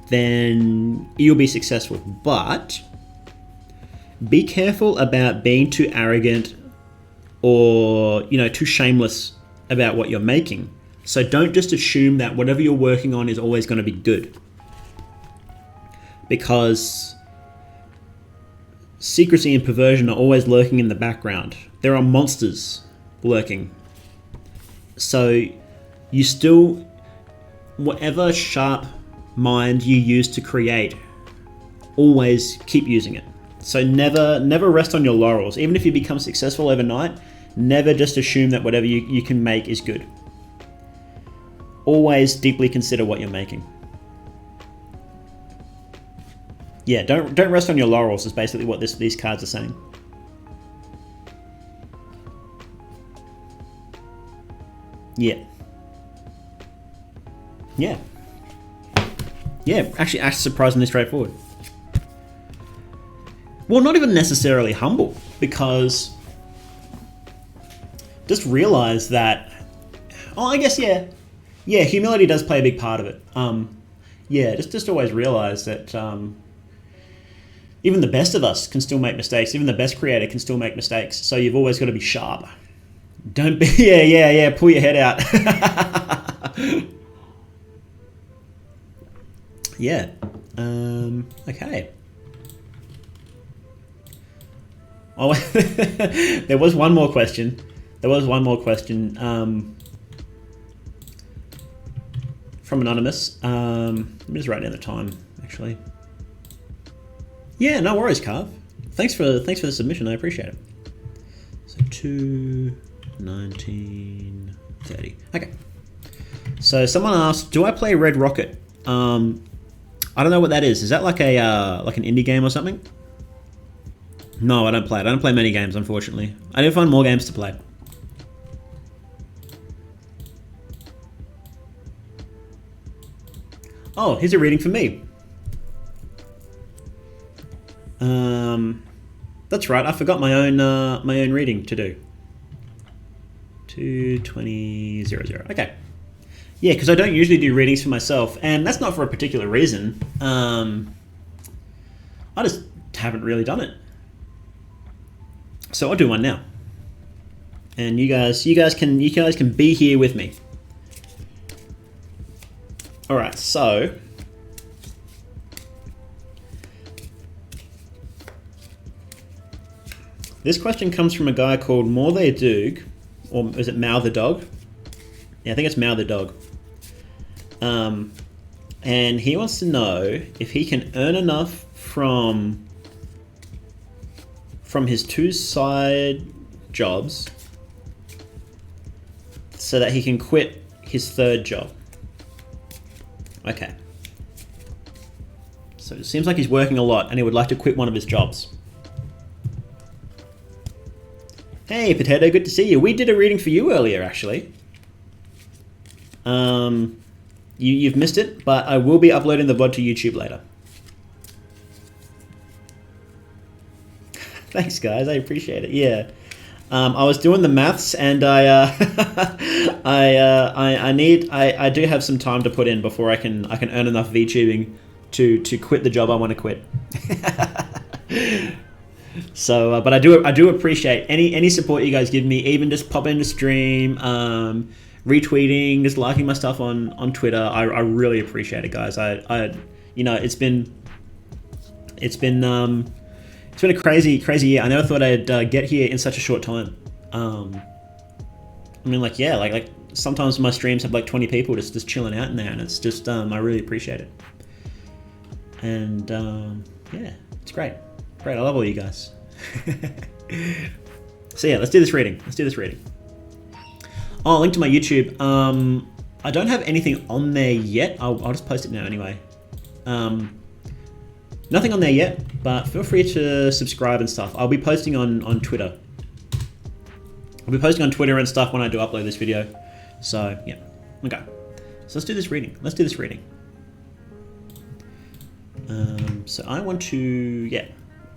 then you'll be successful. But be careful about being too arrogant or, too shameless about what you're making. So don't just assume that whatever you're working on is always going to be good. Because secrecy and perversion are always lurking in the background. There are monsters lurking. So you still, whatever sharp mind you use to create, always keep using it. So never rest on your laurels. Even if you become successful overnight, never just assume that whatever you can make is good. Always deeply consider what you're making. Yeah, don't rest on your laurels is basically what these cards are saying. Yeah. Yeah. Yeah, actually surprisingly straightforward. Well, not even necessarily humble, because just realize that, I guess, yeah, humility does play a big part of it. Just always realize that even the best of us can still make mistakes. Even the best creator can still make mistakes. So you've always got to be sharp. Don't be, pull your head out. Yeah. Okay. Oh, there was one more question. From Anonymous. Let me just write down the time, actually. Yeah, no worries, Carv. Thanks for the submission. I appreciate it. So 2:19:30. Okay. So someone asked, "Do I play Red Rocket?" I don't know what that is. Is that like an indie game or something? No, I don't play it. I don't play many games, unfortunately. I need to find more games to play. Oh, here's a reading for me. That's right. I forgot my own reading to do. 2:20:00. Okay. Yeah, because I don't usually do readings for myself, and that's not for a particular reason. I just haven't really done it. So I'll do one now. And you guys can be here with me. All right, so this question comes from a guy called Maudoggie, or is it Mao the Dog? Yeah, I think it's Mao the Dog. And he wants to know if he can earn enough from his 2 side jobs so that he can quit his 3rd job. Okay. So it seems like he's working a lot and he would like to quit one of his jobs. Hey, Potato, good to see you. We did a reading for you earlier, actually. You've missed it, but I will be uploading the VOD to YouTube later. Thanks, guys. I appreciate it. Yeah. I was doing the maths, and I do have some time to put in before I can earn enough VTubing to quit the job I want to quit. So, but I do appreciate any support you guys give me, even just popping into stream, retweeting, just liking my stuff on Twitter. I really appreciate it, guys. It's been a crazy year. I never thought I'd get here in such a short time. Like sometimes my streams have like 20 people just chilling out in there, and it's just I really appreciate it. And yeah, it's great. I love all you guys. So yeah, let's do this reading. Oh, link to my YouTube. I don't have anything on there yet. I'll just post it now anyway. Nothing on there yet, but feel free to subscribe and stuff. I'll be posting on Twitter. I'll be posting on Twitter and stuff when I do upload this video. So yeah, okay. So let's do this reading. So I want to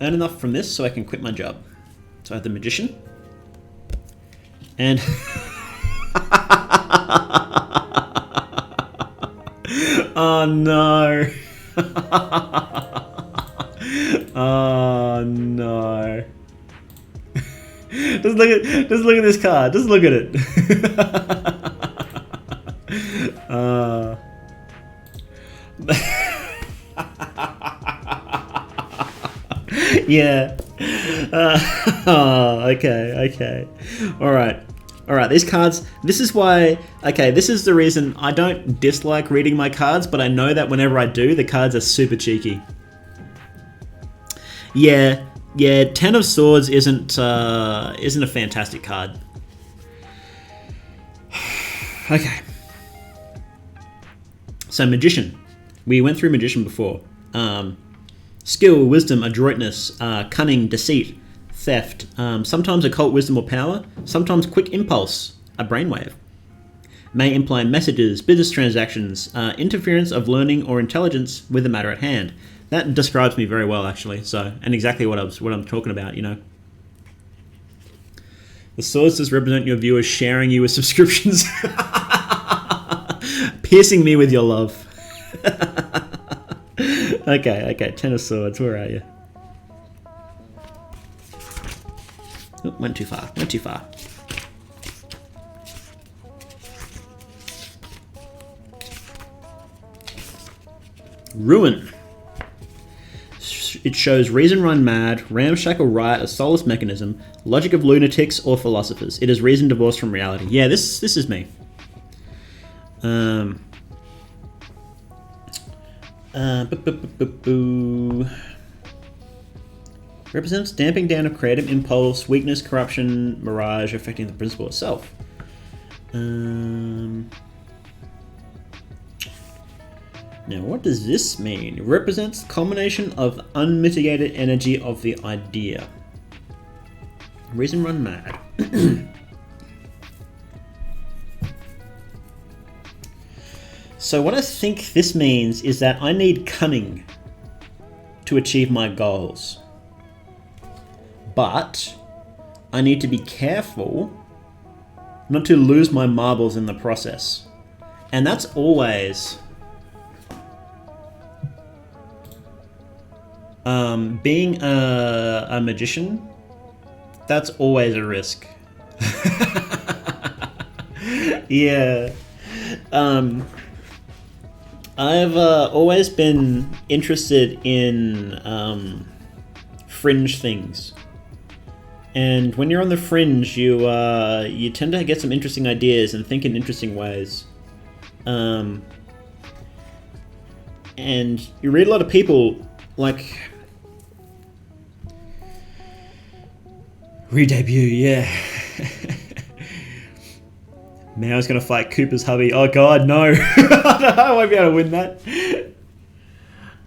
earn enough from this so I can quit my job. So I have the Magician. And Oh no. Oh no. Just look at this card. Just look at it. Yeah. Okay. All right. These cards. This is why. Okay, this is the reason I don't dislike reading my cards, but I know that whenever I do, the cards are super cheeky. Yeah. Ten of Swords isn't a fantastic card. Okay. So Magician. We went through Magician before. Skill, wisdom, adroitness, cunning, deceit, theft, sometimes occult wisdom or power, sometimes quick impulse, a brainwave. May imply messages, business transactions, interference of learning or intelligence with the matter at hand. That describes me very well, actually. So, and exactly what I'm talking about, you know. The swords does represent your viewers sharing you with subscriptions, piercing me with your love. Okay. Ten of Swords. Where are you? Oh, went too far. Ruin. It shows reason run mad, ramshackle riot, a soulless mechanism, logic of lunatics or philosophers. It is reason divorced from reality. Yeah, this is me. Represents damping down of creative impulse, weakness, corruption, mirage affecting the principle itself. Now, what does this mean? It represents the culmination of unmitigated energy of the idea. Reason run mad. So what I think this means is that I need cunning to achieve my goals. But I need to be careful not to lose my marbles in the process. And that's always... being a magician, that's always a risk. Yeah. I've always been interested in fringe things. And when you're on the fringe, you tend to get some interesting ideas and think in interesting ways. And you read a lot of people, like... Re-debut, yeah. Meow's gonna fight Koopa's hubby. Oh god, no. I won't be able to win that.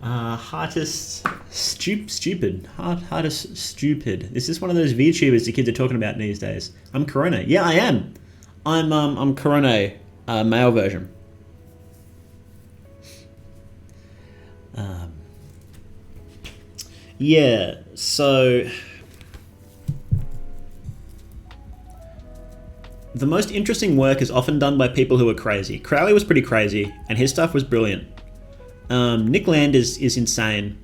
Hardest stupid. Hardest stupid. Is this one of those VTubers the kids are talking about these days? I'm Corona. Yeah, I am. I'm Corona, male version. Yeah, so... The most interesting work is often done by people who are crazy. Crowley was pretty crazy, and his stuff was brilliant. Nick Land is insane,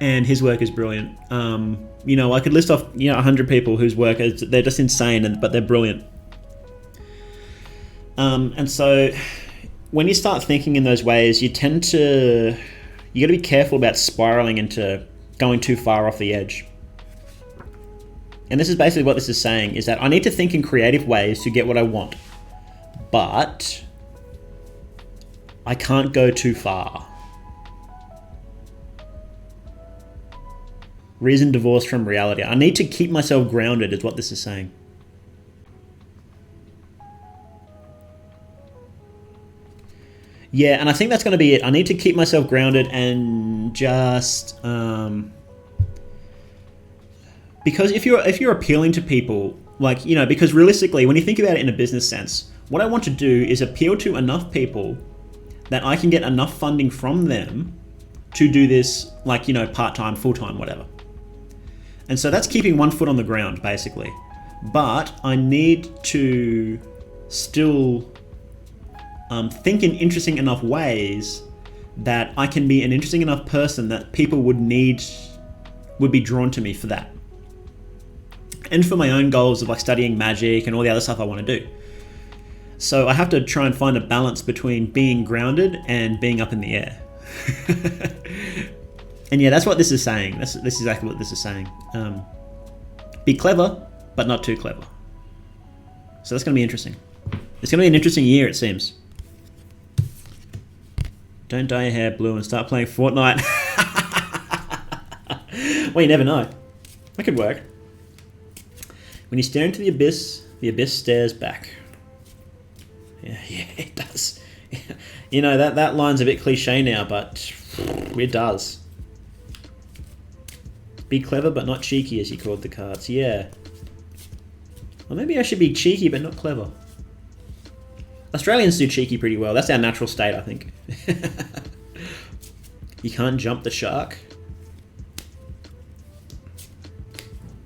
and his work is brilliant. You know, I could list off 100 people whose work they're just insane, but they're brilliant. And so, when you start thinking in those ways, you got to be careful about spiraling into going too far off the edge. And this is basically what this is saying, is that I need to think in creative ways to get what I want. But I can't go too far. Reason divorced from reality. I need to keep myself grounded is what this is saying. Yeah, and I think that's going to be it. I need to keep myself grounded and just... Because if you're appealing to people, like, because realistically, when you think about it in a business sense, what I want to do is appeal to enough people that I can get enough funding from them to do this, like, part-time, full-time, whatever. And so that's keeping one foot on the ground, basically. But I need to still think in interesting enough ways that I can be an interesting enough person that people would be drawn to me for that. And for my own goals of like studying magic and all the other stuff I want to do. So I have to try and find a balance between being grounded and being up in the air. And yeah, that's what this is saying. This is exactly what this is saying. Be clever, but not too clever. So that's going to be interesting. It's going to be an interesting year, it seems. Don't dye your hair blue and start playing Fortnite. Well, you never know. That could work. When you stare into the abyss stares back. Yeah, it does. You know, that line's a bit cliche now, but it does. Be clever but not cheeky, as you called the cards. Yeah. Or maybe I should be cheeky but not clever. Australians do cheeky pretty well. That's our natural state, I think. You can't jump the shark.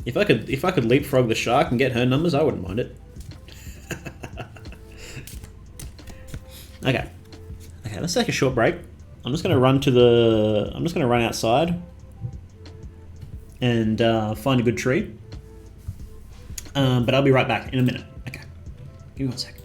If I could leapfrog the shark and get her numbers, I wouldn't mind it. Okay, let's take a short break. I'm just gonna run outside and find a good tree. But I'll be right back in a minute. Okay, give me 1 second.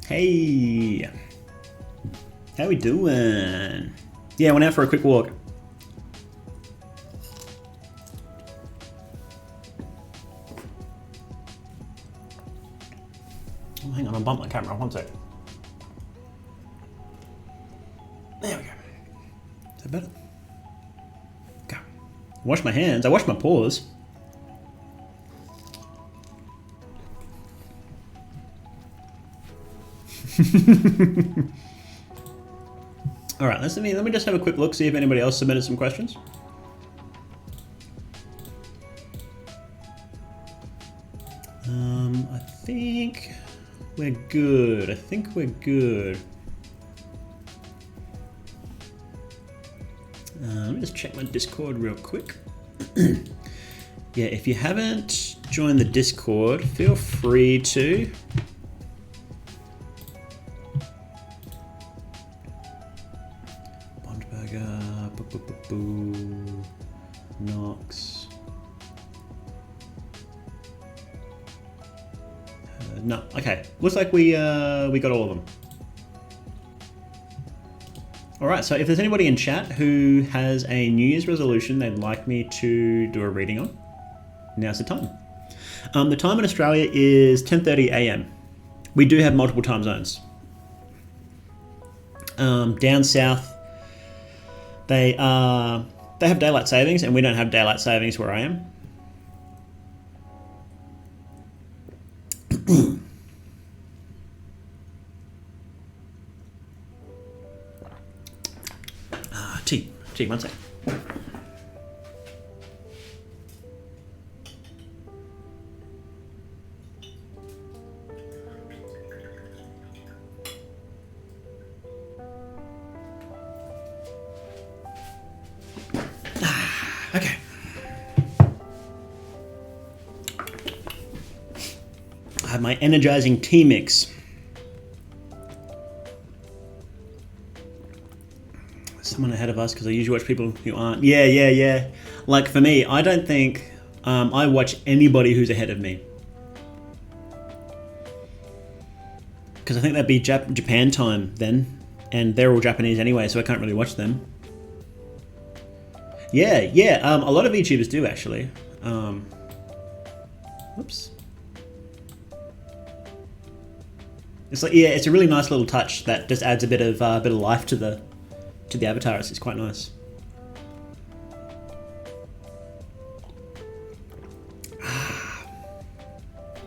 Hey, how we doing? Yeah, I went out for a quick walk. Oh, hang on, I bumped my camera. 1 sec. There we go. Is that better? Okay. Wash my hands. I washed my paws. All right, let me just have a quick look, see if anybody else submitted some questions. I think we're good. Let me just check my Discord real quick. Yeah, if you haven't joined the Discord, feel free to. Bondburger, Nox. No, okay. Looks like we got all of them. All right, so if there's anybody in chat who has a New Year's resolution they'd like me to do a reading on, now's the time. The time in Australia is 10:30 a.m. We do have multiple time zones. Down south, they have daylight savings, and we don't have daylight savings where I am. Tea, one sec. Okay. I have my energizing tea mix. Someone ahead of us, because I usually watch people who aren't. Yeah. Like for me, I don't think I watch anybody who's ahead of me. Because I think that'd be Japan time then. And they're all Japanese anyway, so I can't really watch them. Yeah. A lot of VTubers do actually. Whoops. It's like, yeah, it's a really nice little touch that just adds a bit of life to the avatar. It's quite nice.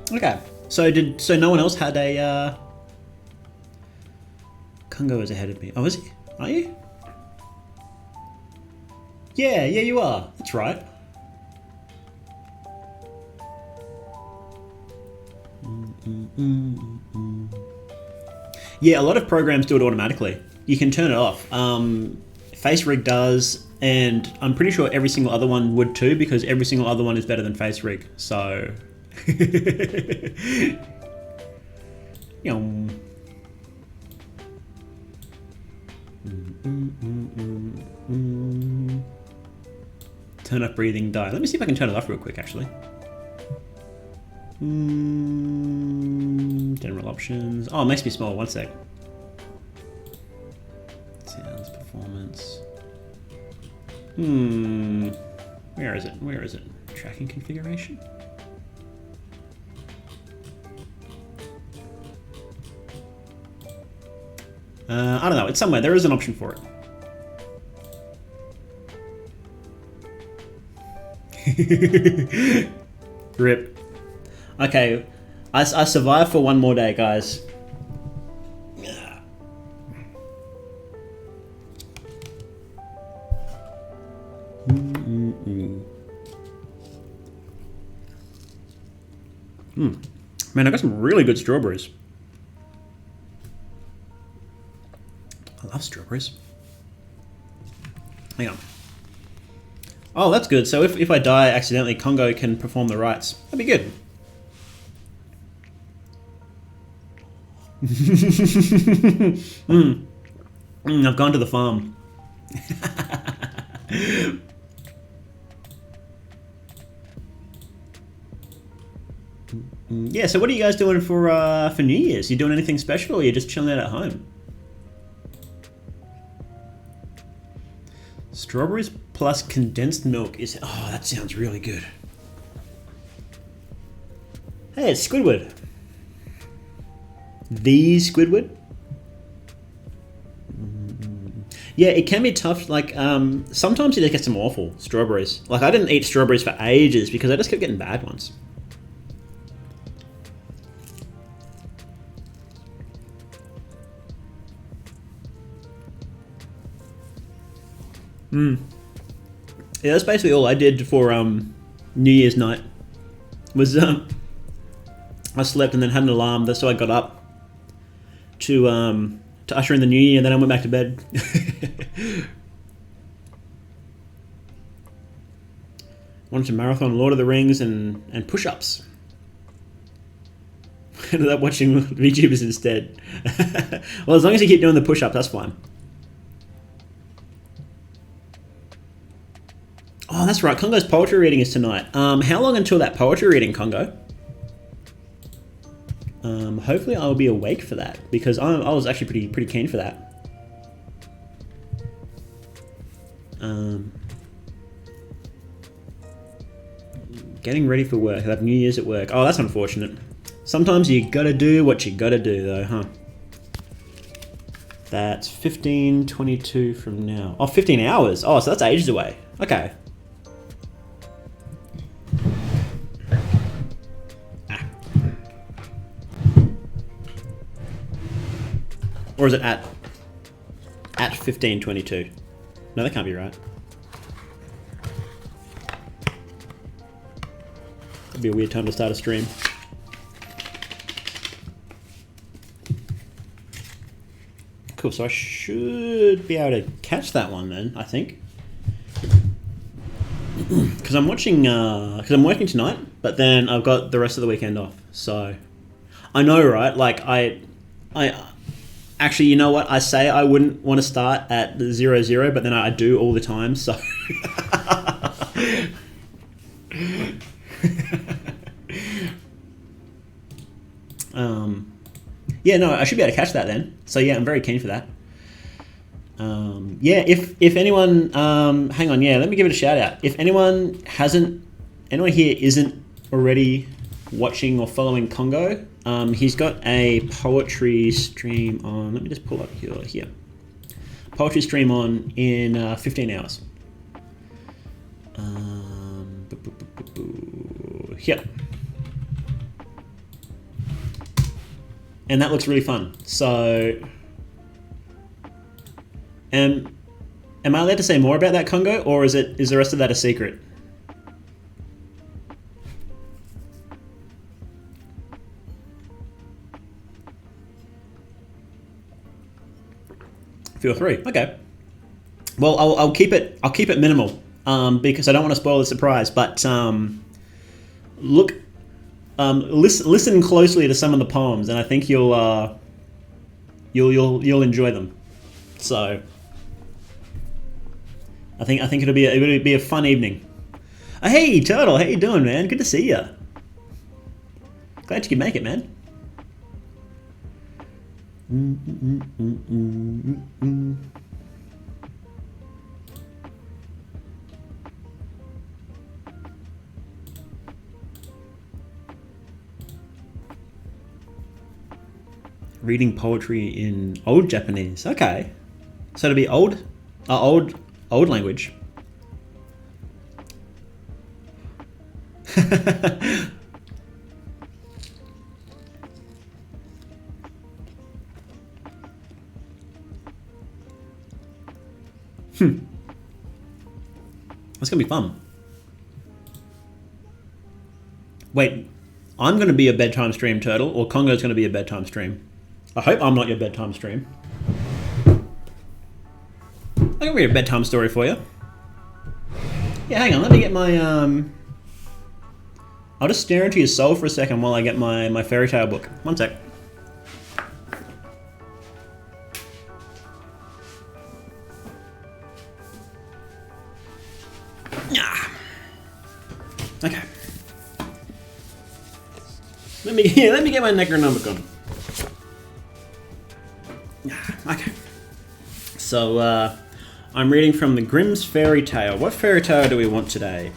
Okay, so no one else had a Kongou is ahead of me. Oh, is he? Are you? Yeah, you are. That's right. Yeah, a lot of programs do it automatically. You can turn it off. FaceRig does, and I'm pretty sure every single other one would too, because every single other one is better than FaceRig. So, turn up breathing, die. Let me see if I can turn it off real quick, actually. General options. Oh, it makes me small. One sec. Sounds, performance. Where is it? Tracking configuration? I don't know. It's somewhere. There is an option for it. Rip. Okay. I survived for one more day, guys. Man, I got some really good strawberries. I love strawberries. Hang on. Oh, that's good. So if I die accidentally, Kongou can perform the rites. That'd be good. I've gone to the farm. Yeah, so what are you guys doing for New Year's? You doing anything special, or are you just chilling out at home? Strawberries plus condensed milk is... Oh, that sounds really good. Hey, it's Squidward. The Squidward? Yeah, it can be tough. Like, sometimes you just get some awful strawberries. Like, I didn't eat strawberries for ages because I just kept getting bad ones. Yeah, that's basically all I did for New Year's night. Was I slept and then had an alarm, so I got up to usher in the new year, and then I went back to bed. Wanted to marathon Lord of the Rings and push-ups. Ended up watching VTubers instead. Well, as long as you keep doing the push-ups, that's fine. Oh, that's right. Kongou's poetry reading is tonight. How long until that poetry reading, Kongou? Hopefully I'll be awake for that, because I was actually pretty keen for that. Getting ready for work. I have New Year's at work. Oh, that's unfortunate. Sometimes you gotta do what you gotta do though, huh? That's 15:22 from now. Oh, 15 hours. Oh, so that's ages away. Okay. Or is it at 15:22? No, that can't be right. That'd be a weird time to start a stream. Cool, so I should be able to catch that one then, I think. Because I'm watching, because I'm working tonight, but then I've got the rest of the weekend off. So, I know, right? Like, I actually, you know what? I say I wouldn't want to start at 0:00, but then I do all the time, so. Yeah, no, I should be able to catch that then. So yeah, I'm very keen for that. Yeah, if anyone, hang on, yeah, let me give it a shout out. If anyone here isn't already watching or following Kongou, he's got a poetry stream on, let me just pull up here. Poetry stream on in 15 hours. Here. And that looks really fun. So, am I allowed to say more about that, Kongou, or is the rest of that a secret? Feel free. Okay. Well, I'll keep it minimal, because I don't want to spoil the surprise. But listen closely to some of the poems, and I think you'll enjoy them. So I think it'll be a fun evening. Hey Turtle, how you doing, man? Good to see you. Glad you could make it, man. Reading poetry in old Japanese. Okay, so it'll be old language. That's gonna be fun. Wait, I'm going to be a bedtime stream, Turtle, or Kongou's going to be a bedtime stream? I hope I'm not your bedtime stream. I can read a bedtime story for you. Yeah, hang on, let me get my, I'll just stare into your soul for a second while I get my fairy tale book. One sec. Okay. Let me get my Necronomicon. Okay. So I'm reading from the Grimm's Fairy Tale. What fairy tale do we want today?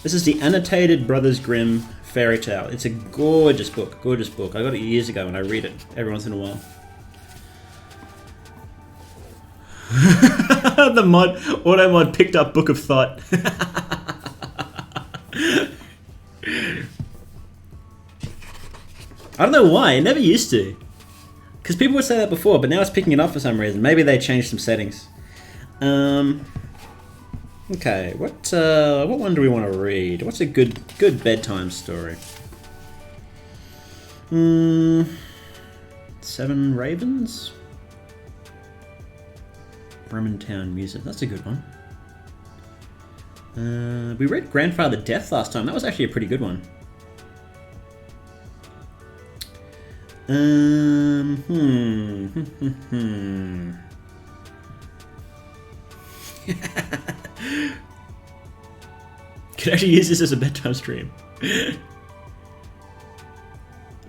This is the Annotated Brothers Grimm Fairy Tale. It's a gorgeous book. Gorgeous book. I got it years ago and I read it every once in a while. The auto mod picked up Book of Thought. I don't know why, it never used to. Because people would say that before, but now it's picking it up for some reason. Maybe they changed some settings. Okay, what one do we want to read? What's a good bedtime story? 7 Ravens? Bremen Town Music, that's a good one. We read Grandfather Death last time. That was actually a pretty good one. Could actually use this as a bedtime stream.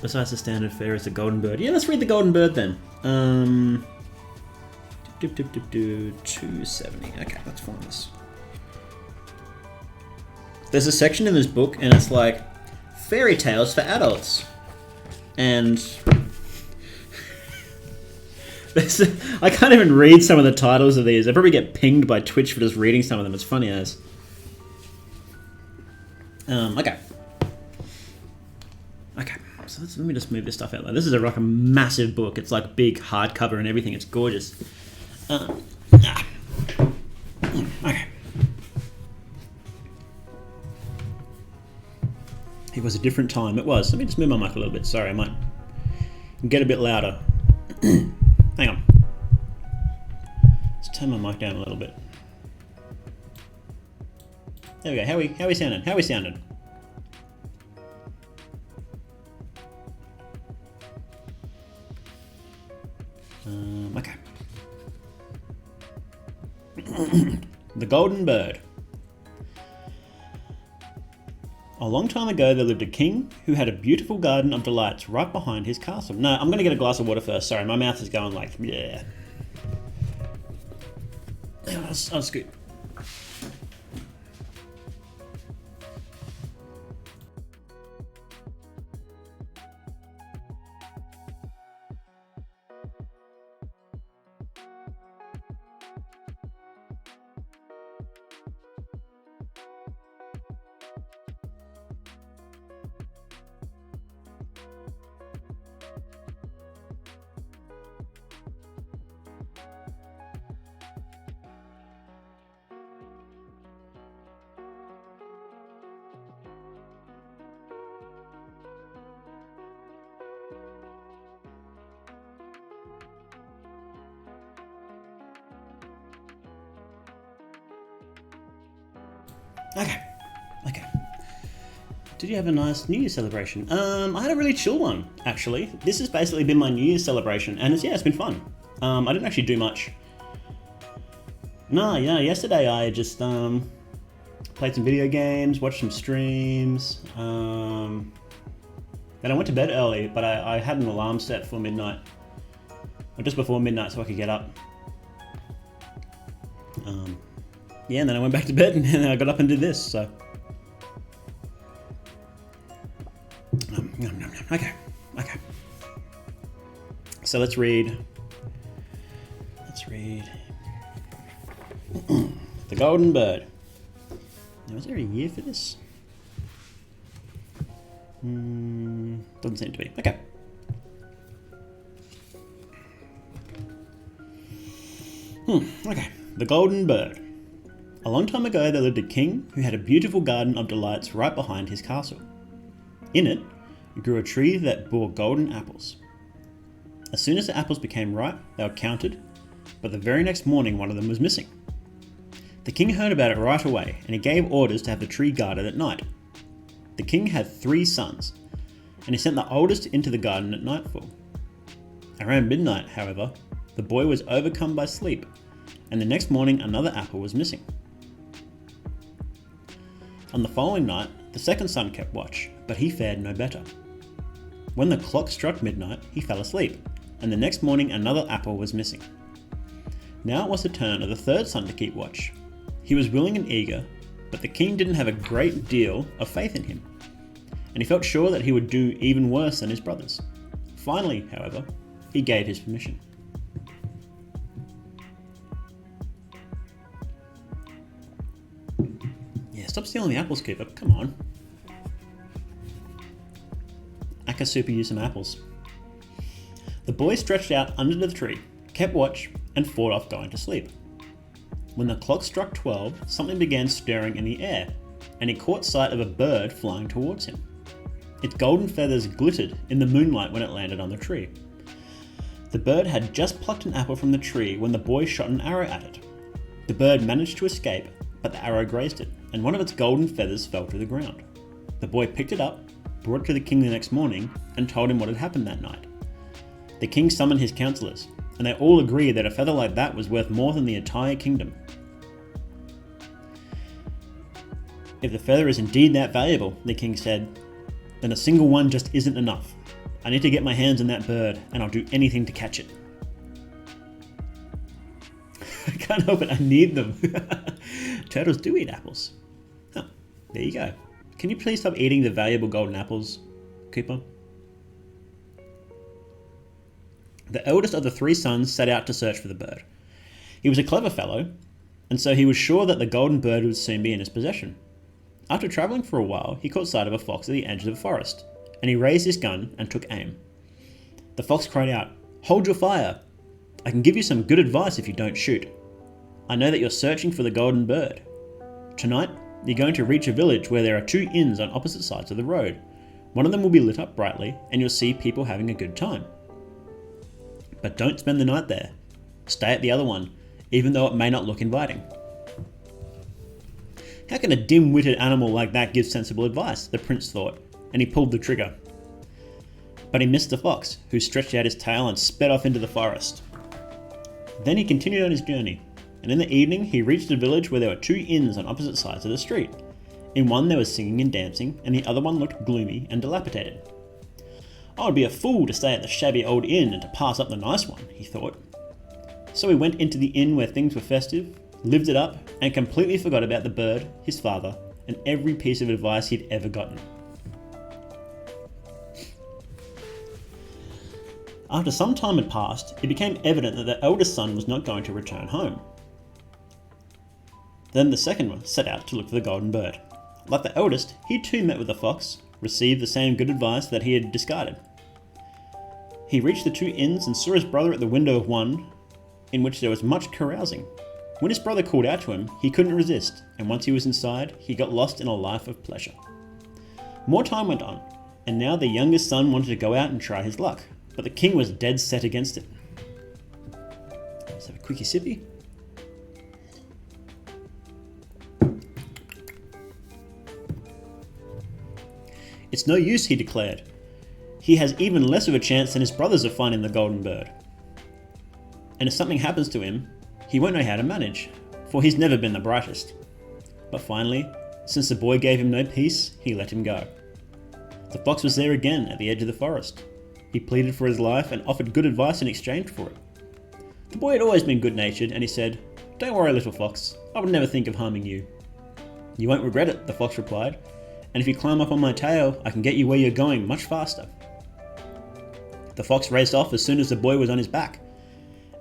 Besides the standard fare is the Golden Bird. Yeah, let's read the Golden Bird then. 270. Okay, let's find this. There's a section in this book and it's like fairy tales for adults. And I can't even read some of the titles of these. I probably get pinged by Twitch for just reading some of them. It's funny as. Okay. Okay, so let me just move this stuff out there. This is like a massive book. It's like big hardcover and everything. It's gorgeous. Okay. It was a different time. It was. Let me just move my mic a little bit. Sorry, I might get a bit louder. Hang on. Let's turn my mic down a little bit. There we go. How we sounding? How we sounding? Okay. The Golden Bird. A long time ago, there lived a king who had a beautiful garden of delights right behind his castle. No, I'm going to get a glass of water first. Sorry, my mouth is going like, yeah. I'll scoot. Okay. Did you have a nice New Year's celebration? I had a really chill one, actually. This has basically been my New Year's celebration, and it's been fun. I didn't actually do much. No, yeah, yesterday I just played some video games, watched some streams, then I went to bed early, but I had an alarm set for midnight, or just before midnight so I could get up. Yeah, and then I went back to bed and then I got up and did this, so. Okay. So let's read. The Golden Bird. Now, is there a year for this? Doesn't seem to be. Okay. Okay. The Golden Bird. A long time ago, there lived a king who had a beautiful garden of delights right behind his castle. In it grew a tree that bore golden apples. As soon as the apples became ripe, they were counted, but the very next morning one of them was missing. The king heard about it right away, and he gave orders to have the tree guarded at night. The king had 3 sons, and he sent the oldest into the garden at nightfall. Around midnight, however, the boy was overcome by sleep, and the next morning another apple was missing. On the following night, the second son kept watch, but he fared no better. When the clock struck midnight, he fell asleep, and the next morning another apple was missing. Now it was the turn of the third son to keep watch. He was willing and eager, but the king didn't have a great deal of faith in him, and he felt sure that he would do even worse than his brothers. Finally, however, he gave his permission. Yeah, stop stealing the apples, Koopa. Come on. Super used some apples. The boy stretched out under the tree, kept watch, and fought off going to sleep. When the clock struck 12, something began stirring in the air, and he caught sight of a bird flying towards him. Its golden feathers glittered in the moonlight when it landed on the tree. The bird had just plucked an apple from the tree when the boy shot an arrow at it. The bird managed to escape, but the arrow grazed it, and one of its golden feathers fell to the ground. The boy picked it up, brought it to the king the next morning, and told him what had happened that night. The king summoned his counselors, and they all agreed that a feather like that was worth more than the entire kingdom. If the feather is indeed that valuable, the king said, then a single one just isn't enough. I need to get my hands on that bird, and I'll do anything to catch it. I can't help it, I need them. Turtles do eat apples. Huh, there you go. Can you please stop eating the valuable golden apples, Koopa? The eldest of the 3 sons set out to search for the bird. He was a clever fellow, and so he was sure that the golden bird would soon be in his possession. After travelling for a while, he caught sight of a fox at the edge of the forest, and he raised his gun and took aim. The fox cried out, "Hold your fire! I can give you some good advice if you don't shoot. I know that you're searching for the golden bird. Tonight, you're going to reach a village where there are 2 inns on opposite sides of the road. One of them will be lit up brightly, and you'll see people having a good time. But don't spend the night there. Stay at the other one, even though it may not look inviting." How can a dim-witted animal like that give sensible advice? The prince thought, and he pulled the trigger. But he missed the fox, who stretched out his tail and sped off into the forest. Then he continued on his journey, and in the evening he reached a village where there were 2 inns on opposite sides of the street. In one there was singing and dancing, and the other one looked gloomy and dilapidated. "I would be a fool to stay at the shabby old inn and to pass up the nice one," he thought. So he went into the inn where things were festive, lived it up, and completely forgot about the bird, his father, and every piece of advice he'd ever gotten. After some time had passed, it became evident that the eldest son was not going to return home. Then the second one set out to look for the golden bird. Like the eldest, he too met with the fox, received the same good advice that he had discarded. He reached the 2 inns and saw his brother at the window of one, in which there was much carousing. When his brother called out to him, he couldn't resist, and once he was inside, he got lost in a life of pleasure. More time went on, and now the youngest son wanted to go out and try his luck, but the king was dead set against it. Let's have a quickie sippy. "It's no use," he declared. "He has even less of a chance than his brothers of finding the golden bird. And if something happens to him, he won't know how to manage, for he's never been the brightest." But finally, since the boy gave him no peace, he let him go. The fox was there again at the edge of the forest. He pleaded for his life and offered good advice in exchange for it. The boy had always been good-natured, and he said, "Don't worry, little fox, I would never think of harming you." "You won't regret it," the fox replied, "and if you climb up on my tail, I can get you where you're going much faster." The fox raced off as soon as the boy was on his back,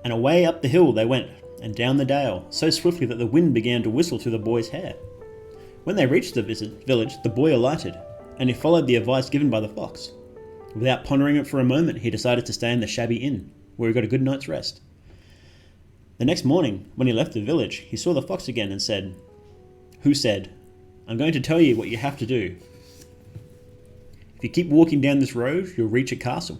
and away up the hill they went, and down the dale, so swiftly that the wind began to whistle through the boy's hair. When they reached the village, the boy alighted, and he followed the advice given by the fox. Without pondering it for a moment, he decided to stay in the shabby inn, where he got a good night's rest. The next morning, when he left the village, he saw the fox again and said, "Who said, 'I'm going to tell you what you have to do. If you keep walking down this road, you'll reach a castle.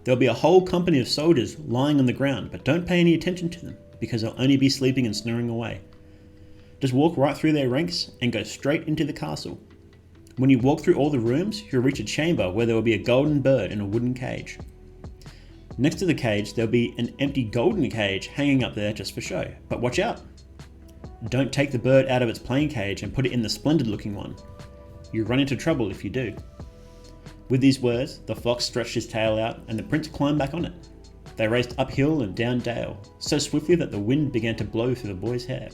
There'll be a whole company of soldiers lying on the ground, but don't pay any attention to them, because they'll only be sleeping and snoring away. Just walk right through their ranks and go straight into the castle. When you walk through all the rooms, you'll reach a chamber where there will be a golden bird in a wooden cage. Next to the cage, there'll be an empty golden cage hanging up there just for show, but watch out. Don't take the bird out of its plain cage and put it in the splendid looking one. You'll run into trouble if you do." With these words, the fox stretched his tail out, and the prince climbed back on it. They raced uphill and down dale, so swiftly that the wind began to blow through the boy's hair.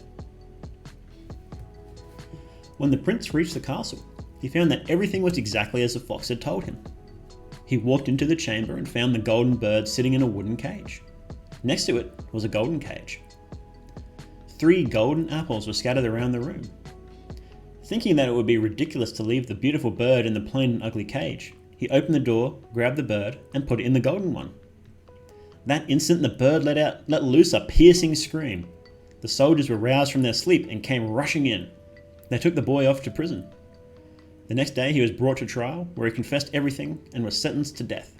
When the prince reached the castle, he found that everything was exactly as the fox had told him. He walked into the chamber and found the golden bird sitting in a wooden cage. Next to it was a golden cage. 3 golden apples were scattered around the room. Thinking that it would be ridiculous to leave the beautiful bird in the plain and ugly cage, he opened the door, grabbed the bird, and put it in the golden one. That instant the bird let loose a piercing scream. The soldiers were roused from their sleep and came rushing in. They took the boy off to prison. The next day he was brought to trial, where he confessed everything and was sentenced to death.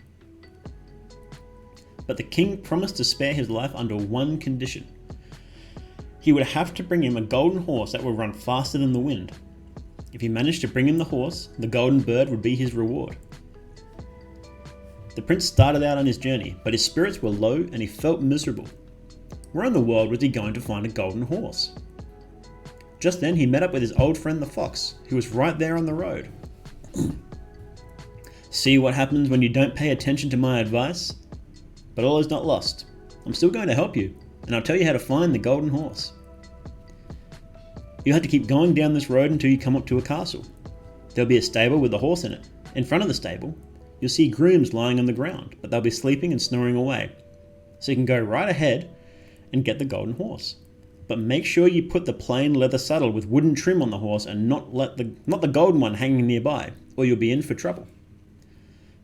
But the king promised to spare his life under one condition. He would have to bring him a golden horse that would run faster than the wind. If he managed to bring him the horse, the golden bird would be his reward. The prince started out on his journey, but his spirits were low and he felt miserable. Where in the world was he going to find a golden horse? Just then he met up with his old friend the fox, who was right there on the road. "See what happens when you don't pay attention to my advice? But all is not lost. I'm still going to help you, and I'll tell you how to find the golden horse. You'll have to keep going down this road until you come up to a castle. There'll be a stable with a horse in it. In front of the stable, you'll see grooms lying on the ground, but they'll be sleeping and snoring away. So you can go right ahead and get the golden horse. But make sure you put the plain leather saddle with wooden trim on the horse and not the golden one hanging nearby, or you'll be in for trouble.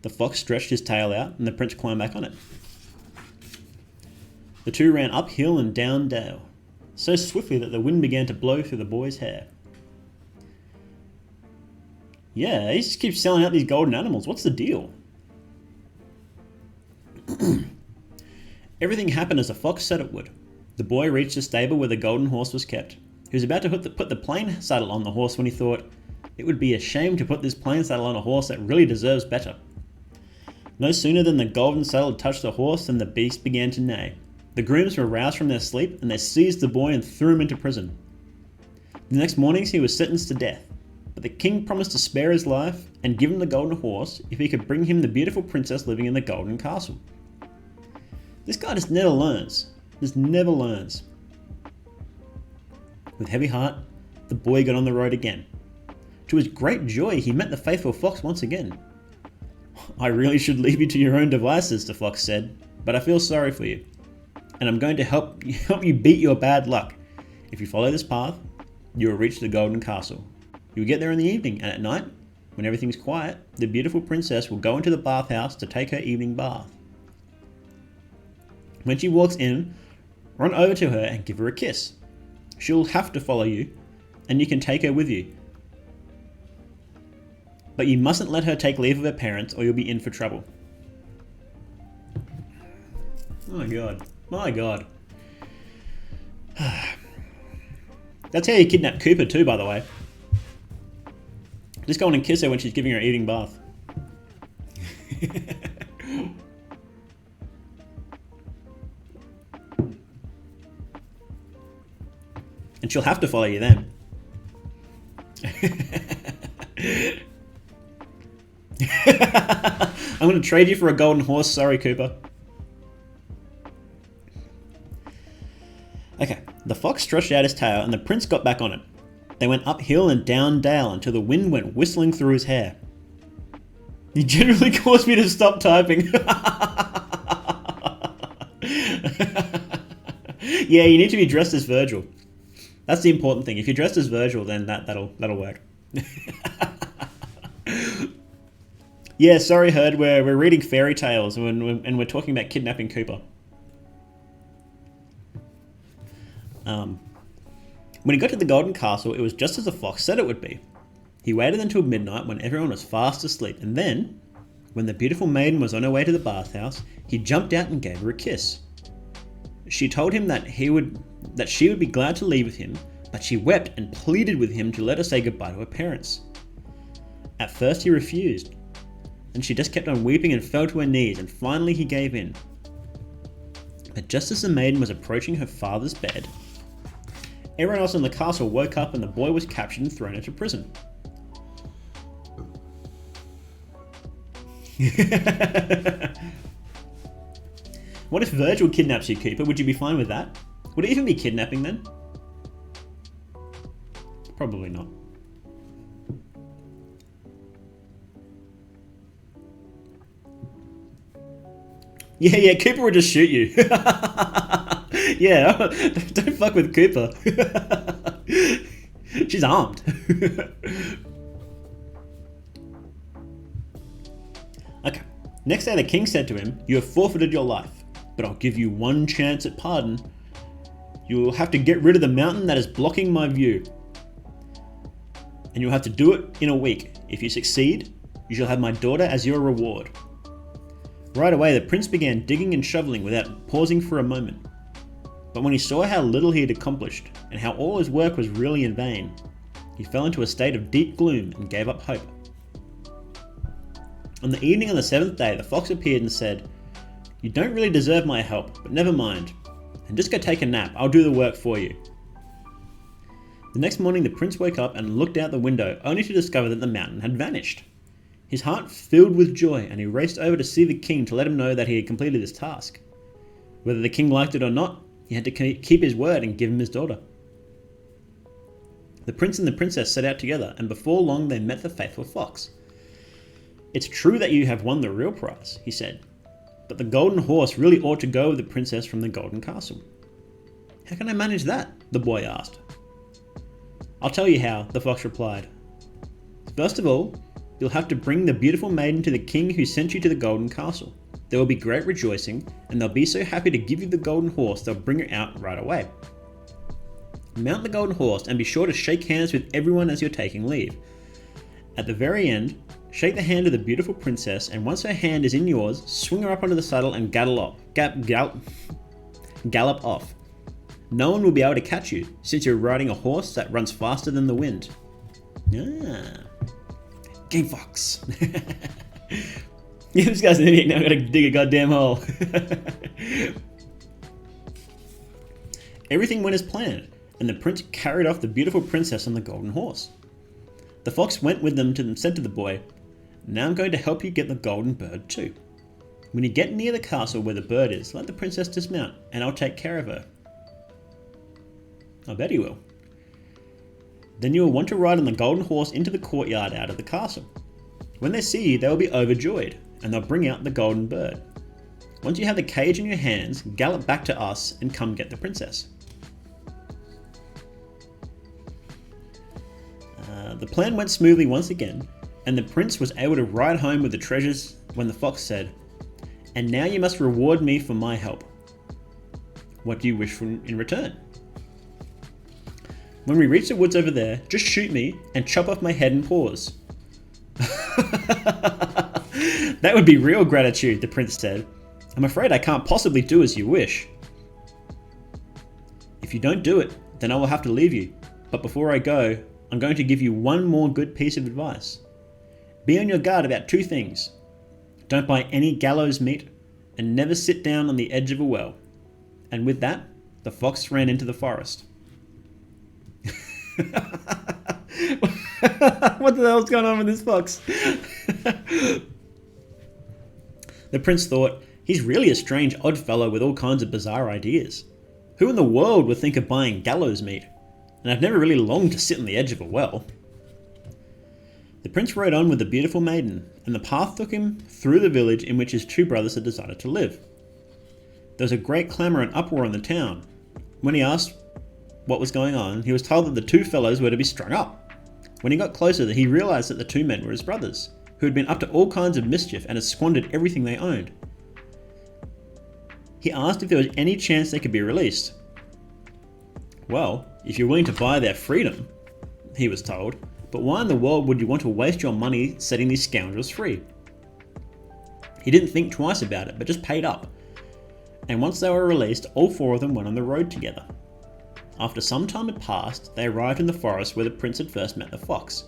The fox stretched his tail out and the prince climbed back on it. The two ran uphill and down dale, so swiftly that the wind began to blow through the boy's hair. Yeah, he just keeps selling out these golden animals. What's the deal? Everything happened as the fox said it would. The boy reached the stable where the golden horse was kept. He was about to put the plain saddle on the horse when he thought, it would be a shame to put this plain saddle on a horse that really deserves better. No sooner than the golden saddle had touched the horse than the beast began to neigh. The grooms were roused from their sleep and they seized the boy and threw him into prison. The next morning he was sentenced to death, but the king promised to spare his life and give him the golden horse if he could bring him the beautiful princess living in the golden castle. This guy just never learns. Just never learns. With heavy heart, the boy got on the road again. To his great joy, he met the faithful fox once again. I really should leave you to your own devices, the fox said, but I feel sorry for you, and I'm going to help you beat your bad luck. If you follow this path, you will reach the golden castle. You'll get there in the evening, and at night, when everything's quiet, the beautiful princess will go into the bathhouse to take her evening bath. When she walks in, run over to her and give her a kiss. She'll have to follow you, and you can take her with you. But you mustn't let her take leave of her parents or you'll be in for trouble. My god. My god. That's how you kidnap Koopa too, by the way. Just go on and kiss her when she's giving her evening bath. And she'll have to follow you then. I'm going to trade you for a golden horse, sorry Koopa. Okay, the fox stretched out his tail and the prince got back on it. They went uphill and down dale until the wind went whistling through his hair. You generally caused me to stop typing. Yeah, you need to be dressed as Virgil. That's the important thing. If you're dressed as Virgil, then that'll work. Yeah, sorry, Herd. We're reading fairy tales and we're talking about kidnapping Koopa. When he got to the golden castle, it was just as the fox said it would be. He waited until midnight when everyone was fast asleep, and then, when the beautiful maiden was on her way to the bathhouse, he jumped out and gave her a kiss. She told him that she would be glad to leave with him, but she wept and pleaded with him to let her say goodbye to her parents. At first he refused, and she just kept on weeping and fell to her knees, and finally he gave in. But just as the maiden was approaching her father's bed, everyone else in the castle woke up and the boy was captured and thrown into prison. What if Virgil kidnaps you, Koopa? Would you be fine with that? Would it even be kidnapping then? Probably not. Yeah, Koopa would just shoot you. Yeah, don't fuck with Koopa. She's armed. Okay. Next day the king said to him, "You have forfeited your life, but I'll give you one chance at pardon. You will have to get rid of the mountain that is blocking my view. And you'll have to do it in a week. If you succeed, you shall have my daughter as your reward." Right away, the prince began digging and shoveling without pausing for a moment. But when he saw how little he had accomplished, and how all his work was really in vain, he fell into a state of deep gloom and gave up hope. On the evening of the 7th day, the fox appeared and said, "You don't really deserve my help, but never mind. And just go take a nap, I'll do the work for you." The next morning the prince woke up and looked out the window, only to discover that the mountain had vanished. His heart filled with joy, and he raced over to see the king to let him know that he had completed his task. Whether the king liked it or not, he had to keep his word and give him his daughter. The prince and the princess set out together, and before long they met the faithful fox. "It's true that you have won the real prize," he said, "but the golden horse really ought to go with the princess from the golden castle." "How can I manage that?" the boy asked. "I'll tell you how," the fox replied. "First of all, you'll have to bring the beautiful maiden to the king who sent you to the golden castle. There will be great rejoicing, and they'll be so happy to give you the golden horse they'll bring it out right away. Mount the golden horse and be sure to shake hands with everyone as you're taking leave. At the very end, shake the hand of the beautiful princess, and once her hand is in yours, swing her up onto the saddle and gallop off. No one will be able to catch you, since you're riding a horse that runs faster than the wind." Ah. Game Fox. Yeah, this guy's an idiot. Now I gotta dig a goddamn hole. Everything went as planned, and the prince carried off the beautiful princess on the golden horse. The fox went with them and said to the boy, "Now I'm going to help you get the golden bird too. When you get near the castle where the bird is, let the princess dismount, and I'll take care of her." "I bet he will." "Then you will want to ride on the golden horse into the courtyard out of the castle. When they see you, they will be overjoyed, and they'll bring out the golden bird. Once you have the cage in your hands, gallop back to us and come get the princess." The plan went smoothly once again, and the prince was able to ride home with the treasures when the fox said, "And now you must reward me for my help. What do you wish for in return?" "When we reach the woods over there, just shoot me and chop off my head and paws." "That would be real gratitude," the prince said. "I'm afraid I can't possibly do as you wish." "If you don't do it, then I will have to leave you. But before I go, I'm going to give you one more good piece of advice. Be on your guard about two things. Don't buy any gallows meat, and never sit down on the edge of a well." And with that, the fox ran into the forest. What the hell's going on with this fox? The prince thought, "He's really a strange odd fellow with all kinds of bizarre ideas. Who in the world would think of buying gallows meat? And I've never really longed to sit on the edge of a well." The prince rode on with the beautiful maiden, and the path took him through the village in which his two brothers had decided to live. There was a great clamour and uproar in the town. When he asked what was going on, he was told that the two fellows were to be strung up. When he got closer, he realised that the two men were his brothers, who had been up to all kinds of mischief and had squandered everything they owned. He asked if there was any chance they could be released. "Well, if you're willing to buy their freedom," he was told, "but why in the world would you want to waste your money setting these scoundrels free?" He didn't think twice about it, but just paid up. And once they were released, all four of them went on the road together. After some time had passed, they arrived in the forest where the prince had first met the fox.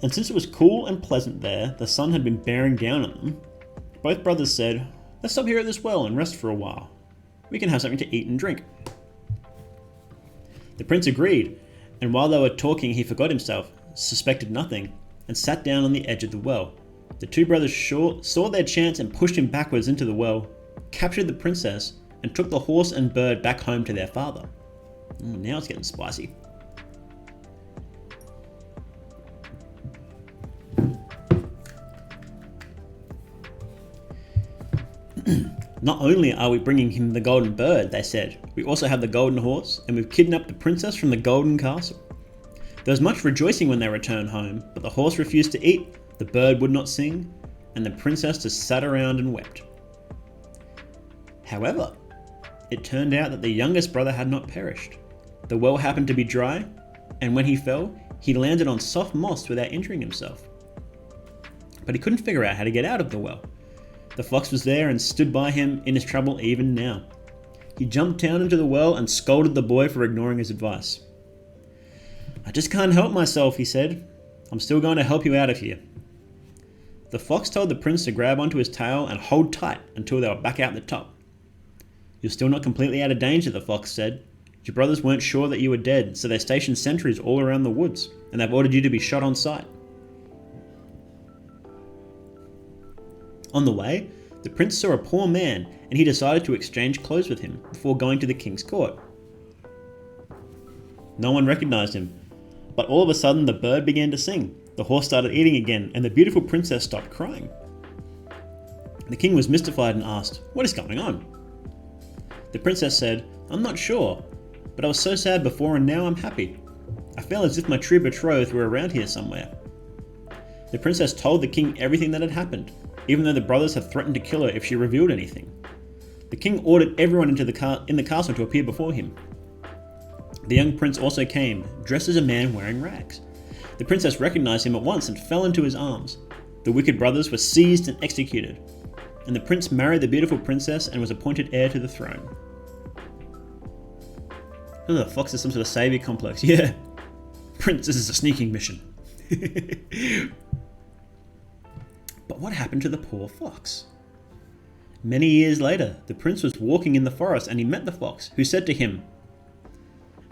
And since it was cool and pleasant there, the sun had been bearing down on them, both brothers said, "Let's stop here at this well and rest for a while. We can have something to eat and drink." The prince agreed, and while they were talking he forgot himself, suspected nothing, and sat down on the edge of the well. The two brothers saw their chance and pushed him backwards into the well, captured the princess, and took the horse and bird back home to their father. Now it's getting spicy. "Not only are we bringing him the golden bird," they said, "we also have the golden horse, and we've kidnapped the princess from the golden castle." There was much rejoicing when they returned home, but the horse refused to eat, the bird would not sing, and the princess just sat around and wept. However, it turned out that the youngest brother had not perished. The well happened to be dry, and when he fell, he landed on soft moss without injuring himself. But he couldn't figure out how to get out of the well. The fox was there and stood by him in his trouble even now. He jumped down into the well and scolded the boy for ignoring his advice. "I just can't help myself," he said. "I'm still going to help you out of here." The fox told the prince to grab onto his tail and hold tight until they were back out the top. "You're still not completely out of danger," the fox said. "Your brothers weren't sure that you were dead, so they stationed sentries all around the woods, and they've ordered you to be shot on sight." On the way, the prince saw a poor man, and he decided to exchange clothes with him before going to the king's court. No one recognized him, but all of a sudden the bird began to sing, The horse started eating again, and the beautiful princess stopped crying. The king was mystified and asked, "What is going on?" The princess said, "I'm not sure, but I was so sad before and now I'm happy. I feel as if my true betrothed were around here somewhere." The princess told the king everything that had happened, even though the brothers had threatened to kill her if she revealed anything. The king ordered everyone in the castle to appear before him. The young prince also came, dressed as a man wearing rags. The princess recognized him at once and fell into his arms. The wicked brothers were seized and executed, and the prince married the beautiful princess and was appointed heir to the throne. Oh, the fox is some sort of savior complex. Yeah. Prince, this is a sneaking mission. But what happened to the poor fox? Many years later, the prince was walking in the forest and he met the fox, who said to him,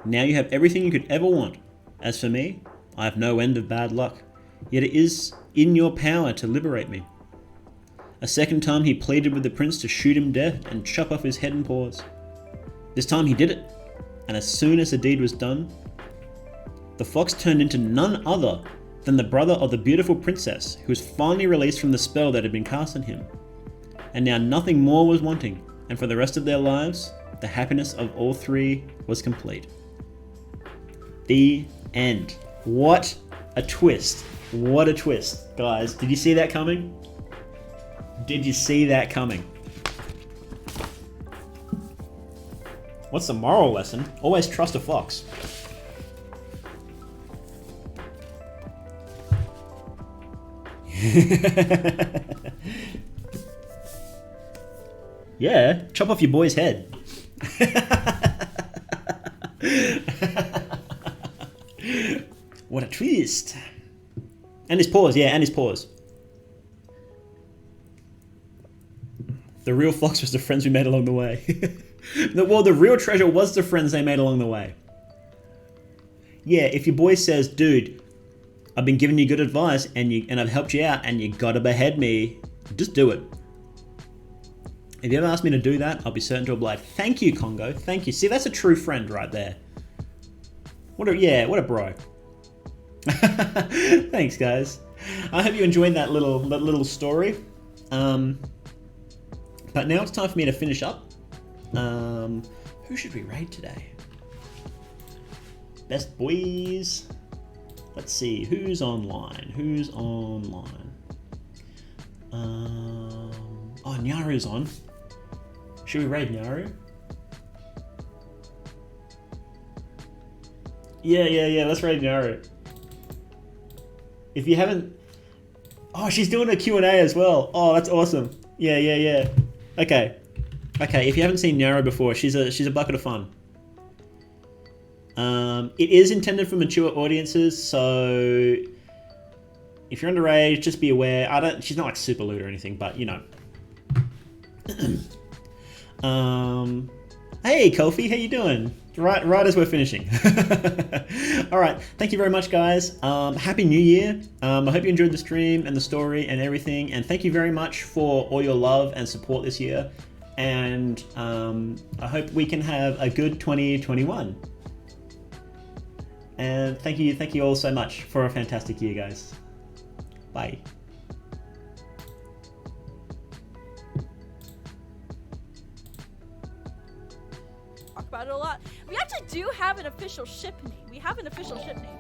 "Now you have everything you could ever want. As for me, I have no end of bad luck, yet it is in your power to liberate me." A second time he pleaded with the prince to shoot him dead and chop off his head and paws. This time he did it, and as soon as the deed was done, the fox turned into none other than the brother of the beautiful princess, who was finally released from the spell that had been cast on him. And now nothing more was wanting, and for the rest of their lives, the happiness of all three was complete. The end. What a twist. What a twist. Guys, did you see that coming? Did you see that coming? What's the moral lesson? Always trust a fox. Yeah, chop off your boy's head. What a twist. And his paws, yeah, and his paws. The real fox was the friends we made along the way. Well, the real treasure was the friends they made along the way. Yeah, if your boy says, "Dude, I've been giving you good advice and I've helped you out and you gotta behead me," just do it. If you ever ask me to do that, I'll be certain to oblige. Thank you, Kongou. Thank you. See, that's a true friend right there. What a bro. Thanks, guys. I hope you enjoyed that little story. But now it's time for me to finish up. Who should we raid today? Best boys. Let's see, who's online? Oh, Nyaru's on. Should we raid Nyaru? Yeah, let's raid Yoro. If you haven't... Oh, she's doing a Q&A as well. Oh, that's awesome. Yeah. Okay, if you haven't seen Yoro before, she's a bucket of fun. It is intended for mature audiences, so if you're underage, just be aware. She's not like super lewd or anything, but you know. Hey Kofi, how you doing? Right as we're finishing. All right, thank you very much, guys. Happy New Year. I hope you enjoyed the stream and the story and everything, and thank you very much for all your love and support this year. And I hope we can have a good 2021. And thank you all so much for a fantastic year, guys. Bye. Talk about it a lot. We actually do have an official ship name. We have an official ship name.